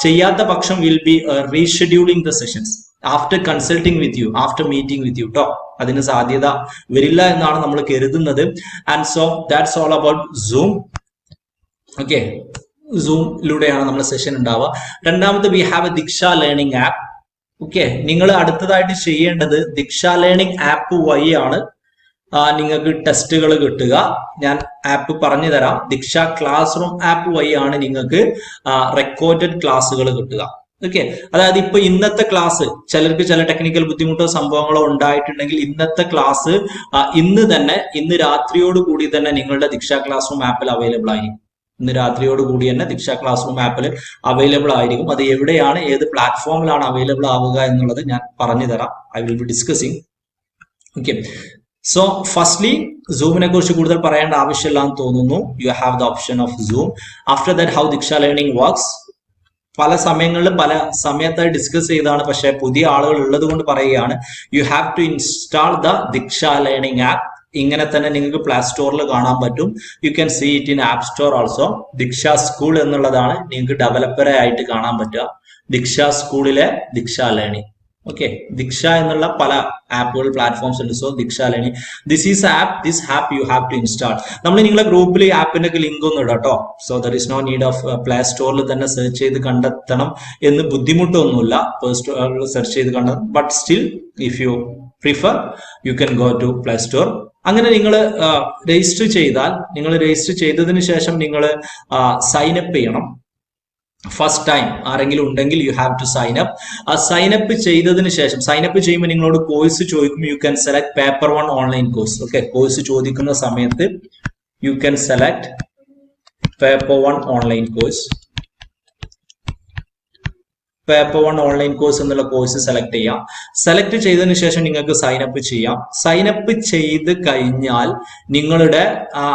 ചെയ്യാത്ത പക്ഷം will be rescheduling the sessions after consulting with you, after meeting with you too. അതിന് സാധ്യത വരില്ല എന്നാണ് നമ്മൾ കരുതുന്നത്. And so that's all about Zoom. Okay, സൂമിലൂടെയാണ് നമ്മൾ സെഷൻ ഉണ്ടാവുക. രണ്ടാമത് we have a Diksha learning app. Okay, നിങ്ങൾ അടുത്തതായിട്ട് ചെയ്യേണ്ടത് ദീക്ഷ ലേണിംഗ് ആപ്പ് വഴിയാണ് നിങ്ങൾക്ക് ടെസ്റ്റുകൾ കിട്ടുക. ഞാൻ ആപ്പ് പറഞ്ഞു തരാം. ദീക്ഷ ക്ലാസ് റൂം ആപ്പ് വഴിയാണ് നിങ്ങൾക്ക് റെക്കോർഡഡ് ക്ലാസ്സുകൾ കിട്ടുക. ഓക്കെ, അതായത് ഇപ്പൊ ഇന്നത്തെ ക്ലാസ് ചിലർക്ക് ചില ടെക്നിക്കൽ ബുദ്ധിമുട്ടോ സംഭവങ്ങളോ ഉണ്ടായിട്ടുണ്ടെങ്കിൽ ഇന്നത്തെ ക്ലാസ് ഇന്ന് രാത്രിയോട് കൂടി തന്നെ നിങ്ങളുടെ ദീക്ഷ ക്ലാസ് റൂം ആപ്പിൽ അവൈലബിൾ ആയിരിക്കും. ഇന്ന് രാത്രിയോട് കൂടി തന്നെ ദീക്ഷ ക്ലാസ് റൂം ആപ്പിൽ അവൈലബിൾ ആയിരിക്കും. അത് എവിടെയാണ്, ഏത് പ്ലാറ്റ്ഫോമിലാണ് അവൈലബിൾ ആവുക എന്നുള്ളത് ഞാൻ പറഞ്ഞു തരാം. I will be discussing. Okay, so firstly സൂമിനെ കുറിച്ച് കൂടുതൽ പറയേണ്ട ആവശ്യമില്ല എന്ന് തോന്നുന്നു. You have the option of Zoom. After that how Diksha learning works. പല സമയങ്ങളിലും പല സമയത്തായി ഡിസ്കസ് ചെയ്താണ്, പക്ഷെ പുതിയ ആളുകൾ ഉള്ളത് കൊണ്ട് പറയുകയാണ്. You have to install the Diksha learning app. ഇങ്ങനെ തന്നെ നിങ്ങൾക്ക് പ്ലേ സ്റ്റോറിൽ കാണാൻ പറ്റും. You can see it in app store also. Diksha school എന്നുള്ളതാണ് നിങ്ങൾക്ക് ഡെവലപ്പറെ ആയിട്ട് കാണാൻ പറ്റുക. ദീക്ഷ സ്കൂളിലെ ദീക്ഷ ലേണിംഗ്. ഓക്കെ, ദീക്ഷ എന്നുള്ള പല ആപ്പുകൾ, പ്ലാറ്റ്ഫോംസ് ഉണ്ട്. So Diksha learning, this app you have to install. നമ്മൾ നിങ്ങളെ ഗ്രൂപ്പിൽ ആപ്പിന്റെ ഒക്കെ ലിങ്ക് ഒന്നും ഇടാം കേട്ടോ. So there is no need of play സ്റ്റോറിൽ തന്നെ സെർച്ച് ചെയ്ത് കണ്ടെത്തണം എന്ന് ബുദ്ധിമുട്ടൊന്നുമില്ല. പ്ലേ സ്റ്റോറിൽ സെർച്ച് ചെയ്ത് കണ്ടെത്തണം. But still if you prefer you can go to play store. അങ്ങനെ നിങ്ങൾ രജിസ്റ്റർ ചെയ്തതിന് ശേഷം നിങ്ങൾ സൈൻ അപ്പ് ചെയ്യണം. ഫസ്റ്റ് ടൈം ആരെങ്കിലും ഉണ്ടെങ്കിൽ you have to sign up. ആ സൈൻ അപ്പ് ചെയ്തതിന് ശേഷം, സൈൻ അപ്പ് ചെയ്യുമ്പോൾ നിങ്ങളോട് കോഴ്സ് ചോദിക്കും. You can select paper 1 online course. Okay, course ചോദിക്കുന്ന സമയത്ത് you can select paper 1 online course. Paper 1 online course എന്നുള്ള കോഴ്സ് സെലക്ട് ചെയ്യാം. സെലക്ട് ചെയ്തതിനു ശേഷം നിങ്ങൾക്ക് സൈൻ അപ്പ് ചെയ്യാം. സൈൻ അപ്പ് ചെയ്ത് കഴിഞ്ഞാൽ നിങ്ങളുടെ ആ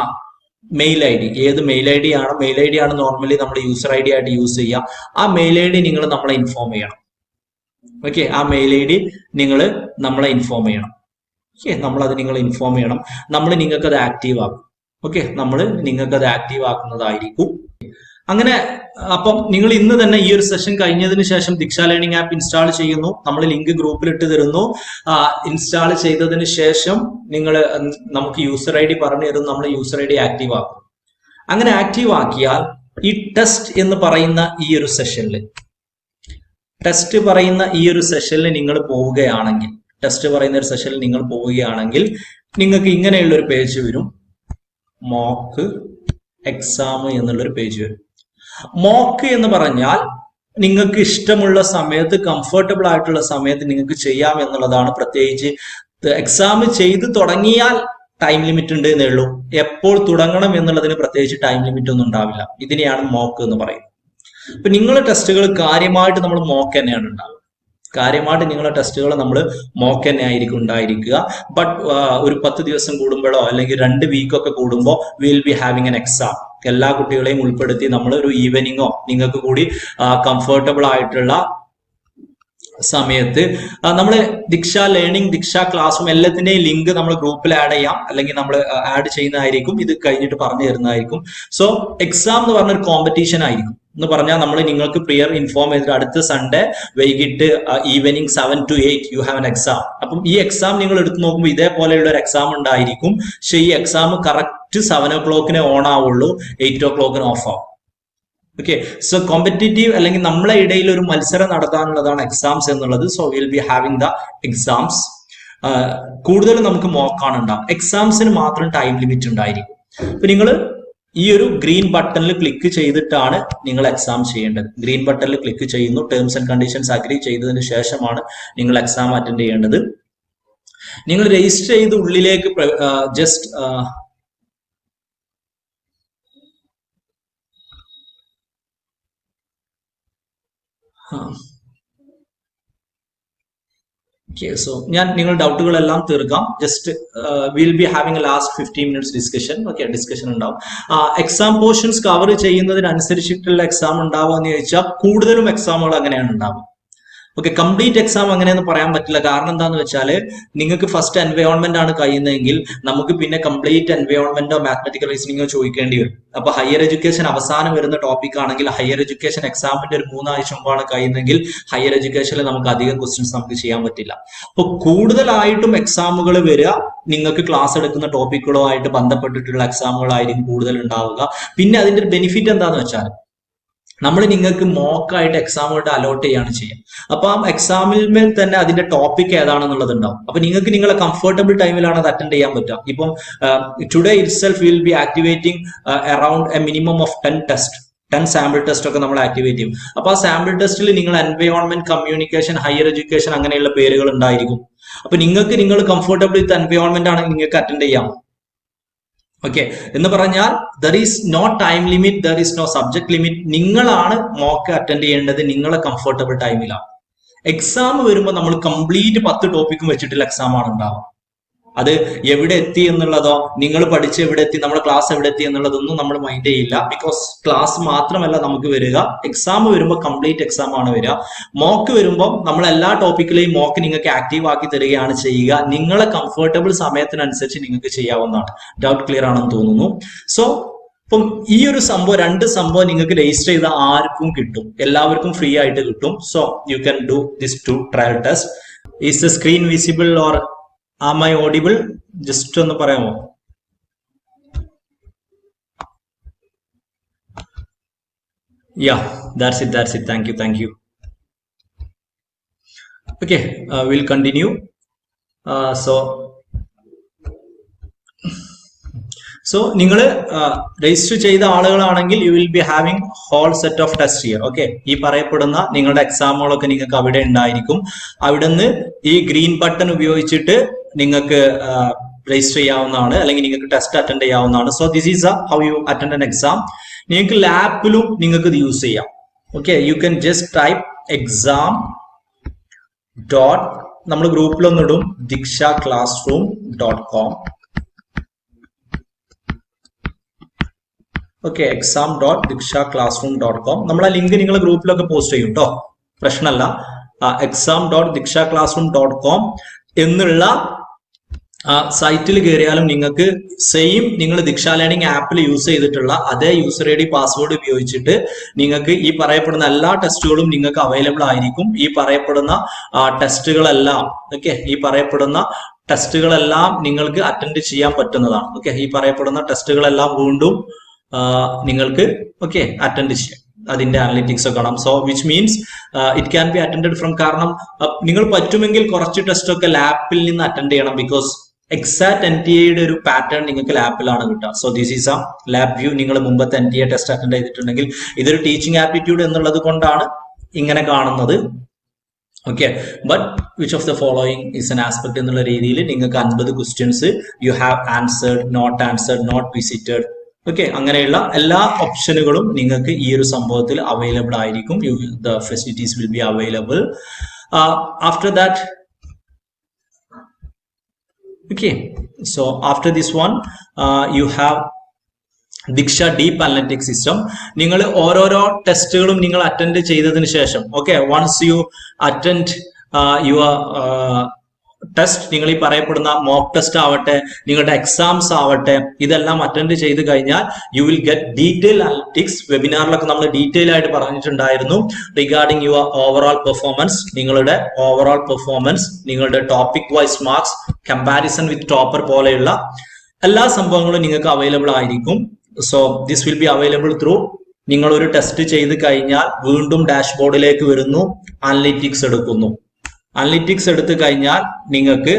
മെയിൽ ഐ ഡി, ഏത് മെയിൽ ഐ ഡി ആണ്, മെയിൽ ഐ ഡി ആണ് നോർമലി നമ്മൾ യൂസർ ഐ ഡി ആയിട്ട് യൂസ് ചെയ്യുക. ആ മെയിൽ ഐ ഡി നിങ്ങൾ നമ്മളെ ഇൻഫോം ചെയ്യണം. ഓക്കെ, ആ മെയിൽ ഐ ഡി നിങ്ങൾ നമ്മളെ ഇൻഫോം ചെയ്യണം. ഓക്കെ, നമ്മളത് നിങ്ങൾ ഇൻഫോം ചെയ്യണം. നമ്മൾ നിങ്ങൾക്ക് അത് ആക്റ്റീവ് ആക്കും. ഓക്കെ, നമ്മൾ നിങ്ങൾക്ക് അത് ആക്റ്റീവ് ആക്കുന്നതായിരിക്കും. അങ്ങനെ അപ്പം നിങ്ങൾ ഇന്ന് തന്നെ ഈ ഒരു സെഷൻ കഴിഞ്ഞതിന് ശേഷം ദീക്ഷ ലേണിംഗ് ആപ്പ് ഇൻസ്റ്റാൾ ചെയ്യുന്നു. നമ്മൾ ലിങ്ക് ഗ്രൂപ്പിൽ ഇട്ട് തരുന്നു. ഇൻസ്റ്റാൾ ചെയ്തതിന് ശേഷം നിങ്ങൾ നമുക്ക് യൂസർ ഐ ഡി പറഞ്ഞു തരും. നമ്മൾ യൂസർ ഐ ഡി ആക്റ്റീവ് ആക്കും. അങ്ങനെ ആക്റ്റീവ് ആക്കിയാൽ ഈ ടെസ്റ്റ് എന്ന് പറയുന്ന ഈ ഒരു സെഷനിൽ, ടെസ്റ്റ് പറയുന്ന ഈ ഒരു സെഷനിൽ നിങ്ങൾ പോവുകയാണെങ്കിൽ, ടെസ്റ്റ് പറയുന്ന ഒരു സെഷനിൽ നിങ്ങൾ പോവുകയാണെങ്കിൽ നിങ്ങൾക്ക് ഇങ്ങനെയുള്ള ഒരു പേജ് വരും. മോക്ക് എക്സാം എന്നുള്ളൊരു പേജ് വരും. മോക്ക് എന്ന് പറഞ്ഞാൽ നിങ്ങൾക്ക് ഇഷ്ടമുള്ള സമയത്ത്, കംഫർട്ടബിൾ ആയിട്ടുള്ള സമയത്ത് നിങ്ങൾക്ക് ചെയ്യാം എന്നുള്ളതാണ്. പ്രത്യേകിച്ച് എക്സാം ചെയ്ത് തുടങ്ങിയാൽ ടൈം ലിമിറ്റ് ഉണ്ട് എന്നേ ഉള്ളൂ. എപ്പോൾ തുടങ്ങണം എന്നുള്ളതിന് പ്രത്യേകിച്ച് ടൈം ലിമിറ്റ് ഒന്നും ഉണ്ടാവില്ല. ഇതിനെയാണ് മോക്ക് എന്ന് പറയുന്നത്. അപ്പൊ നിങ്ങളുടെ ടെസ്റ്റുകൾ കാര്യമായിട്ട് നമ്മൾ മോക്ക് തന്നെയാണ് ഉണ്ടാവുക. കാര്യമായിട്ട് നിങ്ങളുടെ ടെസ്റ്റുകൾ നമ്മൾ മോക്ക് തന്നെ ആയിരിക്കും ഉണ്ടായിരിക്കുക. ബട്ട് ഒരു 10 ദിവസം കൂടുമ്പോഴോ അല്ലെങ്കിൽ 2 വീക്കൊക്കെ കൂടുമ്പോൾ will be having N exam. എല്ലാ കുട്ടികളെയും ഉൾപ്പെടുത്തി നമ്മൾ ഒരു ഈവനിങ്ങോ നിങ്ങൾക്ക് കൂടി കംഫർട്ടബിൾ ആയിട്ടുള്ള സമയത്ത് നമ്മൾ ദീക്ഷ ലേണിംഗ്, ദീക്ഷ ക്ലാസ്സും എല്ലാത്തിന്റെയും ലിങ്ക് നമ്മൾ ഗ്രൂപ്പിൽ ആഡ് ചെയ്യാം, അല്ലെങ്കിൽ നമ്മൾ ആഡ് ചെയ്യുന്നതായിരിക്കും. ഇത് കഴിഞ്ഞിട്ട് പറഞ്ഞു തരുന്നതായിരിക്കും. സോ എക്സാം എന്ന് പറഞ്ഞൊരു കോമ്പറ്റീഷൻ ആയിരിക്കും. എന്ന് പറഞ്ഞാൽ നമ്മൾ നിങ്ങൾക്ക് പ്രിയർ ഇൻഫോം ചെയ്തിട്ട് അടുത്ത സൺഡേ വൈകിട്ട് evening 7 to 8 U have N exam. അപ്പം ഈ എക്സാം നിങ്ങൾ എടുത്ത് നോക്കുമ്പോൾ ഇതേപോലെയുള്ള ഒരു എക്സാം ഉണ്ടായിരിക്കും. പക്ഷെ ഈ എക്സാം കറക്റ്റ് 7 o'clock ഓൺ ആവുള്ളൂ, 8 o'clock ഓഫ് ആവും. ഓക്കെ, സോ കോമ്പറ്റേറ്റീവ് അല്ലെങ്കിൽ നമ്മളെ ഇടയിൽ ഒരു മത്സരം നടത്താനുള്ളതാണ് എക്സാംസ് എന്നുള്ളത്. So will be having the exams. കൂടുതലും നമുക്ക് മോക്കാണ് ഉണ്ടാവും. എക്സാംസിന് മാത്രം ടൈം ലിമിറ്റ് ഉണ്ടായിരിക്കും. അപ്പൊ നിങ്ങൾ ഈ ഒരു ഗ്രീൻ ബട്ടണിൽ ക്ലിക്ക് ചെയ്തിട്ടാണ് നിങ്ങൾ എക്സാം ചെയ്യേണ്ടത്. ഗ്രീൻ ബട്ടണിൽ ക്ലിക്ക് ചെയ്യുന്നു. ടേംസ് ആൻഡ് കണ്ടീഷൻസ് അഗ്രി ചെയ്തതിന് ശേഷമാണ് നിങ്ങൾ എക്സാം അറ്റൻഡ് ചെയ്യേണ്ടത്. നിങ്ങൾ രജിസ്റ്റർ ചെയ്ത് ഉള്ളിലേക്ക് ജസ്റ്റ് സോ ഞാൻ നിങ്ങളുടെ ഡൗട്ടുകളെല്ലാം തീർക്കാം. Just will be having A last 15 minutes discussion. Okay, discussion ഉണ്ടാവും. എക്സാം പോർഷൻസ് കവർ ചെയ്യുന്നതിനനുസരിച്ചിട്ടുള്ള എക്സാം ഉണ്ടാവുക എന്ന് ചോദിച്ചാൽ കൂടുതലും എക്സാമുകൾ അങ്ങനെയാണ് ഉണ്ടാവുക. ഓക്കെ, കംപ്ലീറ്റ് എക്സാം അങ്ങനെയെന്ന് പറയാൻ പറ്റില്ല. കാരണം എന്താണെന്ന് വെച്ചാൽ നിങ്ങൾക്ക് ഫസ്റ്റ് എൻവയോൺമെന്റ് ആണ് കഴിയുന്നതെങ്കിൽ നമുക്ക് പിന്നെ കംപ്ലീറ്റ് എൻവയോൺമെന്റോ മാത്തമാറ്റിക്കൽ റീസണിങ്ങോ ചോദിക്കേണ്ടി വരും. അപ്പൊ ഹയർ എഡ്യൂക്കേഷൻ അവസാനം വരുന്ന ടോപ്പിക് ആണെങ്കിൽ ഹയർ എഡ്യൂക്കേഷൻ എക്സാമിന്റെ ഒരു 3 ആഴ്ച മുമ്പാണ് കഴിയുന്നതെങ്കിൽ ഹയർ എഡ്യൂക്കേഷനിൽ നമുക്ക് അധികം ക്വസ്റ്റ്യൻസ് നമുക്ക് ചെയ്യാൻ പറ്റില്ല. അപ്പൊ കൂടുതലായിട്ടും എക്സാമുകൾ വരിക നിങ്ങൾക്ക് ക്ലാസ് എടുക്കുന്ന ടോപ്പിക്കുകളുമായിട്ട് ബന്ധപ്പെട്ടിട്ടുള്ള എക്സാമുകളായിരിക്കും കൂടുതൽ ഉണ്ടാവുക. പിന്നെ അതിന്റെ ഒരു ബെനിഫിറ്റ് എന്താന്ന് വെച്ചാൽ നമ്മൾ നിങ്ങൾക്ക് മോക്കായിട്ട് എക്സാമുകളുടെ അലോട്ട് ചെയ്യാണ് ചെയ്യുക. അപ്പൊ ആ എക്സാമിൽ മേൽ തന്നെ അതിന്റെ ടോപ്പിക് ഏതാണെന്നുള്ളത് ഉണ്ടാവും. അപ്പൊ നിങ്ങൾക്ക് നിങ്ങളെ കംഫർട്ടബിൾ ടൈമിലാണ് അത് അറ്റൻഡ് ചെയ്യാൻ പറ്റുക. ഇപ്പം today itself will be activating around A minimum of 10 sample test ഒക്കെ നമ്മൾ ആക്ടിവേറ്റ് ചെയ്യും. അപ്പൊ ആ സാമ്പിൾ ടെസ്റ്റിൽ നിങ്ങൾ എൻവയോൺമെന്റ്, കമ്മ്യൂണിക്കേഷൻ, ഹയർ എഡ്യൂക്കേഷൻ അങ്ങനെയുള്ള പേരുകൾ ഉണ്ടായിരിക്കും. അപ്പൊ നിങ്ങൾ കംഫർട്ടബിൾ വിത്ത് എൻവയോൺമെന്റ് ആണെങ്കിൽ നിങ്ങൾക്ക് അറ്റൻഡ് ചെയ്യാം. ഓക്കെ, എന്ന് പറഞ്ഞാൽ there is no time limit, there is no subject limit. നിങ്ങളാണ് മോക്ക് അറ്റൻഡ് ചെയ്യേണ്ടത് നിങ്ങളെ കംഫർട്ടബിൾ ടൈമിലാണ്. എക്സാം വരുമ്പോൾ നമ്മൾ കംപ്ലീറ്റ് 10 ടോപ്പിക്കും വെച്ചിട്ടുള്ള എക്സാം ആണ് ഉണ്ടാവുക. അത് എവിടെ എത്തി എന്നുള്ളതോ നിങ്ങൾ പഠിച്ച് എവിടെ എത്തി, നമ്മുടെ ക്ലാസ് എവിടെ എത്തി എന്നുള്ളതൊന്നും നമ്മൾ മൈൻഡ് ചെയ്യില്ല. ബിക്കോസ് ക്ലാസ് മാത്രമല്ല നമുക്ക് വരിക, എക്സാം വരുമ്പോൾ കംപ്ലീറ്റ് എക്സാം ആണ് വരിക. മോക്ക് വരുമ്പോൾ നമ്മൾ എല്ലാ ടോപ്പിക്കിലെയും മോക്ക് നിങ്ങൾക്ക് ആക്റ്റീവ് ആക്കി തരികയാണ് ചെയ്യുക. നിങ്ങളെ കംഫർട്ടബിൾ സമയത്തിനനുസരിച്ച് നിങ്ങൾക്ക് ചെയ്യാവുന്നതാണ്. ഡൗട്ട് ക്ലിയർ ആണെന്ന് തോന്നുന്നു. സോ ഇപ്പം ഈ ഒരു സംഭവം, 2 സംഭവം നിങ്ങൾക്ക് രജിസ്റ്റർ ചെയ്ത ആർക്കും കിട്ടും, എല്ലാവർക്കും ഫ്രീ ആയിട്ട് കിട്ടും. So you can do this 2 trial test. Is the screen visible or am I audible? Just ഒന്ന് പറയാമോ? Yeah, that's it. Thank you. Okay, we'll continue. So നിങ്ങൾ രജിസ്റ്റർ ചെയ്ത ആളുകളാണെങ്കിൽ you will be having whole set of test year. Okay, ഈ പറയപ്പെടുന്ന നിങ്ങളുടെ എക്സാമുകളൊക്കെ നിങ്ങൾക്ക് അവിടെ ഉണ്ടായിരിക്കും. അവിടുന്ന് ഈ ഗ്രീൻ ബട്ടൺ ഉപയോഗിച്ചിട്ട് നിങ്ങൾക്ക് രജിസ്റ്റർ ചെയ്യാവുന്നതാണ്, അല്ലെങ്കിൽ നിങ്ങൾക്ക് ടെസ്റ്റ് അറ്റൻഡ് ചെയ്യാവുന്നതാണ്. So this is how you attend an exam. നിങ്ങൾക്ക് ലാപ്പിലും നിങ്ങൾക്ക് ഇത് യൂസ് ചെയ്യാം. Okay, you can just type exam dot, നമ്മൾ ഗ്രൂപ്പിലൊന്നിടും diksha-classroom.com. Okay, exam.diksha-classroom.com. നമ്മൾ ആ ലിങ്ക് നിങ്ങൾ ഗ്രൂപ്പിലൊക്കെ പോസ്റ്റ് ചെയ്യും കേട്ടോ, പ്രശ്നമല്ല. exam.diksha-classroom.com എന്നുള്ള സൈറ്റിൽ കയറിയാലും നിങ്ങൾക്ക് സെയിം നിങ്ങൾ ദിക്ഷ ലേണിംഗ് ആപ്പിൽ യൂസ് ചെയ്തിട്ടുള്ള അതേ യൂസർ ഐ ഡി പാസ്വേഡ് ഉപയോഗിച്ചിട്ട് നിങ്ങൾക്ക് ഈ പറയപ്പെടുന്ന എല്ലാ ടെസ്റ്റുകളും നിങ്ങൾക്ക് അവൈലബിൾ ആയിരിക്കും. ഈ പറയപ്പെടുന്ന ടെസ്റ്റുകളെല്ലാം ഈ പറയപ്പെടുന്ന ടെസ്റ്റുകളെല്ലാം നിങ്ങൾക്ക് അറ്റൻഡ് ചെയ്യാൻ പറ്റുന്നതാണ്. ഓക്കെ, ഈ പറയപ്പെടുന്ന ടെസ്റ്റുകളെല്ലാം വീണ്ടും നിങ്ങൾക്ക് അറ്റൻഡ് ചെയ്യാം. അതിന്റെ അനലിറ്റിക്സ് ഒക്കെ കാണാം. So which means it can be attended from, കാരണം നിങ്ങൾ പറ്റുമെങ്കിൽ കുറച്ച് ടെസ്റ്റ് ഒക്കെ ലാപ്പിൽ നിന്ന് അറ്റൻഡ് ചെയ്യണം. ബിക്കോസ് എക്സാക്ട് NTA ഒരു പാറ്റേൺ നിങ്ങൾക്ക് ലാപ്പിലാണ് കിട്ടുക. So this is A lab view. നിങ്ങൾ മുമ്പത്തെ NTA ടെസ്റ്റ് അറ്റൻഡ് ചെയ്തിട്ടുണ്ടെങ്കിൽ ഇതൊരു ടീച്ചിങ് ആപ്റ്റിറ്റ്യൂഡ് എന്നുള്ളത് കൊണ്ടാണ് ഇങ്ങനെ കാണുന്നത്. Okay, but which of the following is an aspect എന്നുള്ള രീതിയിൽ നിങ്ങൾക്ക് 50 questions you have answered, not visited, okay, അങ്ങനെയുള്ള എല്ലാ ഓപ്ഷനുകളും നിങ്ങൾക്ക് ഈ ഒരു സംഭവത്തിൽ അവൈലബിൾ ആയിരിക്കും. The facilities will be available. After that, okay, so after this one you have Diksha deep analytics system. നിങ്ങൾ ഓരോരോ ടെസ്റ്റുകളും നിങ്ങൾ അറ്റൻഡ് ചെയ്തതിന് ശേഷം, once you attend your test, നിങ്ങൾ ഈ പറയപ്പെടുന്ന മോക്ക് ടെസ്റ്റ് ആവട്ടെ, നിങ്ങളുടെ എക്സാംസ് ആവട്ടെ, ഇതെല്ലാം അറ്റൻഡ് ചെയ്ത് കഴിഞ്ഞാൽ you will get detail analytics. വെബിനാറിലൊക്കെ നമ്മൾ ഡീറ്റെയിൽ ആയിട്ട് പറഞ്ഞിട്ടുണ്ടായിരുന്നു റിഗാർഡിംഗ് യുവർ ഓവറോൾ പെർഫോമൻസ്, നിങ്ങളുടെ ഓവറോൾ പെർഫോമൻസ്, നിങ്ങളുടെ topic wise marks, comparison with topper പോലെയുള്ള എല്ലാ സംഭവങ്ങളും നിങ്ങൾക്ക് അവൈലബിൾ ആയിരിക്കും. So this will be available through, നിങ്ങൾ ഒരു ടെസ്റ്റ് ചെയ്ത് കഴിഞ്ഞാൽ വീണ്ടും ഡാഷ്ബോർഡിലേക്ക് വരുന്നു, അനലിറ്റിക്സ് എടുക്കുന്നു. അനലിറ്റിക്സ് എടുത്തു കഴിഞ്ഞാൽ നിങ്ങൾക്ക്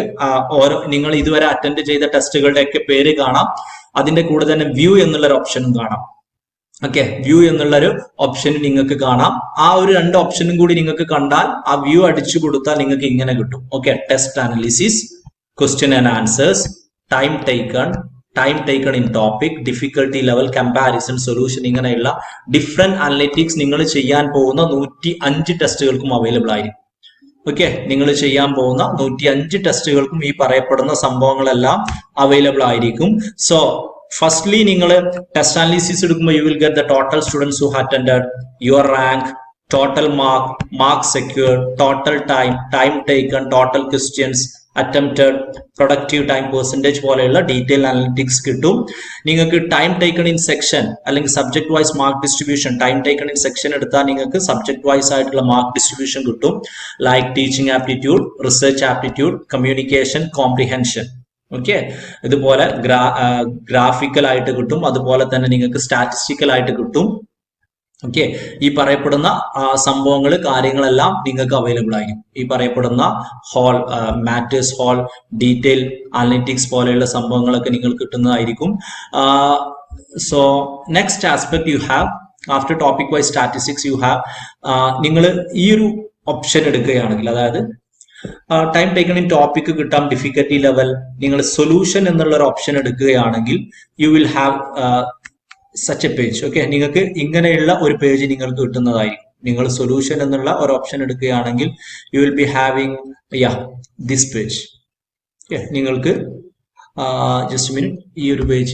നിങ്ങൾ ഇതുവരെ അറ്റൻഡ് ചെയ്ത ടെസ്റ്റുകളുടെ ഒക്കെ പേര് കാണാം. അതിന്റെ കൂടെ തന്നെ വ്യൂ എന്നുള്ളൊരു ഓപ്ഷനും കാണാം. വ്യൂ എന്നുള്ളൊരു ഓപ്ഷൻ നിങ്ങൾക്ക് കാണാം. ആ ഒരു 2 ഓപ്ഷനും കൂടി നിങ്ങൾക്ക് കണ്ടാൽ ആ വ്യൂ അടിച്ചു കൊടുത്താൽ നിങ്ങൾക്ക് ഇങ്ങനെ കിട്ടും. Test analysis, question and answers, time taken in topic, difficulty level, comparison, solution, ഇങ്ങനെയുള്ള ഡിഫറെന്റ് അനലിറ്റിക്സ് നിങ്ങൾ ചെയ്യാൻ പോകുന്ന 105 ടെസ്റ്റുകൾക്കും അവൈലബിൾ ആയിരിക്കും. നിങ്ങൾ ചെയ്യാൻ പോകുന്ന 105 ടെസ്റ്റുകൾക്കും ഈ പറയപ്പെടുന്ന സംഭവങ്ങളെല്ലാം അവൈലബിൾ ആയിരിക്കും. സോ ഫസ്റ്റ്ലി നിങ്ങൾ ടെസ്റ്റ് അനാലിസിസ് എടുക്കുമ്പോൾ U will get the total students who attended, your rank, total mark secure, total time taken, total questions attempted, productive time percentage പോലെയുള്ള ഡീറ്റെയിൽ അനലിറ്റിക്സ് കിട്ടും. നിങ്ങൾക്ക് ടൈം ടേക്കൺ ഇൻ സെക്ഷൻ അല്ലെങ്കിൽ subject wise mark distribution, time taken in section എടുത്താൽ നിങ്ങൾക്ക് subject wise ആയിട്ടുള്ള mark distribution കിട്ടും. Like teaching aptitude, research aptitude, communication, comprehension. ഇതുപോലെ graphical ആയിട്ട് കിട്ടും. അതുപോലെ തന്നെ നിങ്ങൾക്ക് സ്റ്റാറ്റിസ്റ്റിക്കൽ ആയിട്ട് കിട്ടും. ഈ പറയപ്പെടുന്ന സംഭവങ്ങൾ, കാര്യങ്ങളെല്ലാം നിങ്ങൾക്ക് അവൈലബിൾ ആയിരിക്കും. ഈ പറയപ്പെടുന്ന മാറ്റേഴ്സ് ഹോൾ, ഡീറ്റെയിൽ അനലിറ്റിക്സ് പോലെയുള്ള സംഭവങ്ങളൊക്കെ നിങ്ങൾക്ക് കിട്ടുന്നതായിരിക്കും. So next aspect you have after topic wise statistics you have, നിങ്ങൾ ഈ ഒരു ഓപ്ഷൻ എടുക്കുകയാണെങ്കിൽ, അതായത് ടൈം ടേക്കൺ ഇൻ ടോപ്പിക് കിട്ടാം, ഡിഫിക്കൽട്ടി ലെവൽ, നിങ്ങൾ സൊല്യൂഷൻ എന്നുള്ള ഒരു ഓപ്ഷൻ എടുക്കുകയാണെങ്കിൽ you will have such A page. നിങ്ങൾക്ക് ഇങ്ങനെയുള്ള ഒരു പേജ് നിങ്ങൾക്ക് കിട്ടുന്നതായിരിക്കും. നിങ്ങൾ സൊല്യൂഷൻ എന്നുള്ള ഒരു ഓപ്ഷൻ എടുക്കുകയാണെങ്കിൽ you will be having this page. നിങ്ങൾക്ക് ജസ്റ്റ് മിനിറ്റ്, ഈ ഒരു page,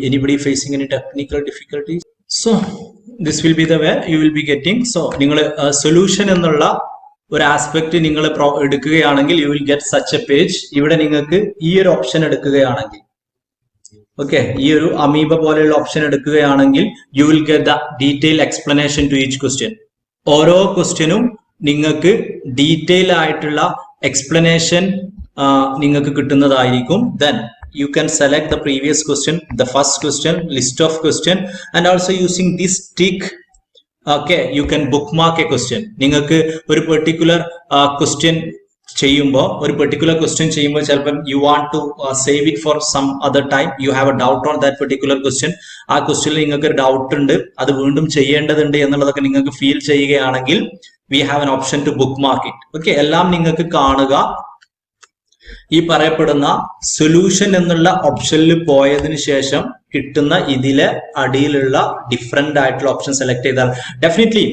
anybody facing any technical difficulties, so this will B the way U will be getting. So നിങ്ങൾ സൊല്യൂഷൻ എന്നുള്ള ഒരു ആസ്പെക്ട് നിങ്ങൾ എടുക്കുകയാണെങ്കിൽ you will get such A page. ഇവിടെ നിങ്ങൾക്ക് ഈ ഒരു ഓപ്ഷൻ എടുക്കുകയാണെങ്കിൽ, ഈ ഒരു അമീബ പോലെയുള്ള ഓപ്ഷൻ എടുക്കുകയാണെങ്കിൽ you will get the detail explanation to each question. ഓരോ ക്വസ്റ്റ്യനും നിങ്ങൾക്ക് ഡീറ്റെയിൽ ആയിട്ടുള്ള എക്സ്പ്ലനേഷൻ നിങ്ങൾക്ക് കിട്ടുന്നതായിരിക്കും. Then you can select the previous question, the first question, list of question, and also using this tick you can bookmark a question. നിങ്ങൾക്ക് ഒരു particular question ചെയ്യുമ്പോൾ ഒരു പെർട്ടിക്കുലർ ക്വസ്റ്റ്യൻ ചെയ്യുമ്പോൾ ചിലപ്പം you want to save it for some other time, you have a doubt on that particular question, ആ ക്വസ്റ്റ്യനിൽ നിങ്ങൾക്ക് ഒരു ഡൗട്ട് ഉണ്ട്, അത് വീണ്ടും ചെയ്യേണ്ടതുണ്ട് എന്നുള്ളതൊക്കെ നിങ്ങൾക്ക് ഫീൽ ചെയ്യുകയാണെങ്കിൽ we have an option to bookmark it. Okay, എല്ലാം നിങ്ങൾക്ക് കാണുക. ഈ പറയപ്പെടുന്ന സൊല്യൂഷൻ എന്നുള്ള ഓപ്ഷനിൽ പോയതിനു ശേഷം കിട്ടുന്ന ഇതിലെ അടിയിലുള്ള ഡിഫറെന്റ് ആയിട്ടുള്ള ഓപ്ഷൻ സെലക്ട് ചെയ്താൽ ഡെഫിനറ്റ്ലി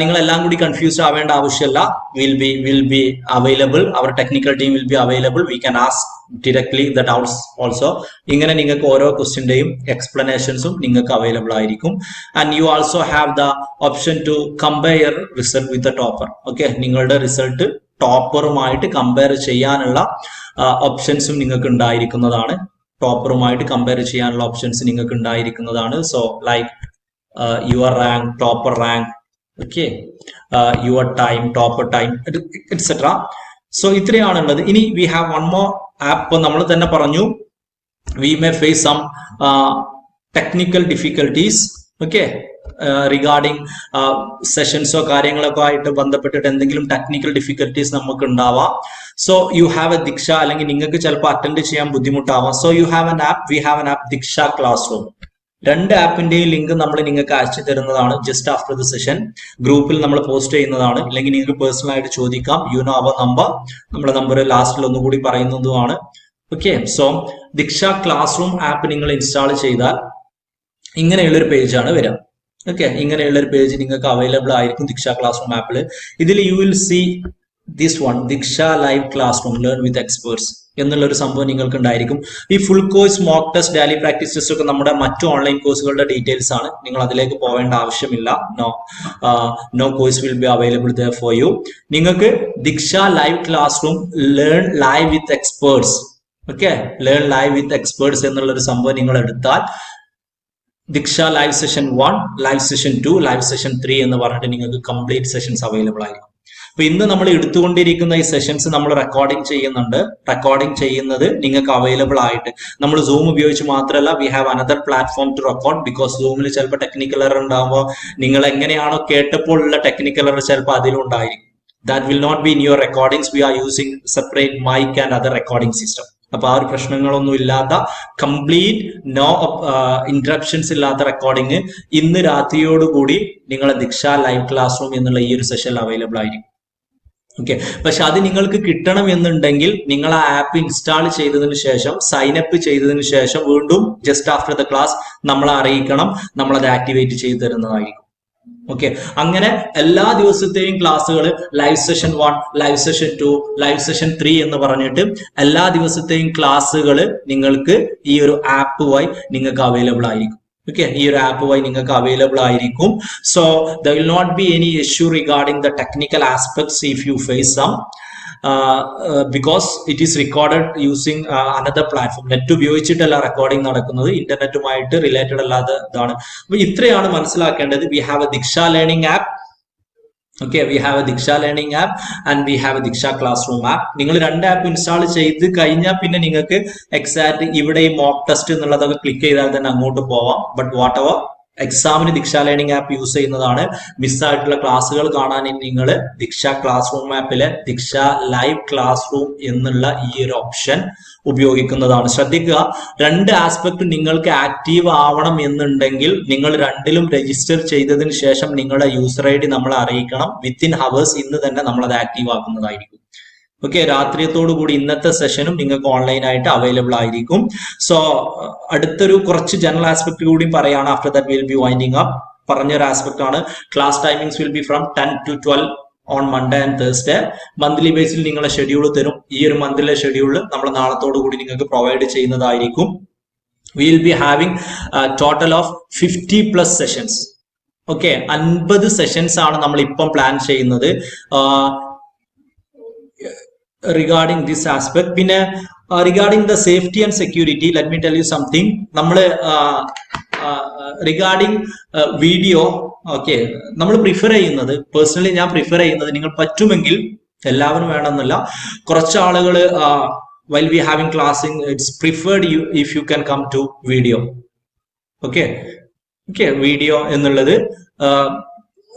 നിങ്ങൾ എല്ലാം കൂടി കൺഫ്യൂസ്ഡ് ആവേണ്ട ആവശ്യമില്ല. Will be available, our technical team will be available, we can ask directly the doubts also. ഇങ്ങനെ നിങ്ങൾക്ക് ഓരോ ക്വസ്റ്റ്യന്റെയും എക്സ്പ്ലനേഷൻസും നിങ്ങൾക്ക് അവൈലബിൾ ആയിരിക്കും. And you also have the option to compare result with the topper. Okay, നിങ്ങളുടെ result ടോപ്പറുമായിട്ട് compare ചെയ്യാനുള്ള ഓപ്ഷൻസും നിങ്ങൾക്ക് ഉണ്ടായിരിക്കുന്നതാണ്. ടോപ്പറുമായിട്ട് കമ്പയർ ചെയ്യാനുള്ള ഓപ്ഷൻസ് നിങ്ങൾക്ക് ഉണ്ടായിരിക്കുന്നതാണ്. So like your rank, topper rank, okay, your time, topper time, etcetera. So ഇത്രയാണുള്ളത്. ഇനി we have one more app. നമ്മൾ തന്നെ പറഞ്ഞു we may face some technical difficulties. Okay, regarding സെഷൻസോ കാര്യങ്ങളൊക്കെ ആയിട്ട് ബന്ധപ്പെട്ടിട്ട് എന്തെങ്കിലും ടെക്നിക്കൽ ഡിഫിക്കൽട്ടീസ് നമുക്ക് ഉണ്ടാവാം. So you have a Diksha, അല്ലെങ്കിൽ നിങ്ങൾക്ക് ചിലപ്പോൾ അറ്റൻഡ് ചെയ്യാൻ ബുദ്ധിമുട്ടാവാം. So you have an app, we have an app Diksha class room. രണ്ട് ആപ്പിന്റെയും ലിങ്ക് നമ്മൾ നിങ്ങൾക്ക് അയച്ചു തരുന്നതാണ് ജസ്റ്റ് ആഫ്റ്റർ ദ സെഷൻ. ഗ്രൂപ്പിൽ നമ്മൾ പോസ്റ്റ് ചെയ്യുന്നതാണ്, അല്ലെങ്കിൽ നിങ്ങൾക്ക് പേഴ്സണൽ ആയിട്ട് ചോദിക്കാം. യു നോ അവർ നമ്പർ, നമ്മുടെ നമ്പർ ലാസ്റ്റിൽ ഒന്നുകൂടി പറയുന്നതുമാണ്. Okay, so Diksha class room app നിങ്ങൾ ഇൻസ്റ്റാൾ ചെയ്താൽ ഇങ്ങനെയുള്ളൊരു പേജാണ് വരിക. ഓക്കെ, ഇങ്ങനെയുള്ളൊരു പേജ് നിങ്ങൾക്ക് അവൈലബിൾ ആയിരിക്കും ദിക്ഷ ക്ലാസ് റൂം ആപ്പിൽ. ഇതിൽ you will see this one, Diksha live class room learn with experts എന്നുള്ളൊരു സംഭവം നിങ്ങൾക്ക് ഉണ്ടായിരിക്കും. ഈ full course, mock test, daily practice test ഒക്കെ നമ്മുടെ മറ്റു ഓൺലൈൻ കോഴ്സുകളുടെ ഡീറ്റെയിൽസ് ആണ്. നിങ്ങൾ അതിലേക്ക് പോവേണ്ട ആവശ്യമില്ല. No course will be available there for you. നിങ്ങൾക്ക് Diksha live class room learn live with experts, okay, learn live with experts എന്നുള്ളൊരു സംഭവം നിങ്ങൾ എടുത്താൽ Diksha live session 1, live session 2, live session 3 എന്ന് പറഞ്ഞിട്ട് നിങ്ങൾക്ക് കംപ്ലീറ്റ് സെഷൻസ് അവൈലബിൾ ആയിരിക്കും. അപ്പൊ ഇന്ന് നമ്മൾ എടുത്തുകൊണ്ടിരിക്കുന്ന ഈ സെഷൻസ് നമ്മൾ റെക്കോർഡിംഗ് ചെയ്യുന്നുണ്ട്. റെക്കോർഡിംഗ് ചെയ്യുന്നത് നിങ്ങൾക്ക് അവൈലബിൾ ആയിട്ട് നമ്മൾ സൂം ഉപയോഗിച്ച് മാത്രമല്ല, we have another platform to record. Because സൂമിൽ ചിലപ്പോൾ ടെക്നിക്കൽ എറർ ഉണ്ടാകുമ്പോൾ നിങ്ങൾ എങ്ങനെയാണോ കേട്ടപ്പോൾ ഉള്ള ടെക്നിക്കൽ എറർ ചിലപ്പോൾ അതിലുണ്ടായിരിക്കും. That will not be in your recordings. We are using separate mic and other recording system. അപ്പൊ ആ ഒരു പ്രശ്നങ്ങളൊന്നും ഇല്ലാത്ത കംപ്ലീറ്റ് നോ ഇന്ററപ്ഷൻസ് ഇല്ലാത്ത റെക്കോർഡിംഗ് ഇന്ന് രാത്രിയോടുകൂടി നിങ്ങളെ ദിക്ഷ ലൈവ് ക്ലാസ് റൂം എന്നുള്ള ഈ ഒരു സെഷനിൽ അവൈലബിൾ ആയിരിക്കും. ഓക്കെ, പക്ഷെ അത് നിങ്ങൾക്ക് കിട്ടണം എന്നുണ്ടെങ്കിൽ നിങ്ങൾ ആ ആപ്പ് ഇൻസ്റ്റാൾ ചെയ്തതിനു ശേഷം, സൈൻ അപ്പ് ചെയ്തതിനു ശേഷം വീണ്ടും ജസ്റ്റ് ആഫ്റ്റർ ദ ക്ലാസ് നമ്മളെ അറിയിക്കണം. നമ്മളത് ആക്ടിവേറ്റ് ചെയ്ത് തരുന്നതായിരിക്കും. ഓക്കെ, അങ്ങനെ എല്ലാ ദിവസത്തെയും ക്ലാസ്സുകൾ live session 1, live session 2, live session 3 എന്ന് പറഞ്ഞിട്ട് എല്ലാ ദിവസത്തെയും ക്ലാസ്സുകൾ നിങ്ങൾക്ക് ഈ ഒരു ആപ്പ് വഴി നിങ്ങൾക്ക് അവൈലബിൾ ആയിരിക്കും. ഓക്കെ, ഈ ഒരു ആപ്പ് വഴി നിങ്ങൾക്ക് അവൈലബിൾ ആയിരിക്കും. So there will not be any issue regarding the technical aspects if you face some because it is recorded using another platform. Net ഉപയോഗിച്ചിട്ടല്ല റെക്കോർഡിംഗ് നടക്കുന്നത്, ഇന്റർനെറ്റുമായിട്ട് റിലേറ്റഡ് അല്ലാതെ ഇതാണ്. അപ്പൊ ഇത്രയാണ് മനസ്സിലാക്കേണ്ടത്. We have a Diksha learning app. Okay, we have a Diksha learning app and we have a Diksha class room app. നിങ്ങൾ രണ്ട് ആപ്പ് ഇൻസ്റ്റാൾ ചെയ്ത് കഴിഞ്ഞാൽ പിന്നെ നിങ്ങൾക്ക് എക്സാക്ട് ഇവിടെ ഈ മോക്ക് ടെസ്റ്റ് എന്നുള്ളതൊക്കെ ക്ലിക്ക് ചെയ്താൽ തന്നെ അങ്ങോട്ട് പോവാം. ബട്ട് വാട്ട് എവർ എക്സാമിന് ദിക്ഷ ലേണിംഗ് ആപ്പ് യൂസ് ചെയ്യുന്നതാണ്. മിസ്സായിട്ടുള്ള ക്ലാസ്സുകൾ കാണാൻ നിങ്ങൾ ദിക്ഷ ക്ലാസ് റൂം ആപ്പിലെ ദിക്ഷ ലൈവ് ക്ലാസ് റൂം എന്നുള്ള ഈ ഒരു ഓപ്ഷൻ ഉപയോഗിക്കുന്നതാണ്. ശ്രദ്ധിക്കുക, രണ്ട് ആസ്പെക്ട് നിങ്ങൾക്ക് ആക്റ്റീവ് ആവണം എന്നുണ്ടെങ്കിൽ നിങ്ങൾ രണ്ടിലും രജിസ്റ്റർ ചെയ്തതിന് ശേഷം നിങ്ങളുടെ യൂസർ ഐ ഡി നമ്മളെ അറിയിക്കണം. വിത്തിൻ ഹവേഴ്സ് ഇന്ന് തന്നെ നമ്മളത് ആക്റ്റീവ് ആക്കുന്നതായിരിക്കും. ഓക്കെ, രാത്രിയത്തോടു കൂടി ഇന്നത്തെ സെഷനും നിങ്ങൾക്ക് ഓൺലൈൻ ആയിട്ട് അവൈലബിൾ ആയിരിക്കും. സോ അടുത്തൊരു കുറച്ച് ജനറൽ ആസ്പെക്ട് കൂടി പറയാണ്. After that will be winding up. പറഞ്ഞൊരു ആസ്പെക്ട് ആണ്. Class timings will be from 10 to 12 on Monday and Thursday. Monthly ബേസിൽ നിങ്ങളെ ഷെഡ്യൂൾ തരും. ഈ ഒരു മന്ത്ലിലെ ഷെഡ്യൂൾ നമ്മൾ നാളത്തോടു കൂടി നിങ്ങൾക്ക് പ്രൊവൈഡ് ചെയ്യുന്നതായിരിക്കും. V will be having total of 50+ sessions. Okay, 50 sessions ആണ് നമ്മൾ ഇപ്പം പ്ലാൻ ചെയ്യുന്നത് regarding this aspect. പിന്നെ regarding the safety and security, let me tell you something. നമ്മൾ regarding വീഡിയോ, ഓക്കെ, നമ്മൾ പ്രിഫർ ചെയ്യുന്നത്, പേഴ്സണലി ഞാൻ പ്രിഫർ ചെയ്യുന്നത്, നിങ്ങൾ പറ്റുമെങ്കിൽ എല്ലാവരും വേണമെന്നില്ല, കുറച്ച് ആളുകൾ while we having classing it's preferred you if you can come to video. Okay, video എന്നുള്ളത്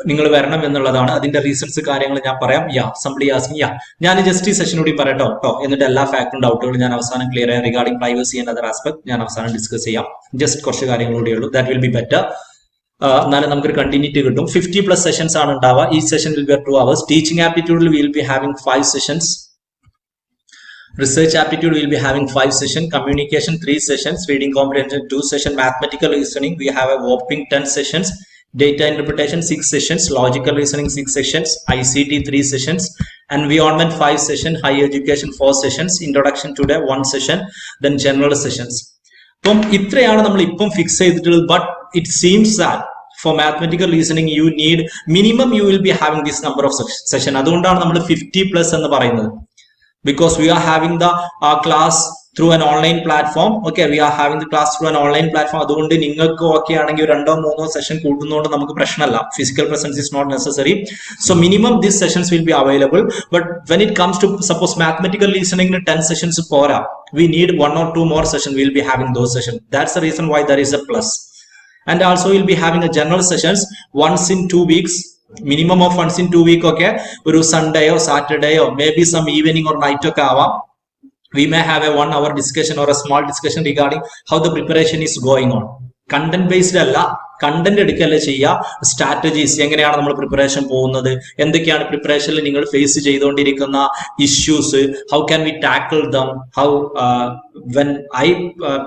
നിങ്ങൾ വരണം എന്നുള്ളതാണ്. അതിന്റെ റീസൺസ് കാര്യങ്ങൾ ഞാൻ പറയാം. സംബഡി ആസ്കിങ് ഞാൻ ജസ്റ്റ് ഈ സെഷൻ കൂടി പറയട്ടോ എന്നിട്ട് എല്ലാ ഫാക്ടറും ഡൗട്ടുകളും ഞാൻ അവസാനം ക്ലിയർ ചെയ്യാം. Regarding privacy and other aspect ഞാൻ അവസാനം ഡിസ്കസ് ചെയ്യാം. ജസ്റ്റ് കുറച്ച് കാര്യങ്ങൾ കൂടിയേ ഉള്ളൂ. That will be better. എന്നാലും നമുക്കൊരു കണ്ടിന്യൂറ്റി കിട്ടും. 50+ സെഷൻസ് ആണ് ഉണ്ടാവുക. ഈ session will be 2 hours. Teaching ആപ്റ്റിറ്റ്യൂഡിൽ will be having 5 sessions. Research aptitude will be having 5 sessions, communication 3 sessions, reading comprehension 2 sessions, mathematical reasoning we have a whopping 10 sessions, data interpretation 6 sessions, logical reasoning 6 sessions, ICT 3 sessions, environment 5 sessions, higher education 4 sessions, introduction today 1 session, then general sessions. അപ്പം ഇത്രയാണ് നമ്മൾ ഇപ്പം fix ചെയ്തിട്ടുള്ളത്. But it seems that for mathematical reasoning you need minimum you will be having this number of session. അതുകൊണ്ടാണ് നമ്മൾ 50+ എന്ന് പറയുന്നത്. Because we are having the class through an online platform. Okay, we are having the class through an online platform. അതുകൊണ്ട് നിങ്ങൾക്ക് okay ആണെങ്കിൽ 2-3 session കൂട്ടുന്നതുകൊണ്ട് നമുക്ക് പ്രശ്നമല്ല. Physical presence is not necessary. So minimum these sessions will be available. But when it comes to suppose mathematical reasoning 10 sessions പോരാ, we need 1 or 2 more sessions. We will be having those sessions. That's the reason why there is a plus. And also we'll be having a general sessions once in 2 weeks. Minimum of once in 2 weeks. Okay, ഒരു Sunday or Saturday or maybe some evening or night ഒക്കെ ആവാം. We may have a 1 hour discussion or a small discussion regarding how the preparation is going on. Content based അല്ല, content എടുക്കല്ലേ ചെയ്യുക. Strategies, എങ്ങനെയാണ് നമ്മൾ preparation പോകുന്നത്, എന്തൊക്കെയാണ് പ്രിപ്പറേഷനിൽ നിങ്ങൾ ഫേസ് ചെയ്തുകൊണ്ടിരിക്കുന്ന issues, how can we tackle them, how when I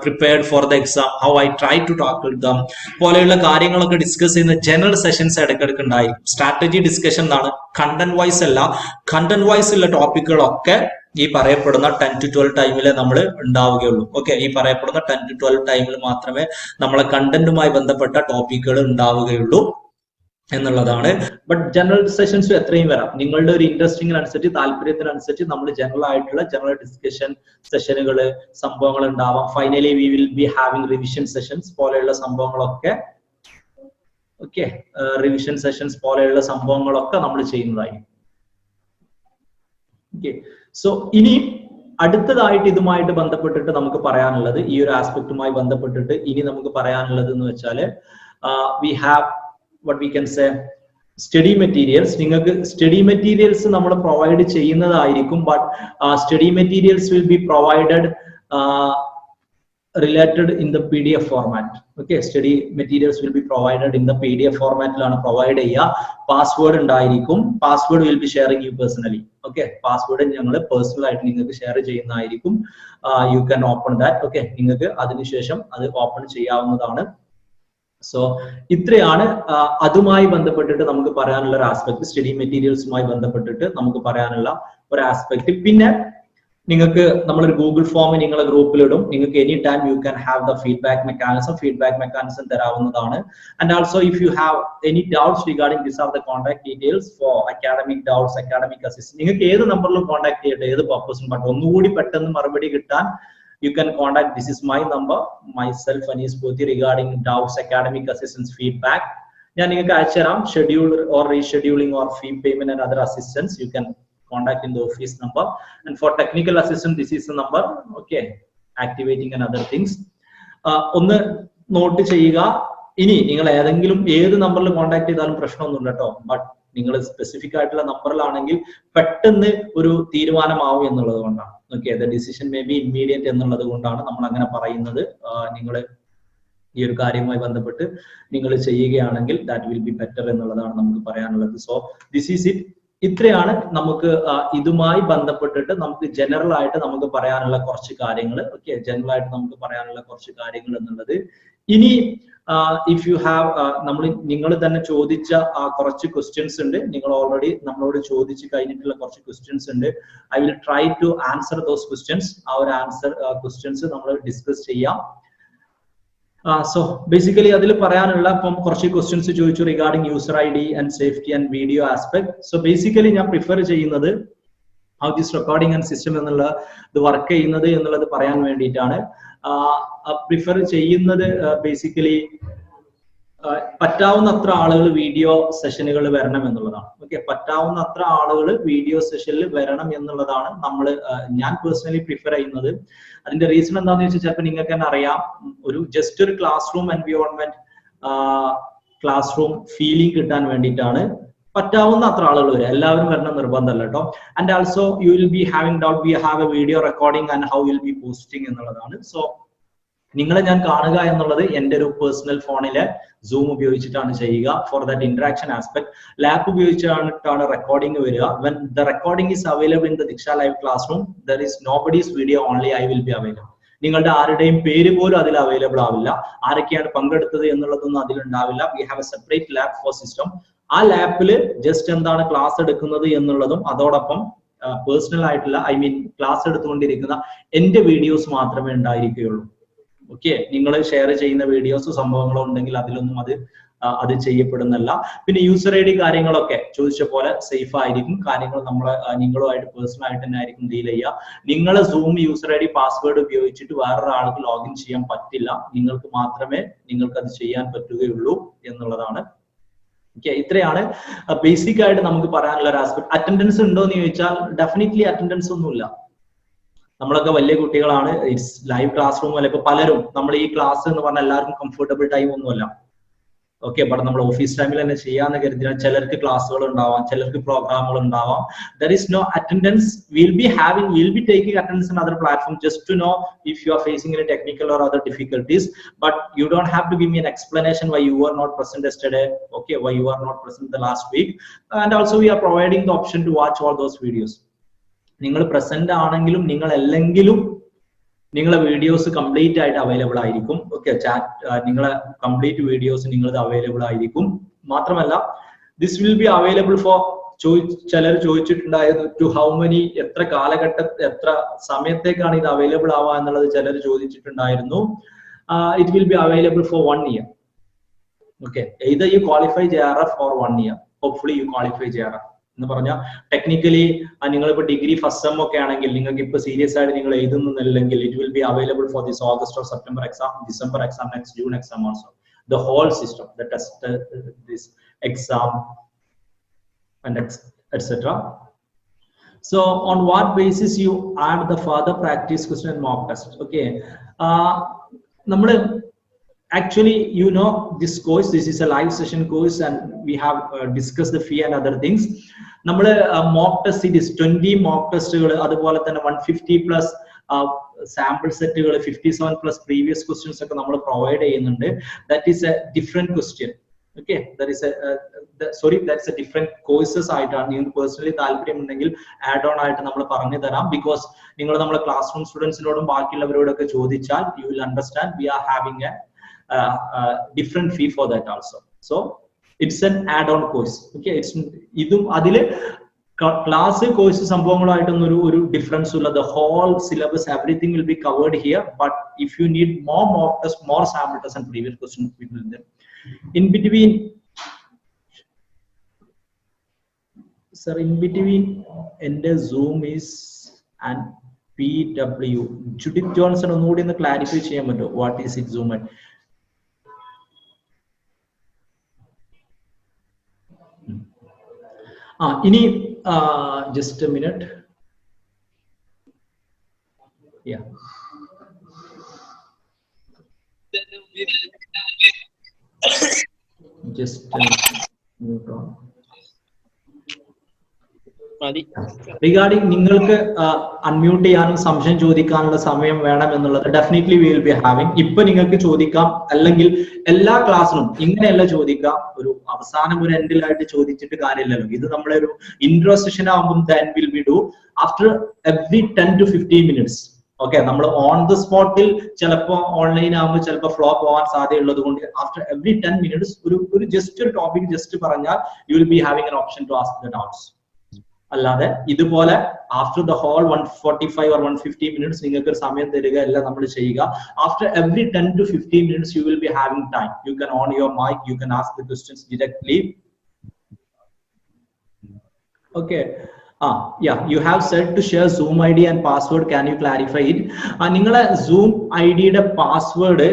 prepared for the exam how I try to tackle them പോലെയുള്ള കാര്യങ്ങളൊക്കെ ഡിസ്കസ് ചെയ്യുന്ന ജനറൽ സെഷൻസ് ഇടയ്ക്കിടയ്ക്ക് ഉണ്ടായിരിക്കും. സ്ട്രാറ്റജി ഡിസ്കഷൻ എന്നാണ്, കണ്ടന്റ് വൈസ് അല്ല. കണ്ടന്റ് വൈസ് ഉള്ള ടോപ്പിക്കുകളൊക്കെ ഈ പറയപ്പെടുന്ന 10 to 12 ടൈമിൽ നമ്മൾ ഉണ്ടാവുകയുള്ളൂ. ഓക്കെ, ഈ പറയപ്പെടുന്ന 10 to 12 ടൈമിൽ മാത്രമേ നമ്മളെ കണ്ടന്റുമായി ബന്ധപ്പെട്ട ടോപ്പിക്കുകൾ ഉണ്ടാവുകയുള്ളൂ എന്നുള്ളതാണ്. ബട്ട് ജനറൽ സെഷൻസ് എത്രയും വരാം. നിങ്ങളുടെ ഒരു ഇൻട്രസ്റ്റിങ്ങിനനുസരിച്ച്, താല്പര്യത്തിനനുസരിച്ച് നമ്മൾ ജനറൽ ആയിട്ടുള്ള ജനറൽ ഡിസ്കഷൻ സെഷനുകൾ, സംഭവങ്ങൾ ഉണ്ടാവാം. Finally we will be having revision sessions പോലെയുള്ള സംഭവങ്ങളൊക്കെ, ഓക്കെ, റിവിഷൻ സെഷൻസ് പോലെയുള്ള സംഭവങ്ങളൊക്കെ നമ്മൾ ചെയ്യുന്നതായി. ഓക്കെ, സോ ഇനി അടുത്തതായിട്ട് ഇതുമായിട്ട് ബന്ധപ്പെട്ടിട്ട് നമുക്ക് പറയാനുള്ളത്, ഈ ഒരു ആസ്പെക്റ്റുമായി ബന്ധപ്പെട്ടിട്ട് ഇനി നമുക്ക് പറയാനുള്ളത് എന്ന് വെച്ചാൽ we have what we can say study materials. നിങ്ങൾക്ക് സ്റ്റഡി മെറ്റീരിയൽസ് നമ്മൾ പ്രൊവൈഡ് ചെയ്യുന്നതായിരിക്കും. But study materials will be provided related in the PDF format. Okay, study materials will be provided in the PDF format ലാണ് provide ചെയ്യുക. Password ഉണ്ടായിരിക്കും. Password will be sharing U personally. Okay, password ഞങ്ങൾ personal ആയിട്ട് നിങ്ങൾക്ക് share ചെയ്യുന്നതായിരിക്കും. You can open that. Okay, നിങ്ങൾക്ക് അതിനുശേഷം അത് ഓപ്പൺ ചെയ്യാവുന്നതാണ്. സോ ഇത്രയാണ് അതുമായി ബന്ധപ്പെട്ടിട്ട് നമുക്ക് പറയാനുള്ള ഒരു ആസ്പെക്ട്. സ്റ്റഡി മെറ്റീരിയൽസുമായി ബന്ധപ്പെട്ടിട്ട് നമുക്ക് പറയാനുള്ള ഒരു ആസ്പെക്ട്. പിന്നെ നിങ്ങൾക്ക് നമ്മളൊരു ഗൂഗിൾ ഫോം നിങ്ങളെ ഗ്രൂപ്പിലിടും. നിങ്ങൾക്ക് any time you can have the feedback mechanism തരാവുന്നതാണ്. And also if you have any doubts regarding this are the contact details for academic doubts, academic assistance, നിങ്ങൾക്ക് ഏത് നമ്പറിലും കോൺടാക്ട് ചെയ്യട്ടെ, ഏത് പർപ്പസും. ബട്ട് ഒന്നുകൂടി പെട്ടെന്ന് മറുപടി കിട്ടാൻ you can contact, this is my number, myself Anis Pothi, regarding doubts, academic assistance, feedback. ഞാൻ നിങ്ങൾക്ക് അയച്ചു തരാം. Schedule or rescheduling or fee payment and other assistance you can contact in the office number. And for technical assistance, this is the number. Okay, activating and other things. ഒന്ന് not ചെയ്യുക. ഇനി നിങ്ങൾ ഏതെങ്കിലും ഏത് നമ്പറിൽ കോൺടാക്ട് ചെയ്താലും പ്രശ്നമൊന്നുമില്ല കേട്ടോ. ബട്ട് നിങ്ങൾ സ്പെസിഫിക് ആയിട്ടുള്ള നമ്പറിലാണെങ്കിൽ പെട്ടെന്ന് ഒരു തീരുമാനമാവും എന്നുള്ളത് കൊണ്ടാണ്. Okay, the decision may be immediate എന്നുള്ളത് കൊണ്ടാണ് നമ്മൾ അങ്ങനെ പറയുന്നത്. നിങ്ങൾ ഈ ഒരു കാര്യവുമായി ബന്ധപ്പെട്ട് നിങ്ങൾ ചെയ്യുകയാണെങ്കിൽ ദാറ്റ് വിൽ ബി ബെറ്റർ എന്നുള്ളതാണ് നമുക്ക് പറയാനുള്ളത്. So this is it. ഇത്രയാണ് നമുക്ക് ഇതുമായി ബന്ധപ്പെട്ടിട്ട് നമുക്ക് ജനറൽ ആയിട്ട് നമുക്ക് പറയാനുള്ള കുറച്ച് കാര്യങ്ങൾ. ഓക്കെ, ജനറൽ ആയിട്ട് നമുക്ക് പറയാനുള്ള കുറച്ച് കാര്യങ്ങൾ എന്നുള്ളത്. ഇനി ഇഫ് യു ഹാവ് നിങ്ങൾ തന്നെ ചോദിച്ച കുറച്ച് ക്വസ്റ്റ്യൻസ് ഉണ്ട്. നിങ്ങൾ ഓൾറെഡി നമ്മളോട് ചോദിച്ചു കഴിഞ്ഞിട്ടുള്ള കുറച്ച് ക്വസ്റ്റ്യൻസ് ഉണ്ട്. I will try to answer those questions. ആ ഒരു ക്വസ്റ്റ്യൻസ് നമ്മൾ ഡിസ്കസ് ചെയ്യാം. സോ ബേസിക്കലി അതിൽ പറയാനുള്ള ഇപ്പം കുറച്ച് ക്വസ്റ്റ്യൻസ് ചോദിച്ചു regarding user ID and safety and video aspect. So basically ഞാൻ പ്രിഫർ ചെയ്യുന്നത് how this recording and system എന്നുള്ള ഇത് വർക്ക് ചെയ്യുന്നത് എന്നുള്ളത് പറയാൻ വേണ്ടിയിട്ടാണ്. പ്രിഫർ ചെയ്യുന്നത് ബേസിക്കലി പറ്റാവുന്ന അത്ര ആളുകൾ വീഡിയോ സെഷനുകൾ വരണം എന്നുള്ളതാണ്. ഓക്കെ, പറ്റാവുന്ന അത്ര ആളുകൾ വീഡിയോ സെഷനിൽ വരണം എന്നുള്ളതാണ് ഞാൻ പേഴ്സണലി പ്രിഫർ ചെയ്യുന്നത്. അതിന്റെ റീസൺ എന്താണെന്ന് വെച്ചാൽ ചിലപ്പോൾ നിങ്ങൾക്ക് തന്നെ അറിയാം, ഒരു ജസ്റ്റ് ഒരു class room environment class room feeling കിട്ടാൻ വേണ്ടിയിട്ടാണ്. പറ്റാവുന്ന അത്ര ആളുകൾ വരും, എല്ലാവരും വരണം നിർബന്ധമല്ല കേട്ടോ. And also U will be having doubt, V have A video recording and how will be posting എന്നുള്ളതാണ്. സോ നിങ്ങളെ ഞാൻ കാണുക എന്നുള്ളത് എൻ്റെ ഒരു പേഴ്സണൽ ഫോണിലെ സൂം ഉപയോഗിച്ചിട്ടാണ് ചെയ്യുക for that interaction aspect. Lap ഉപയോഗിച്ചിട്ടാണ് റെക്കോർഡിംഗ് വരിക. When the recording is available in the Diksha live class room, there is nobody's video, only I will be available. നിങ്ങളുടെ ആരുടെയും പേര് പോലും അതിൽ അവൈലബിൾ ആവില്ല, ആരൊക്കെയാണ് പങ്കെടുത്തത് എന്നുള്ളതൊന്നും അതിലുണ്ടാവില്ല. We have a separate lab for system. ആ ലാപ്പിൽ ജസ്റ്റ് എന്താണ് ക്ലാസ് എടുക്കുന്നത് എന്നുള്ളതും അതോടൊപ്പം പേഴ്സണൽ ആയിട്ടുള്ള ക്ലാസ് എടുത്തുകൊണ്ടിരിക്കുന്ന എൻ്റെ വീഡിയോസ് മാത്രമേ ഉണ്ടായിരിക്കുകയുള്ളൂ. ഓക്കെ, നിങ്ങൾ ഷെയർ ചെയ്യുന്ന വീഡിയോസോ സംഭവങ്ങളോ ഉണ്ടെങ്കിൽ അതിലൊന്നും അത് ചെയ്യപ്പെടുന്നല്ല. പിന്നെ യൂസർ ഐ ഡി കാര്യങ്ങളൊക്കെ ചോദിച്ച പോലെ സേഫ് ആയിരിക്കും. കാര്യങ്ങൾ നിങ്ങളുമായിട്ട് പേഴ്സണൽ ആയിട്ട് തന്നെ ആയിരിക്കും ഡീൽ ചെയ്യുക. നിങ്ങളെ zoom user I D password ഉപയോഗിച്ചിട്ട് വേറൊരാൾക്ക് ലോഗിൻ ചെയ്യാൻ പറ്റില്ല. നിങ്ങൾക്ക് മാത്രമേ നിങ്ങൾക്ക് അത് ചെയ്യാൻ പറ്റുകയുള്ളൂ എന്നുള്ളതാണ്. ഓക്കെ, ഇത്രയാണ് ബേസിക് ആയിട്ട് നമുക്ക് പറയാനുള്ള ഒരു ആസ്പെക്ട്. അറ്റൻഡൻസ് ഉണ്ടോ എന്ന് ചോദിച്ചാൽ ഡെഫിനറ്റ്ലി അറ്റൻഡൻസ് ഒന്നുമില്ല. നമ്മളൊക്കെ വലിയ കുട്ടികളാണ്. ഇറ്റ്സ് ലൈവ് ക്ലാസ് റൂം അല്ല. ഇപ്പൊ പലരും നമ്മൾ ഈ ക്ലാസ് എന്ന് പറഞ്ഞാൽ എല്ലാവർക്കും കംഫർട്ടബിൾ ടൈം ഒന്നുമല്ല. ഓക്കെ, ബട്ട് നമ്മൾ ഓഫീസ് ടൈമിൽ തന്നെ ചെയ്യാന്ന് കരുതിയാൽ ചിലർക്ക് ക്ലാസ്സുകൾ ഉണ്ടാവാം, ചിലർക്ക് പ്രോഗ്രാമുകൾ ഉണ്ടാവാം. There is no attendance. Will be taking attendance in other platform just to know if you are facing any technical or other difficulties, but you don't have to give me an explanation why you were not present yesterday, okay, why you are not present the last week. And also we are providing the option to watch all those videos. നിങ്ങൾ present ആണെങ്കിലും നിങ്ങൾ അല്ലെങ്കിലും നിങ്ങളെ videos complete ആയിട്ട് available ആയിരിക്കും. Okay, നിങ്ങളെ complete videos നിങ്ങളത് available ആയിരിക്കും. മാത്രമല്ല this will be available four ചിലർ ചോദിച്ചിട്ടുണ്ടായിരുന്നു ടു ഹൗ മെനി, എത്ര എത്ര സമയത്തേക്കാണ് ഇത് അവൈലബിൾ ആവുക എന്നുള്ളത് ചിലർ ചോദിച്ചിട്ടുണ്ടായിരുന്നു. It will be available four 1 year. Okay, either you qualify JRF for 1 year. hopefully you qualify JRF എന്ന് പറഞ്ഞാൽ ടെക്നിക്കലി നിങ്ങളിപ്പോ ഡിഗ്രി ഫസ്റ്റ് സെം ഒക്കെ ആണെങ്കിൽ നിങ്ങൾക്ക് ഇപ്പൊ സീരിയസ് ആയിട്ട് നിങ്ങൾ എഴുതുന്നില്ലെങ്കിൽ it will be available for this August or September exam, December exam, next June exam also. The whole system, the test, this exam and etcetera. So on what basis you add the further practice question and mock test? Okay, നമ്മൾ actually, you know, this course, this is a live session course and we have discussed the fee and other things. നമ്മള് mock test series 20 mock ടെസ്റ്റുകൾ, അതുപോലെ തന്നെ 150+ sample സെറ്റുകൾ, 57+ previous questions ഒക്കെ നമ്മൾ provide ചെയ്യുന്നുണ്ട്. That is A different question. Okay, that's A different courses ആയിട്ടാണ്. നിങ്ങൾക്ക് പേഴ്സണലി താല്പര്യം ഉണ്ടെങ്കിൽ ആഡ് ഓൺ ആയിട്ട് നമ്മൾ പറഞ്ഞു തരാം. ബിക്കോസ് നിങ്ങൾ നമ്മുടെ ക്ലാസ് റൂം സ്റ്റുഡൻസിനോടും ബാക്കിയുള്ളവരോടൊക്കെ ചോദിച്ചാൽ you will understand V are having A different fee for that also. So it's an add-on course. Okay, it's idum adile class course സംഭവങ്ങളായിട്ടൊന്നും ഒരു ഡിഫറൻസ് ഇല്ല. The whole syllabus, everything will be covered here. But if you need more mock test, more sample test and previous questions, we will then in between. Sir, in between എൻ്റെ Zoom is and PW. Judith Johnson ഒന്നുകൂടി ഒന്ന് clarify ചെയ്യാൻ പറ്റുമോ? What is it Zoom and ini just a minute. Yeah, just mute on. Regarding നിങ്ങൾക്ക് unmute ചെയ്യാനും സംശയം ചോദിക്കാനുള്ള സമയം വേണം എന്നുള്ളത് definitely we will be having. ഇപ്പൊ നിങ്ങൾക്ക് ചോദിക്കാം, അല്ലെങ്കിൽ എല്ലാ ക്ലാസ്സിലും ഇങ്ങനെയല്ല ചോദിക്കാം. ഒരു അവസാനം ഒരു എൻഡിലായിട്ട് ചോദിച്ചിട്ട് കാര്യമില്ലല്ലോ. ഇത് നമ്മളെ ഒരു ഇൻട്രോ സെഷൻ ആകുമ്പോൾ then will be do after every 10 to 15 minutes. Okay, നമ്മൾ ഓൺ ദ സ്പോട്ടിൽ ചിലപ്പോൾ ഓൺലൈൻ ആകുമ്പോൾ ചിലപ്പോൾ ഫ്ലോ പോകാൻ സാധ്യതയുള്ളത് കൊണ്ട് ആഫ്റ്റർ എവറി 10 minutes ഒരു ജസ്റ്റ് ഒരു ടോപ്പിക് ജസ്റ്റ് പറഞ്ഞാൽ you will be having an option to ask the doubts. അല്ലാതെ ഇതുപോലെ after the whole 145 or 150 minutes നിങ്ങൾക്ക് ഒരു സമയം തരിക എല്ലാം നമ്മൾ ചെയ്യുക. After every 10 to 15 minutes you will be having time. You can on your mic, you can ask the questions directly. Okay, yeah, you have said to share Zoom ID and password. Can you clarify it? നിങ്ങളെ Zoom ID യുടെ password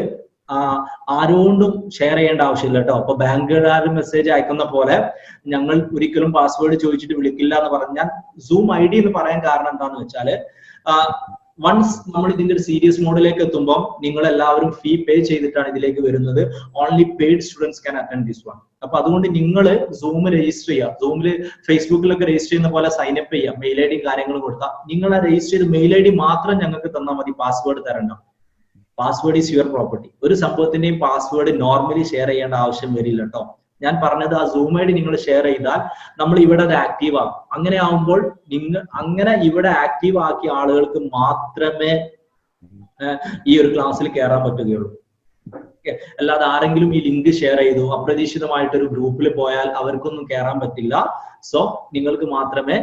ആരോണ്ടും share ചെയ്യേണ്ട ആവശ്യമില്ല കേട്ടോ. അപ്പൊ ബാങ്കുകാർ message അയക്കുന്ന പോലെ ഞങ്ങൾ ഒരിക്കലും പാസ്വേഡ് ചോദിച്ചിട്ട് വിളിക്കില്ല എന്ന് പറഞ്ഞാൽ Zoom ID എന്ന് പറയാൻ കാരണം എന്താന്ന് വെച്ചാല് വൺസ് നമ്മൾ ഇതിന്റെ ഒരു സീരിയസ് മോഡിലേക്ക് എത്തുമ്പോൾ നിങ്ങൾ എല്ലാവരും ഫീ പേ ചെയ്തിട്ടാണ് ഇതിലേക്ക് വരുന്നത്. Only paid students can attend this one. അപ്പൊ അതുകൊണ്ട് നിങ്ങൾ സൂം രജിസ്റ്റർ ചെയ്യുക, സൂമിൽ ഫേസ്ബുക്കിലൊക്കെ രജിസ്റ്റർ ചെയ്യുന്ന പോലെ സൈനപ്പ് ചെയ്യുക, മെയിൽ ഐ ഡി കാര്യങ്ങൾ കൊടുത്താൽ നിങ്ങൾ രജിസ്റ്റർ ചെയ്ത് മെയിൽ ഐ ഡി മാത്രം ഞങ്ങൾക്ക് തന്നാൽ മതി, പാസ്വേഡ് തരണ്ട. Password is your property. ഒരു സംഭവത്തിന്റെയും പാസ്വേഡ് നോർമലി ഷെയർ ചെയ്യേണ്ട ആവശ്യം വരില്ല കേട്ടോ. ഞാൻ പറഞ്ഞത് ആ സൂം ഐ ഡി നിങ്ങൾ ഷെയർ ചെയ്താൽ നമ്മൾ ഇവിടെ അത് ആക്റ്റീവ് ആകും. അങ്ങനെ ആവുമ്പോൾ അങ്ങനെ ഇവിടെ ആക്റ്റീവ് ആക്കിയ ആളുകൾക്ക് മാത്രമേ ഈ ഒരു ക്ലാസ്സിൽ കയറാൻ പറ്റുകയുള്ളൂ. അല്ലാതെ ആരെങ്കിലും ഈ ലിങ്ക് ഷെയർ ചെയ്തു അപ്രതീക്ഷിതമായിട്ടൊരു ഗ്രൂപ്പിൽ പോയാൽ അവർക്കൊന്നും കയറാൻ പറ്റില്ല. സോ നിങ്ങൾക്ക് മാത്രമേ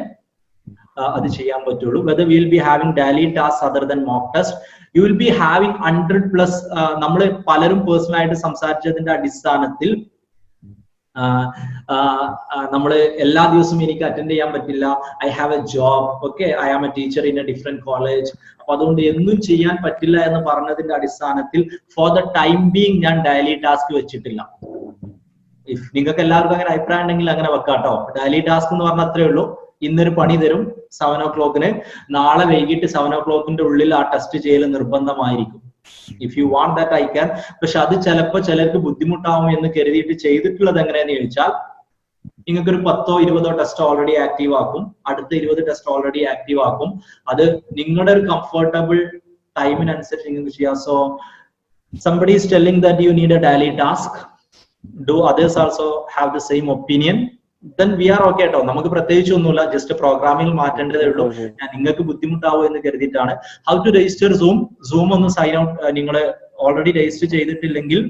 അത് ചെയ്യാൻ പറ്റുള്ളൂ. Whether will be having daily task other than mock test, U will be having 100+. നമ്മൾ പലരും പേഴ്സണൽ ആയിട്ട് സംസാരിച്ചതിന്റെ അടിസ്ഥാനത്തിൽ നമ്മൾ എല്ലാ ദിവസവും എനിക്ക് അറ്റൻഡ് ചെയ്യാൻ പറ്റില്ല, I have a job, okay, I am a teacher in a different college, അപ്പൊ അതുകൊണ്ട് എന്നും ചെയ്യാൻ പറ്റില്ല എന്ന് പറഞ്ഞതിന്റെ അടിസ്ഥാനത്തിൽ ഫോർ ദ ടൈം ബീങ് ഞാൻ ഡെയിലി ടാസ്ക് വെച്ചിട്ടില്ല. ഇഫ് നിങ്ങൾക്ക് എല്ലാവർക്കും അങ്ങനെ അഭിപ്രായം ഉണ്ടെങ്കിൽ അങ്ങനെ വെക്കാട്ടോ. ഡെയിലി ടാസ്ക് എന്ന് പറഞ്ഞാൽ അത്രേ ഉള്ളൂ, ഇന്നൊരു പണി തരും 7 o'clock, നാളെ വൈകിട്ട് 7 o'clock ഉള്ളിൽ ആ ടെസ്റ്റ് ചെയ്യൽ നിർബന്ധമായിരിക്കും. If you want that I can. പക്ഷെ അത് ചിലപ്പോൾ ചിലർക്ക് ബുദ്ധിമുട്ടാവും എന്ന് കരുതിയിട്ട് ചെയ്തിട്ടുള്ളത് എങ്ങനെയാന്ന് ചോദിച്ചാൽ, നിങ്ങൾക്കൊരു 10-20 ടെസ്റ്റ് ഓൾറെഡി ആക്റ്റീവ് ആക്കും, അടുത്ത 20 ടെസ്റ്റ് ഓൾറെഡി ആക്റ്റീവ് ആക്കും. അത് നിങ്ങളുടെ ഒരു കംഫർട്ടബിൾ ടൈമിനനുസരിച്ച് നിങ്ങൾക്ക് ചെയ്യാം. So somebody is telling that you need a daily task, do others also have the same opinion? Then we are okay കേട്ടോ. നമുക്ക് പ്രത്യേകിച്ച് ഒന്നുമില്ല, ജസ്റ്റ് പ്രോഗ്രാമിൽ മാറ്റേണ്ടതേ ഉള്ളൂ. ഞാൻ നിങ്ങൾക്ക് ബുദ്ധിമുട്ടാവോ എന്ന് കരുതിയിട്ടാണ്. How to register Zoom? Zoom ഒന്ന് സൈൻ ഔട്ട്, നിങ്ങൾ ഓൾറെഡി രജിസ്റ്റർ ചെയ്തിട്ടില്ലെങ്കിൽ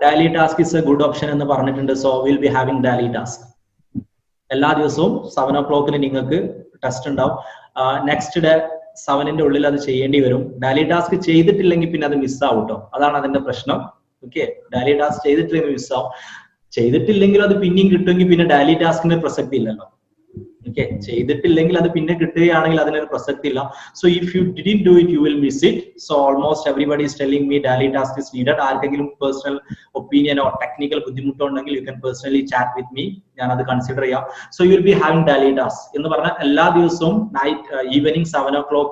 daily task is a good option എന്ന് പറഞ്ഞിട്ടുണ്ട്. So will be having daily task. എല്ലാ ദിവസവും 7 o'clock നിങ്ങൾക്ക് ടെസ്റ്റ് ഉണ്ടാവും. നെക്സ്റ്റ് ഡേ 7 ഉള്ളിൽ അത് ചെയ്യേണ്ടി വരും. ഡെയിലി ടാസ്ക് ചെയ്തിട്ടില്ലെങ്കിൽ പിന്നെ അത് മിസ്സാവും കേട്ടോ, അതാണ് അതിന്റെ പ്രശ്നം. ഓക്കെ, ഡെയിലി ടാസ്ക് ചെയ്തിട്ടില്ലെങ്കിൽ മിസ്സാവും. ചെയ്തിട്ടില്ലെങ്കിൽ അത് പിന്നെയും കിട്ടുമെങ്കിൽ പിന്നെ ഡെയിലി ടാസ്കിന് പ്രസക്തി ഇല്ലല്ലോ. ഓക്കെ, ചെയ്തിട്ടില്ലെങ്കിൽ അത് പിന്നെ കിട്ടുകയാണെങ്കിൽ അതിനൊരു പ്രസക്തി ഇല്ല. So if you didn't do it you will miss it. So almost everybody is telling me daily task is needed. ആർക്കെങ്കിലും പേഴ്സണൽ ഒപ്പീനിയനോ ടെക്നിക്കൽ ബുദ്ധിമുട്ടോ ഉണ്ടെങ്കിൽ U can personally chat with me, ഞാൻ അത് കൺസിഡർ ചെയ്യാം. So you will be having daily task എന്ന് പറഞ്ഞാൽ എല്ലാ ദിവസവും ഈവനിങ് 7 o'clock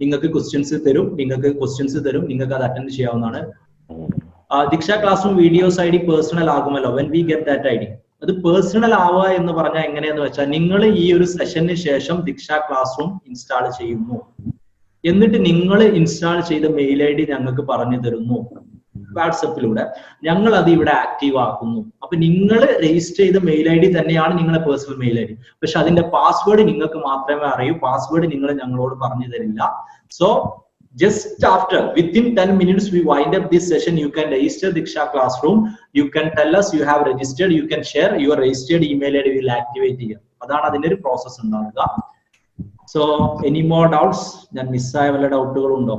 നിങ്ങൾക്ക് ക്വസ്റ്റ്യൻസ് തരും, നിങ്ങൾക്ക് അത് അറ്റൻഡ് ചെയ്യാവുന്നതാണ്. Diksha class room videos I D personal ആകുമല്ലോ, when we get that I D. അത് പേഴ്സണൽ ആവുക എന്ന് പറഞ്ഞാൽ എങ്ങനെയാന്ന് വെച്ചാൽ, നിങ്ങൾ ഈ ഒരു സെഷന് ശേഷം ദീക്ഷ ക്ലാസ് റൂം ഇൻസ്റ്റാൾ ചെയ്യുന്നു, എന്നിട്ട് നിങ്ങൾ ഇൻസ്റ്റാൾ ചെയ്ത മെയിൽ ഐ ഡി ഞങ്ങൾക്ക് പറഞ്ഞു തരുന്നു വാട്സപ്പിലൂടെ, ഞങ്ങൾ അത് ഇവിടെ ആക്റ്റീവ് ആക്കുന്നു. അപ്പൊ നിങ്ങൾ രജിസ്റ്റർ ചെയ്ത മെയിൽ ഐ ഡി തന്നെയാണ് നിങ്ങളുടെ പേഴ്സണൽ മെയിൽ ഐ ഡി. പക്ഷെ അതിന്റെ പാസ്വേഡ് നിങ്ങൾക്ക് മാത്രമേ അറിയൂ, പാസ്വേഡ് നിങ്ങൾ ഞങ്ങളോട് പറഞ്ഞു തരില്ല. So just after within 10 minutes we wind up this session, you can register Diksha Classroom, you can tell us you have registered, you can share your registered email id will activate here. അതാണ് അതിന്റെ ഒരു process ഉണ്ടാവുക. So any more doubts? ഞാൻ മിസ്സായ വല്ല ഡൗട്ടുകളും ഉണ്ടോ?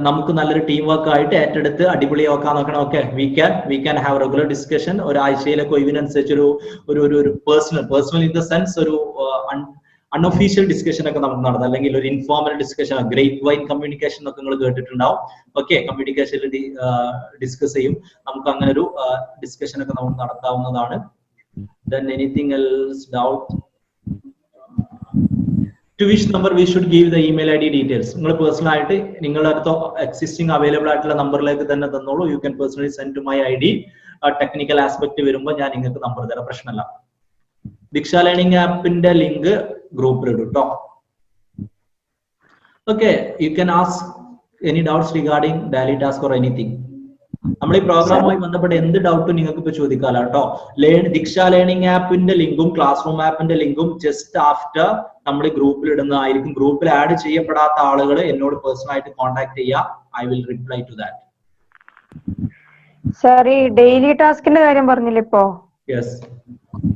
നമുക്ക് നല്ലൊരു team work ആയിട്ട് ഏറ്റെടുത്ത് അടിപൊളിയാക്കാൻ നോക്കണം. Okay, we can have regular discussion. ഒരാഴ്ചയിലൊക്കെ ഒഴിവിനനുസരിച്ച് ഒരു പേഴ്സണൽ ഇൻ ദ സെൻസ് ഒരു അൺഒഫീഷ്യൽ ഡിസ്കഷൻ ഒക്കെ നമുക്ക് നടത്താം, അല്ലെങ്കിൽ ഒരു informal discussion, grapevine communication എന്നൊക്കെ നിങ്ങൾ കേട്ടിട്ടുണ്ടാവും. ഓക്കെ, കമ്മ്യൂണിക്കേഷനിൽ ഡിസ്കസ് ചെയ്യും. നമുക്ക് അങ്ങനെ ഒരു ഡിസ്കഷൻ ഒക്കെ നമുക്ക് നടത്താവുന്നതാണ്. Then anything else doubt? To which number we should give the email ID details? നിങ്ങൾ പേഴ്സണൽ ആയിട്ട് നിങ്ങളുടെ അടുത്ത് എക്സിസ്റ്റിംഗ് അവൈലബിൾ ആയിട്ടുള്ള നമ്പറിലേക്ക് തന്നെ തന്നോളൂ. You can personally send to my ID. Technical aspect വരുമ്പോൾ ഞാൻ നിങ്ങൾക്ക് നമ്പർ തരാം, പ്രശ്നമല്ല. ദീക്ഷ ലേണിംഗ് ആപ്പിന്റെ ലിങ്ക് ഗ്രൂപ്പിൽ ഇടും കേട്ടോ. Okay, you can ask any doubts regarding daily task or anything. നമ്മൾ ഈ പ്രോഗ്രാമുമായി ബന്ധപ്പെട്ട് എന്ത് ഡൗട്ടും നിങ്ങൾക്ക് ഇപ്പൊ ചോദിക്കാലോ കേട്ടോ. ദീക്ഷ ലേണിംഗ് ആപ്പിന്റെ ലിങ്കും ക്ലാസ് റൂം ആപ്പിന്റെ ലിങ്കും ജസ്റ്റ് ആഫ്റ്റർ നമ്മൾ ഗ്രൂപ്പിൽ ഇടുന്നതായിരിക്കും. ഗ്രൂപ്പിൽ ആഡ് ചെയ്യപ്പെടാത്ത ആളുകൾ എന്നോട് പേഴ്സണൽ ആയിട്ട് കോൺടാക്ട് ചെയ്യാം. I will reply to that. Sir, ഈ ഡെയിലി ടാസ്കിന്റെ കാര്യം പറഞ്ഞില്ലേ ഇപ്പോ? യെസ്.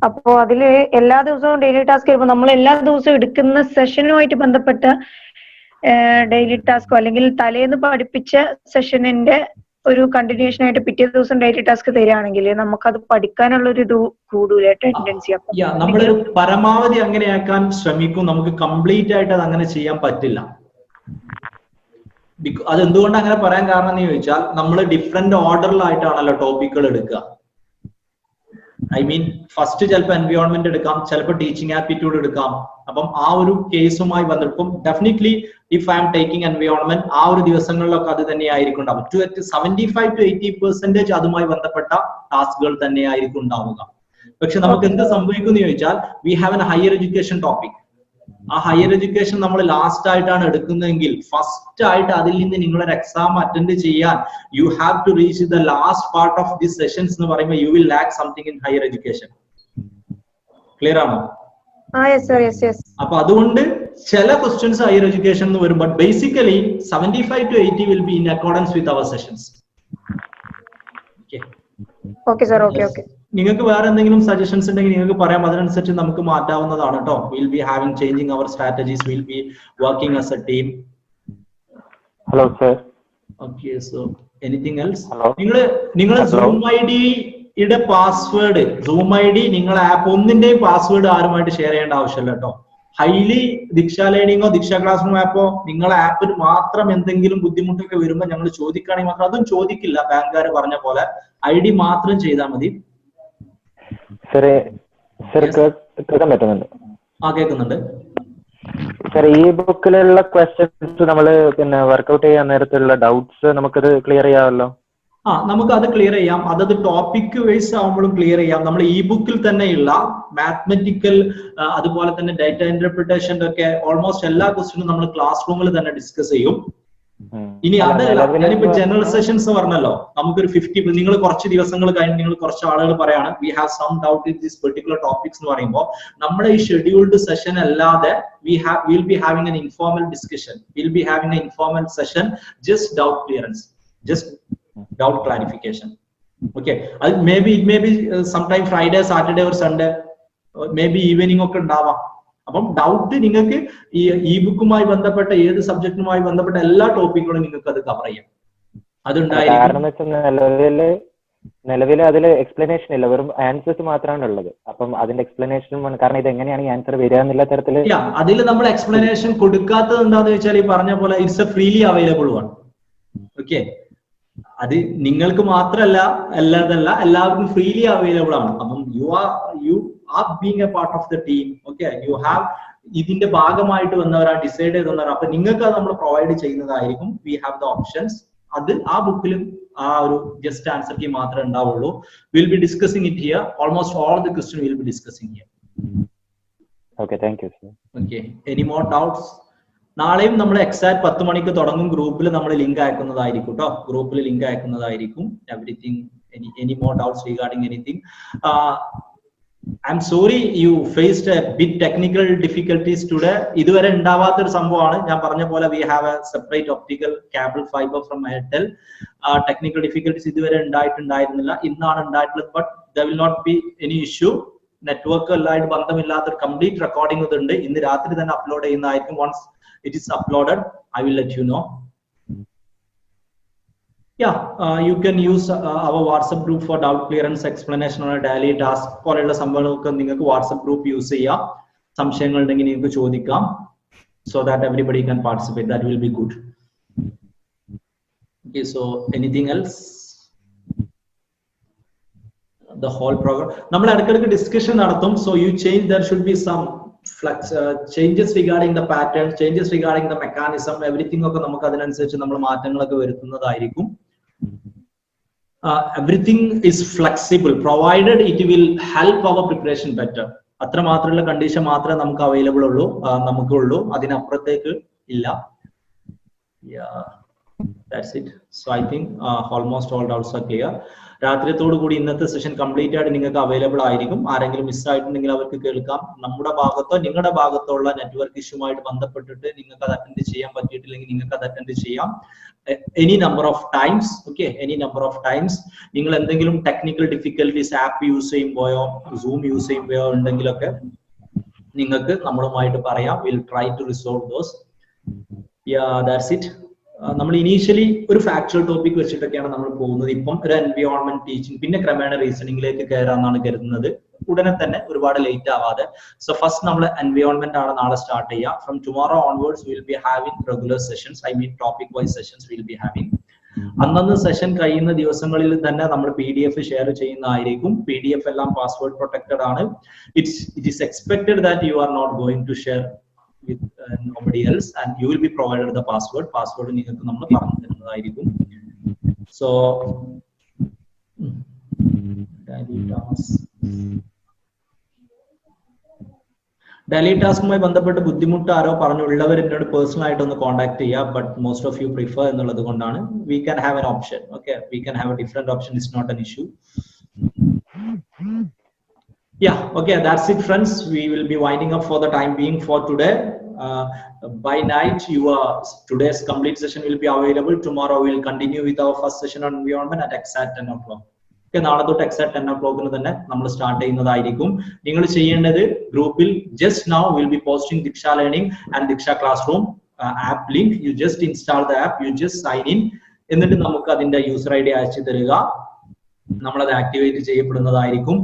അപ്പോ അതില് എല്ലാ ദിവസവും ഡെയിലി ടാസ്ക് വരുമ്പോ നമ്മൾ എല്ലാ ദിവസവും എടുക്കുന്ന സെഷനുമായിട്ട് ബന്ധപ്പെട്ട ഡെയിലി ടാസ്കോ അല്ലെങ്കിൽ തലേന്ന് പഠിപ്പിച്ച സെഷനിന്റെ ഒരു കണ്ടിന്യൂഷൻ ആയിട്ട് പിറ്റേ ദിവസം ഡെയിലി ടാസ്ക് തരികയാണെങ്കിൽ നമുക്കത് പഠിക്കാനുള്ള ഒരു ഇത് കൂടൂല ടെൻഡൻസി. നമ്മൾ പരമാവധി അങ്ങനെയാക്കാൻ ശ്രമിക്കും. നമുക്ക് കംപ്ലീറ്റ് ആയിട്ട് അത് അങ്ങനെ ചെയ്യാൻ പറ്റില്ല. അതെന്തുകൊണ്ട് അങ്ങനെ പറയാൻ കാരണം എന്ന് ചോദിച്ചാൽ നമ്മൾ ഡിഫറെന്റ് ഓർഡറിലായിട്ടാണല്ലോ ടോപ്പിക്കുകൾ എടുക്കുക. ഐ മീൻ ഫസ്റ്റ് ചിലപ്പോൾ എൻവയോൺമെന്റ് എടുക്കാം, ചിലപ്പോൾ ടീച്ചിങ് ആപ്റ്റിറ്റ്യൂഡ് എടുക്കാം. അപ്പം ആ ഒരു കേസുമായി ബന്ധപ്പെട്ടും definitely if I am taking environment ആ ഒരു ദിവസങ്ങളിലൊക്കെ അത് തന്നെയായിരിക്കും ഉണ്ടാവും. 75 to 80% അതുമായി ബന്ധപ്പെട്ട ടാസ്കുകൾ തന്നെയായിരിക്കും ഉണ്ടാവുക. പക്ഷെ നമുക്ക് എന്ത് സംഭവിക്കും എന്ന് ചോദിച്ചാൽ we have an higher education topic. ആ ഹയർ എഡ്യൂക്കേഷൻ നമ്മൾ ലാസ്റ്റ് ആയിട്ടാണ് എടുക്കുന്നതെങ്കിൽ ഫസ്റ്റ് ആയിട്ട് അതിൽ നിന്ന് നിങ്ങളൊരു എക്സാം അറ്റൻഡ് ചെയ്യാൻ you have to reach the last part of this sessions എന്ന് പറയുമ്പോൾ you will lack something in higher education. Clear ആണോ? അപ്പൊ അതുകൊണ്ട് ചില ക്വസ്റ്റ്യൻസ് ഹയർ എഡ്യൂക്കേഷൻ എന്ന് വരും, but basically 75 to 80 will be in accordance with our sessions. നിങ്ങൾക്ക് വേറെ എന്തെങ്കിലും സജഷൻസ് ഉണ്ടെങ്കിൽ നിങ്ങൾക്ക് പറയാം, അതിനനുസരിച്ച് നമുക്ക് മാറ്റാവുന്നതാണ് കേട്ടോ. Will be having changing our strategies, will be working as a team. Hello sir. Okay, so anything else? നിങ്ങൾ സൂം ഐഡിയുടെ പാസ്വേഡ്, സൂം ഐ ഡി നിങ്ങളെ ആപ്പ് ഒന്നിന്റെയും പാസ്വേഡ് ആരുമായിട്ട് ഷെയർ ചെയ്യേണ്ട ആവശ്യമില്ല കേട്ടോ. ഹൈലി ദീക്ഷ ലേണിംഗോ ദീക്ഷ ക്ലാസ് റൂം ആപ്പോ നിങ്ങളെ ആപ്പിന് മാത്രം എന്തെങ്കിലും ബുദ്ധിമുട്ടൊക്കെ വരുമ്പോൾ ഞങ്ങൾ ചോദിക്കുകയാണെങ്കിൽ മാത്രം, അതും ചോദിക്കില്ല ബാങ്കുകാർ പറഞ്ഞ പോലെ, ID മാത്രം ചെയ്താൽ മതി. കേൾക്കാൻ പറ്റുന്നുണ്ട്? ആ, കേൾക്കുന്നുണ്ട് സർ. ഈ ബുക്കിലുള്ള ക്വസ്റ്റ്യൻസ് നമ്മള് പിന്നെ വർക്ക്ഔട്ട് ചെയ്യാൻ നേരത്തുള്ള ഡൗട്ട്സ് നമുക്കത് ക്ലിയർ ചെയ്യാമല്ലോ? നമുക്ക് അത് ക്ലിയർ ചെയ്യാം. അതത് ടോപ്പിക് വൈസ് ആവുമ്പോഴും ക്ലിയർ ചെയ്യാം. നമ്മൾ ഈ ബുക്കിൽ തന്നെയുള്ള മാത്തമെറ്റിക്കൽ അതുപോലെ തന്നെ ഡാറ്റ ഇന്റർപ്രിട്ടേഷന്റെ ഒക്കെ ഓൾമോസ്റ്റ് എല്ലാ ക്വസ്റ്റ്യനും നമ്മൾ ക്ലാസ് റൂമിൽ തന്നെ ഡിസ്കസ് ചെയ്യും. ഇനി അതല്ല, ഞാനിപ്പോ ജനറൽ സെഷൻസ് പറഞ്ഞല്ലോ, നമുക്കൊരു 50, നിങ്ങൾ കുറച്ച് ദിവസങ്ങൾ കഴിഞ്ഞ് നിങ്ങൾ കുറച്ച് ആളുകൾ പറയാണ് we have some doubt in this particular topics എന്ന് പറയുമ്പോൾ നമ്മുടെ ഈ ഷെഡ്യൂൾഡ് സെഷൻ അല്ലാതെ will be having an informal discussion, will be having an informal session, just doubt clearance, just doubt clarification. Okay, അത് it may be sometime Friday, Saturday or Sunday, may be evening ഒക്കെ ഉണ്ടാവാം. അപ്പം doubt നിങ്ങൾക്ക് ഈ ബുക്കുമായി ബന്ധപ്പെട്ട ഏത് സബ്ജക്റ്റുമായി ബന്ധപ്പെട്ട എല്ലാ ടോപ്പിക്കുകളും നിങ്ങൾക്ക് അത് കവർ ചെയ്യാം. അതുണ്ടായിരിക്കും. നിലവിൽ അതിൽ എക്സ്പ്ലനേഷൻ ഇല്ല, വെറും ആൻസേഴ്സ് മാത്രമാണ് ഉള്ളത്. അപ്പം അതിന്റെ എക്സ്പ്ലനേഷനും കാരണം ഇത് എങ്ങനെയാണ് ഈ ആൻസർ വരിക എന്നുള്ള തരത്തില് അതിൽ നമ്മൾ എക്സ്പ്ലനേഷൻ കൊടുക്കാത്തത് എന്താന്ന് വെച്ചാൽ ഈ പറഞ്ഞ പോലെ it's A freely available one. Okay, അത് നിങ്ങൾക്ക് മാത്രമല്ല, എല്ലാവർക്കും ഫ്രീലി അവൈലബിൾ ആണ്. അപ്പം you are being A part of the team. Okay, you have ഇതിന്റെ ഭാഗമായിട്ട് വന്നവരാണ്, ഡിസൈഡ് ചെയ്ത് വന്നവരാണ്. അപ്പൊ നിങ്ങൾക്ക് അത് നമ്മൾ പ്രൊവൈഡ് ചെയ്യുന്നതായിരിക്കും. V have the options. അത് ആ ബുക്കിലും ആ ഒരു ജസ്റ്റ് ആൻസർ കീ മാത്രമേ ഉണ്ടാവുള്ളൂ. Will be discussing it here. Almost all the question will be discussing here. Okay, thank you sir. Okay, any more doubts? നാളെയും നമ്മൾ എക്സാക്ട് 10 മണിക്ക് തുടങ്ങും. ഗ്രൂപ്പിൽ നമ്മൾ ലിങ്ക് അയക്കുന്നതായിരിക്കും കേട്ടോ. ഗ്രൂപ്പിൽ ലിങ്ക് അയക്കുന്നതായിരിക്കും. Everything, any more doubts regarding anything? I'm sorry you faced a bit technical difficulties today. ഇതുവരെ ഉണ്ടാവാത്തൊരു സംഭവമാണ്. ഞാൻ പറഞ്ഞ പോലെ we have a separate optical cable fiber from Airtel. Technical difficulties ഇതുവരെ ഉണ്ടായിരുന്നില്ല, ഇന്നാണ് ഉണ്ടായിട്ടുള്ളത്. But there will not be any issue. Network എല്ലായിട്ട് ബന്ധമില്ലാത്തൊരു കംപ്ലീറ്റ് റെക്കോർഡിംഗ് ഇതുണ്ട്. ഇന്ന് രാത്രി തന്നെ അപ്ലോഡ് ചെയ്യുന്നതായിരിക്കും. Once it is uploaded, I will let you know. Yeah, you can use our WhatsApp group for doubt clearance, explanation on a daily task. പോലെയുള്ള സംഭവങ്ങളൊക്കെ നിങ്ങൾക്ക് വാട്സ്ആപ്പ് ഗ്രൂപ്പ് യൂസ് ചെയ്യാം. സംശയങ്ങൾ ഉണ്ടെങ്കിൽ നിങ്ങൾക്ക് ചോദിക്കാം. So that everybody can participate. That will be good. Okay, so anything else? The whole program നമ്മൾ ഇടയ്ക്കിടയ്ക്ക് ഡിസ്കഷൻ നടത്തും. So you change, there should be some changes regarding the pattern, changes regarding the mechanism, everything ഒക്കെ നമുക്ക് അതിനനുസരിച്ച് നമ്മൾ മാറ്റങ്ങളൊക്കെ വരുത്തുന്നതായിരിക്കും. Everything is flexible provided it will help our preparation better. അത്ര മാത്രമുള്ള കണ്ടീഷൻ മാത്രമേ നമുക്ക് അവൈലബിൾ ഉള്ളൂ, നമുക്കുള്ളൂ. അതിനപ്പുറത്തേക്ക് ഇല്ല. Yeah, that's it. So I think almost all doubts are clear. രാത്രിയോട് കൂടി ഇന്നത്തെ സെഷൻ കംപ്ലീറ്റ് ആയിട്ട് നിങ്ങൾക്ക് അവൈലബിൾ ആയിരിക്കും. ആരെങ്കിലും മിസ്സായിട്ടുണ്ടെങ്കിൽ അവർക്ക് കേൾക്കാം. നമ്മുടെ ഭാഗത്തോ നിങ്ങളുടെ ഭാഗത്തോ ഉള്ള നെറ്റ്വർക്ക് ഇഷ്യൂമായിട്ട് ബന്ധപ്പെട്ടിട്ട് നിങ്ങൾക്ക് അത് അറ്റൻഡ് ചെയ്യാൻ പറ്റിയിട്ടില്ലെങ്കിൽ നിങ്ങൾക്ക് അത് അറ്റൻഡ് ചെയ്യാം. Any number of times. Okay, any number of times. നിങ്ങൾ എന്തെങ്കിലും ടെക്നിക്കൽ ഡിഫിക്കൽട്ടീസ് ആപ്പ് യൂസ് ചെയ്യുമ്പോഴോ സൂം യൂസ് ചെയ്യുമ്പോഴോ ഉണ്ടെങ്കിലൊക്കെ നിങ്ങൾക്ക് നമ്മളുമായിട്ട് പറയാം. Will try to resolve those. Yeah, that's it. നമ്മൾ ഇനീഷ്യലി ഒരു ഫാക്ച്വൽ ടോപ്പിക് വെച്ചിട്ടൊക്കെയാണ് നമ്മൾ പോകുന്നത്. ഇപ്പം ഒരു എൻവയോൺമെന്റ് ടീച്ചിങ്, പിന്നെ ക്രമേണ റീസണിംഗിലേക്ക് കയറാന്നാണ് കരുതുന്നത്. ഉടനെ തന്നെ ഒരുപാട് ലേറ്റ് ആവാതെ. സോ ഫസ്റ്റ് നമ്മൾ എൻവയോൺമെന്റ് ആണ് നാളെ സ്റ്റാർട്ട് ചെയ്യുക. From tomorrow onwards will be having regular sessions, I mean topic wise sessions will be having. അന്നന്ന് സെഷൻ കഴിയുന്ന ദിവസങ്ങളിൽ തന്നെ നമ്മൾ PDF ഷെയർ ചെയ്യുന്നതായിരിക്കും. PDF എല്ലാം പാസ്വേഡ് പ്രൊട്ടക്റ്റഡ് ആണ്. It is expected that you are not going to share with nobody else and you will be provided the password നിങ്ങൾക്ക് നമ്മൾ പറഞ്ഞു തരുന്നതായിരിക്കും. So ഡെയിലി ടാസ്കുമായി ബന്ധപ്പെട്ട് ബുദ്ധിമുട്ട് ആരോ പറഞ്ഞുള്ളവർ എന്നോട് പേഴ്സണൽ ആയിട്ട് ഒന്ന് കോൺടാക്ട് ചെയ്യുക. But most of you prefer എന്നുള്ളത് കൊണ്ടാണ്. We can have an option. Okay, we can have a different option. It's not an issue. Yeah, okay, that's it friends. We will be winding up for the time being for today. By night today's complete session will be available. Tomorrow we will continue with our first session on environment at exact 10 o'clock. Okay, നാളെ തൊട്ട് exact 10 o'clock തന്നെ നമ്മൾ start ചെയ്യുന്നതായിരിക്കും. നിങ്ങൾ ചെയ്യേണ്ടത് ഗ്രൂപ്പിൽ just now we'll be posting Diksha Learning and Diksha Classroom app link. You just install the app, you just sign in. എന്നിട്ട് നമുക്ക് അതിന്റെ യൂസർ ID അയച്ചു തരിക. നമ്മളത് ആക്ടിവേറ്റ് ചെയ്യപ്പെടുന്നതായിരിക്കും.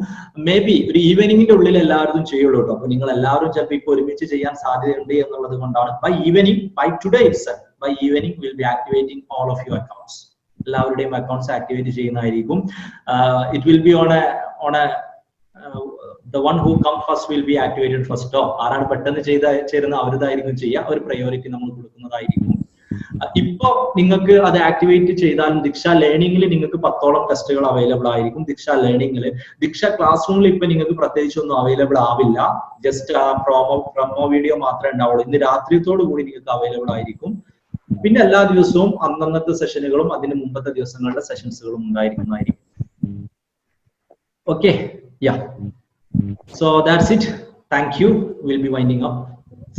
മേ ബി ഒരു ഈവനിങ്ങിന്റെ ഉള്ളിൽ എല്ലാവരും ചെയ്യുള്ളൂ കേട്ടോ. അപ്പൊ നിങ്ങൾ എല്ലാവരും ചിലപ്പോൾ ഇപ്പൊ ഒരുമിച്ച് ചെയ്യാൻ സാധ്യതയുണ്ട് എന്നുള്ളത് കൊണ്ടാണ്. By today itself, by evening we'll be activating all of your accounts. എല്ലാവരുടെയും അക്കൗണ്ട്സ് ആക്ടിവേറ്റ് ചെയ്യുന്നതായിരിക്കും. It will be on a the one who come first will be activated first. ആരാണ് പെട്ടെന്ന് ചേരുന്ന അവരുതായിരിക്കും ചെയ്യുക. ഒരു പ്രയോറിറ്റി നമ്മൾ കൊടുക്കുന്നതായിരിക്കും. ഇപ്പൊ നിങ്ങൾക്ക് അത് ആക്ടിവേറ്റ് ചെയ്താലും ദീക്ഷ ലേണിംഗിൽ നിങ്ങൾക്ക് 10ഓളം ടെസ്റ്റുകൾ അവൈലബിൾ ആയിരിക്കും. ദീക്ഷ ലേണിംഗിൽ, ദീക്ഷ ക്ലാസ് റൂമിൽ ഇപ്പൊ നിങ്ങൾക്ക് പ്രത്യേകിച്ച് ഒന്നും അവൈലബിൾ ആവില്ല. ജസ്റ്റ് ആ പ്രൊമോ വീഡിയോ മാത്രമേ ഉണ്ടാവുള്ളൂ. ഇന്ന് രാത്രിയോട് കൂടി നിങ്ങൾക്ക് അവൈലബിൾ ആയിരിക്കും. പിന്നെ എല്ലാ ദിവസവും അന്നന്നത്തെ സെഷനുകളും അതിന് മുമ്പത്തെ ദിവസങ്ങളുടെ സെഷൻസുകളും ഉണ്ടായിരിക്കുന്നതായിരിക്കും. Okay, yeah, so that's it. Thank you. Will be winding up.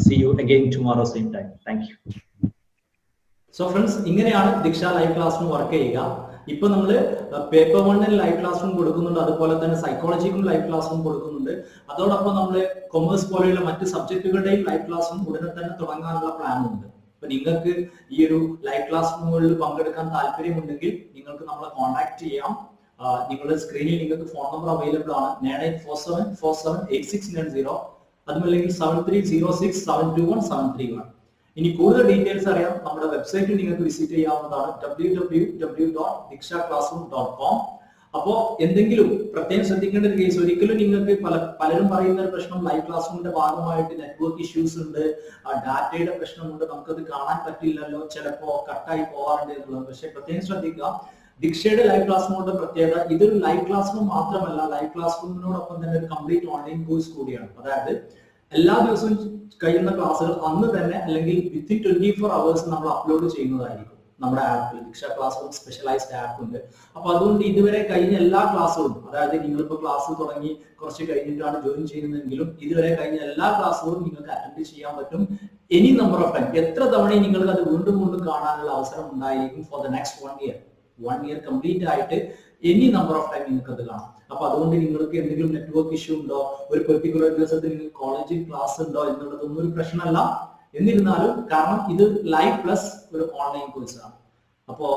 See you again tomorrow same time. Thank you. So friends, ഇങ്ങനെയാണ് Diksha live class room work ചെയ്യുക. ഇപ്പൊ നമ്മൾ പേപ്പർ 1 ലൈവ് ക്ലാസ് റൂം കൊടുക്കുന്നുണ്ട്. അതുപോലെ തന്നെ സൈക്കോളജിക്കും ലൈവ് ക്ലാസ് റൂം കൊടുക്കുന്നുണ്ട്. അതോടൊപ്പം നമ്മൾ കൊമേഴ്സ് പോലെയുള്ള മറ്റ് സബ്ജക്റ്റുകളുടെയും ലൈവ് ക്ലാസ് റൂം ഉടനെ തന്നെ തുടങ്ങാനുള്ള പ്ലാൻ ഉണ്ട്. അപ്പൊ നിങ്ങൾക്ക് ഈ ഒരു ലൈവ് ക്ലാസ് റൂമുകളിൽ പങ്കെടുക്കാൻ താല്പര്യമുണ്ടെങ്കിൽ നിങ്ങൾക്ക് നമ്മളെ കോൺടാക്ട് ചെയ്യാം. നിങ്ങളുടെ സ്ക്രീനിൽ നിങ്ങൾക്ക് ഫോൺ നമ്പർ അവൈലബിൾ ആണ്. 9847478690. അതുമല്ലെങ്കിൽ 7306721731. ഇനി കൂടുതൽ ഡീറ്റെയിൽസ് അറിയാം നമ്മുടെ വെബ്സൈറ്റിൽ നിങ്ങൾക്ക് വിസിറ്റ് ചെയ്യാവുന്നതാണ് www.dikshaclassroom.com. അപ്പോ എന്തെങ്കിലും പ്രത്യേകം ശ്രദ്ധിക്കേണ്ട ഒരു കേസ്, ഒരിക്കലും നിങ്ങൾക്ക് പലരും പറയുന്ന ഒരു പ്രശ്നം ലൈവ് ക്ലാസ് റൂമിന്റെ ഭാഗമായിട്ട് നെറ്റ്വർക്ക് ഇഷ്യൂസ് ഉണ്ട്, ഡാറ്റയുടെ പ്രശ്നമുണ്ട്, നമുക്കത് കാണാൻ പറ്റില്ലല്ലോ, ചിലപ്പോ കട്ടായി പോവാറുണ്ട് എന്നുള്ളത്. പക്ഷെ പ്രത്യേകം ശ്രദ്ധിക്കുക, ദീക്ഷയുടെ ലൈവ് ക്ലാസ് റൂമിന്റെ പ്രത്യേകത ഇതൊരു ലൈവ് ക്ലാസ് റൂം മാത്രമല്ല, ലൈവ് ക്ലാസ് റൂമിനോടൊപ്പം തന്നെ ഒരു കംപ്ലീറ്റ് ഓൺലൈൻ കോഴ്സ് കൂടിയാണ്. അതായത് എല്ലാ ദിവസവും കഴിയുന്ന ക്ലാസ്സുകൾ അന്ന് തന്നെ അല്ലെങ്കിൽ വിത്തിൻ 24 hours നമ്മൾ അപ്ലോഡ് ചെയ്യുന്നതായിരിക്കും നമ്മുടെ ആപ്പിൽ. ദീക്ഷ ക്ലാസ് റൂം സ്പെഷ്യലൈസ്ഡ് ആപ്പ് ഉണ്ട്. അപ്പൊ അതുകൊണ്ട് ഇതുവരെ കഴിഞ്ഞ എല്ലാ ക്ലാസ്സുകളും, അതായത് നിങ്ങളിപ്പോ ക്ലാസ് തുടങ്ങി കുറച്ച് കഴിഞ്ഞിട്ടാണ് ജോയിൻ ചെയ്യുന്നതെങ്കിലും ഇതുവരെ കഴിഞ്ഞ എല്ലാ ക്ലാസ്സുകളും നിങ്ങൾക്ക് അറ്റൻഡ് ചെയ്യാൻ പറ്റും. എനി നമ്പർ ഓഫ് ടൈം, എത്ര തവണയും നിങ്ങൾക്ക് അത് വീണ്ടും വീണ്ടും കാണാനുള്ള അവസരം ഉണ്ടായിരിക്കും for the next 1 year complete ആയിട്ട് എനി നമ്പർ ഓഫ് ടൈം നിങ്ങൾക്ക് അത് കാണാം. അപ്പൊ അതുകൊണ്ട് നിങ്ങൾക്ക് എന്തെങ്കിലും നെറ്റ്വർക്ക് ഇഷ്യൂ ഉണ്ടോ, ഒരു പെർട്ടിക്കുലർ ദിവസത്തിൽ നിങ്ങൾക്ക് കോളേജിൽ ക്ലാസ് ഉണ്ടോ എന്നുള്ളതൊന്നും ഒരു പ്രശ്നമല്ല. എന്നിരുന്നാലും കാരണം ഇത് ലൈവ് പ്ലസ് ഒരു ഓൺലൈൻ കോഴ്സ് ആണ്. അപ്പോ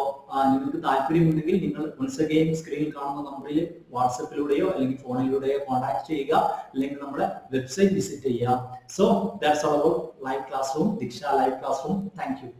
നിങ്ങൾക്ക് താല്പര്യമുണ്ടെങ്കിൽ നിങ്ങൾ once again സ്ക്രീനിൽ കാണുന്ന നമ്പറിൽ വാട്സപ്പിലൂടെയോ അല്ലെങ്കിൽ ഫോണിലൂടെയോ കോൺടാക്ട് ചെയ്യുക, അല്ലെങ്കിൽ നമ്മുടെ വെബ്സൈറ്റ് വിസിറ്റ് ചെയ്യുക. So that's all about live class room, Deeksha live class room. Thank you.